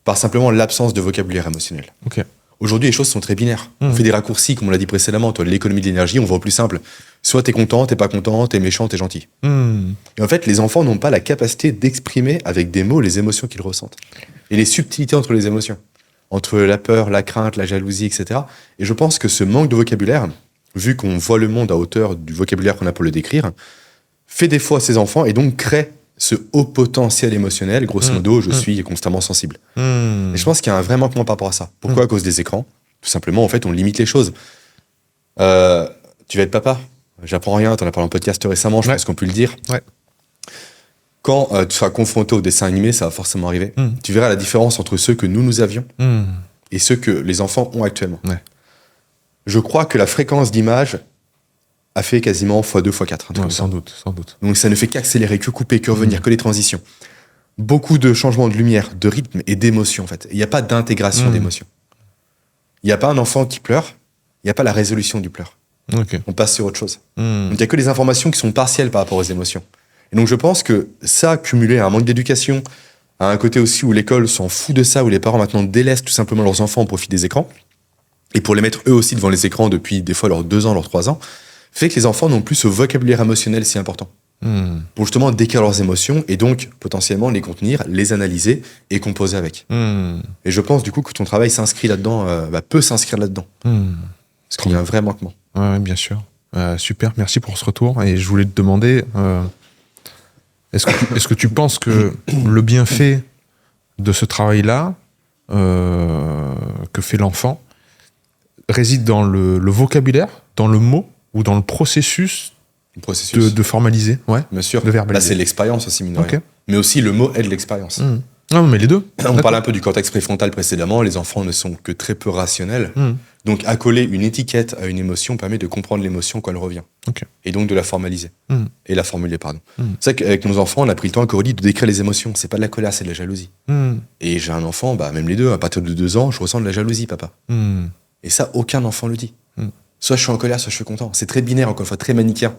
par simplement l'absence de vocabulaire émotionnel. Okay. Aujourd'hui, les choses sont très binaires. On fait des raccourcis, comme on l'a dit précédemment. Toi, l'économie de l'énergie, on voit au plus simple. Soit t'es content, t'es pas content, t'es méchant, t'es gentil. Et en fait, les enfants n'ont pas la capacité d'exprimer avec des mots les émotions qu'ils ressentent. Et les subtilités entre les émotions. Entre la peur, la crainte, la jalousie, etc. Et je pense que ce manque de vocabulaire, vu qu'on voit le monde à hauteur du vocabulaire qu'on a pour le décrire, fait défaut à ces enfants et donc crée ce haut potentiel émotionnel. Grosso modo, je suis constamment sensible. Et je pense qu'il y a un vrai manquement par rapport à ça. Pourquoi ? À cause des écrans. Tout simplement, en fait, on limite les choses. Tu vas être papa. J'apprends rien, t'en as parlé en podcast récemment, je pense qu'on peut le dire. Ouais. Quand tu seras confronté au dessin animé, ça va forcément arriver. Tu verras la différence entre ceux que nous avions et ceux que les enfants ont actuellement. Ouais. Je crois que la fréquence d'image a fait quasiment x2, x4. Ouais, sans doute. Donc ça ne fait qu'accélérer, que couper, que revenir, que les transitions. Beaucoup de changements de lumière, de rythme et d'émotion, en fait. Il n'y a pas d'intégration d'émotion. Il n'y a pas un enfant qui pleure, il n'y a pas la résolution du pleur. Okay. On passe sur autre chose. Donc il n'y a que les informations qui sont partielles par rapport aux émotions. Et donc je pense que ça, cumulé à un manque d'éducation, à un côté aussi où l'école s'en fout de ça, où les parents maintenant délaissent tout simplement leurs enfants au profit des écrans, et pour les mettre eux aussi devant les écrans depuis des fois leurs 2 ans, leurs 3 ans, fait que les enfants n'ont plus ce vocabulaire émotionnel si important. Pour justement décrire leurs émotions et donc potentiellement les contenir, les analyser et composer avec. Et je pense du coup que ton travail s'inscrit là-dedans, peut s'inscrire là-dedans. Parce qu'il y a un vrai manquement. Ouais, bien sûr. Super, merci pour ce retour. Et je voulais te demander, est-ce que tu penses que le bienfait de ce travail-là, que fait l'enfant, réside dans le vocabulaire, dans le mot ou dans le processus de formaliser, bien sûr. De verbaliser. Là, c'est l'expérience aussi, mine de rien. Mais aussi, le mot aide l'expérience. Non, mais les deux. On parlait un peu du cortex préfrontal précédemment. Les enfants ne sont que très peu rationnels. Donc, accoler une étiquette à une émotion permet de comprendre l'émotion quand elle revient. Et donc de la formaliser. Et la formuler, pardon. C'est vrai qu'avec nos enfants, on a pris le temps, Coralie, de décrire les émotions. C'est pas de la colère, c'est de la jalousie. Et j'ai un enfant, même les deux, à partir de 2 ans, je ressens de la jalousie, papa. Et ça, aucun enfant le dit. Soit je suis en colère, soit je suis content. C'est très binaire, encore une fois, très manichéen.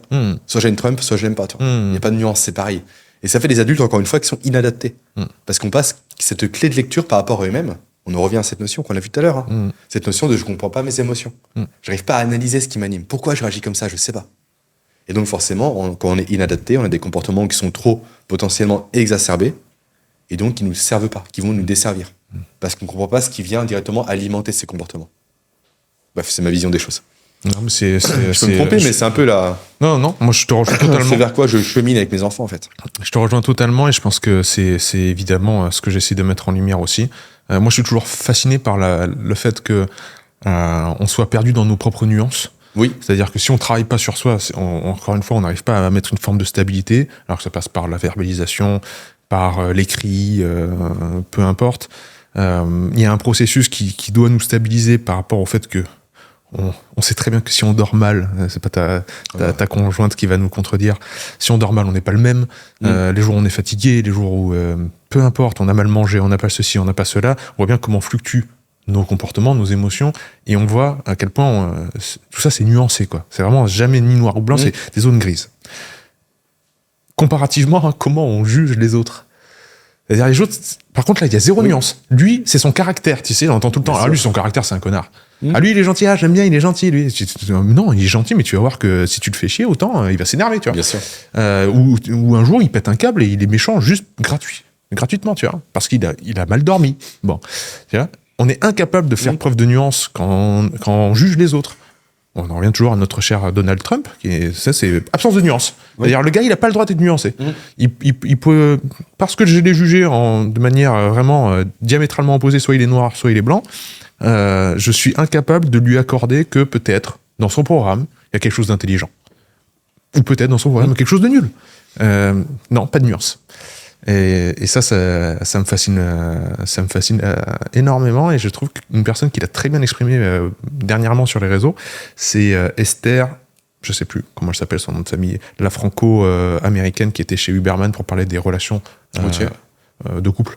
Soit j'aime Trump, soit je l'aime pas. Il n'y a pas de nuance, c'est pareil. Et ça fait des adultes, encore une fois, qui sont inadaptés. Parce qu'on passe cette clé de lecture par rapport à eux-mêmes. On en revient à cette notion qu'on a vue tout à l'heure. Cette notion de je comprends pas mes émotions. J'arrive pas à analyser ce qui m'anime. Pourquoi je réagis comme ça, je sais pas. Et donc forcément, quand on est inadapté, on a des comportements qui sont trop potentiellement exacerbés et donc qui nous servent pas, qui vont nous desservir. Parce qu'on comprend pas ce qui vient directement alimenter ces comportements. Bref, c'est ma vision des choses. Non, mais je peux me tromper, mais c'est un peu la... Non, moi je te rejoins totalement. C'est vers quoi je chemine avec mes enfants, en fait. Je te rejoins totalement et je pense que c'est évidemment ce que j'essaie de mettre en lumière aussi. Moi, je suis toujours fasciné par le fait que on soit perdu dans nos propres nuances. Oui. C'est-à-dire que si on travaille pas sur soi, encore une fois, on n'arrive pas à mettre une forme de stabilité, alors que ça passe par la verbalisation, par l'écrit, peu importe. Il y a un processus qui doit nous stabiliser par rapport au fait que on sait très bien que si on dort mal, c'est pas ta conjointe qui va nous contredire, si on dort mal, on n'est pas le même. Les jours où on est fatigué, les jours où, peu importe, on a mal mangé, on n'a pas ceci, on n'a pas cela, on voit bien comment fluctuent nos comportements, nos émotions, et on voit à quel point tout ça c'est nuancé, quoi. C'est vraiment jamais ni noir ou blanc, c'est des zones grises. Comparativement, comment on juge les autres. C'est-à-dire les autres, par contre là, il y a zéro nuance. Lui, c'est son caractère, tu sais, on entend tout le temps, lui, son caractère, c'est un connard. Lui, il est gentil, j'aime bien, il est gentil, lui. Non, il est gentil, mais tu vas voir que si tu le fais chier, autant, il va s'énerver, tu vois. Bien sûr. Ou un jour, il pète un câble et il est méchant juste gratuitement, tu vois, parce qu'il a mal dormi. Bon, tu vois, on est incapable de faire preuve de nuance quand on juge les autres. On en revient toujours à notre cher Donald Trump, c'est absence de nuance. C'est-à-dire, le gars, il n'a pas le droit d'être nuancé. Il peut, parce que je l'ai jugé de manière vraiment diamétralement opposée, soit il est noir, soit il est blanc, je suis incapable de lui accorder que peut-être, dans son programme, il y a quelque chose d'intelligent. Ou peut-être dans son programme, quelque chose de nul. Non, pas de nuance. Et ça me fascine énormément, et je trouve qu'une personne qui l'a très bien exprimé dernièrement sur les réseaux, c'est Esther, je sais plus comment elle s'appelle, son nom de famille, la franco-américaine qui était chez Huberman pour parler des relations de couple.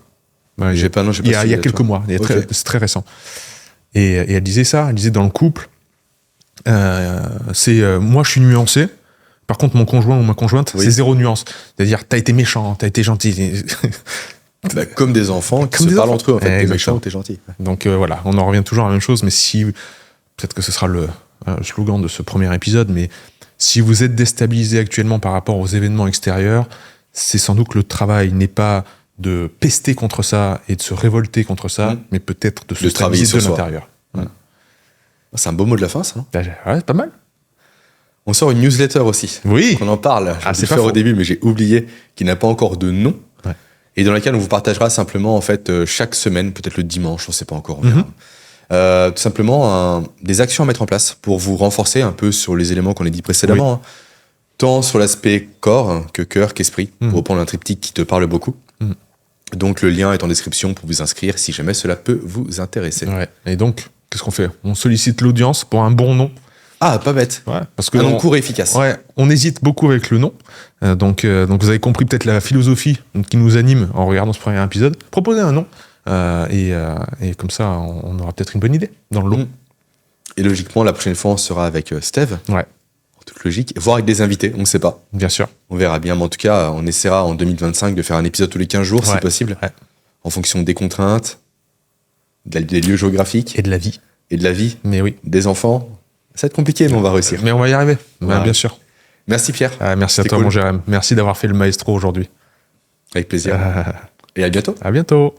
Il y a quelques mois, c'est très récent. Et elle disait ça, elle disait dans le couple, moi je suis nuancé. Par contre, mon conjoint ou ma conjointe, c'est zéro nuance. C'est-à-dire, t'as été méchant, t'as été gentil. Comme des enfants qui se parlent entre eux, en fait. T'es méchant ou t'es gentil. Donc voilà, on en revient toujours à la même chose, mais peut-être que ce sera le slogan de ce premier épisode, mais si vous êtes déstabilisé actuellement par rapport aux événements extérieurs, c'est sans doute que le travail n'est pas de pester contre ça et de se révolter contre ça, mais peut-être de se stabiliser de l'intérieur. C'est un beau mot de la fin, ça. Ouais, pas mal. On sort une newsletter aussi. Oui. On en parle. Je vais le faire au début, mais j'ai oublié, qui n'a pas encore de nom. Ouais. Et dans laquelle on vous partagera simplement, en fait, chaque semaine, peut-être le dimanche, on ne sait pas encore, on verra. Tout simplement, des actions à mettre en place pour vous renforcer un peu sur les éléments qu'on a dit précédemment. Tant sur l'aspect corps que cœur qu'esprit, pour reprendre un triptyque qui te parle beaucoup. Donc, le lien est en description pour vous inscrire si jamais cela peut vous intéresser. Ouais. Et donc, qu'est-ce qu'on fait ? On sollicite l'audience pour un bon nom. Ah, pas bête. Ouais, parce que un nom court et efficace. Ouais, on hésite beaucoup avec le nom. Donc vous avez compris peut-être la philosophie qui nous anime en regardant ce premier épisode. Proposez un nom. Et comme ça, on aura peut-être une bonne idée dans le lot. Et logiquement, la prochaine fois, on sera avec Steve. Ouais. En toute logique. Voire avec des invités, on ne sait pas. Bien sûr. On verra bien. Mais en tout cas, on essaiera en 2025 de faire un épisode tous les 15 jours, si possible. Ouais. En fonction des contraintes, des lieux géographiques. Et de la vie. Et de la vie. Mais oui. Des enfants. Ça va être compliqué, mais on va réussir. Mais on va y arriver, bien sûr. Merci Pierre. Merci à toi, mon Jérém. Merci d'avoir fait le maestro aujourd'hui. Avec plaisir. Et à bientôt. À bientôt.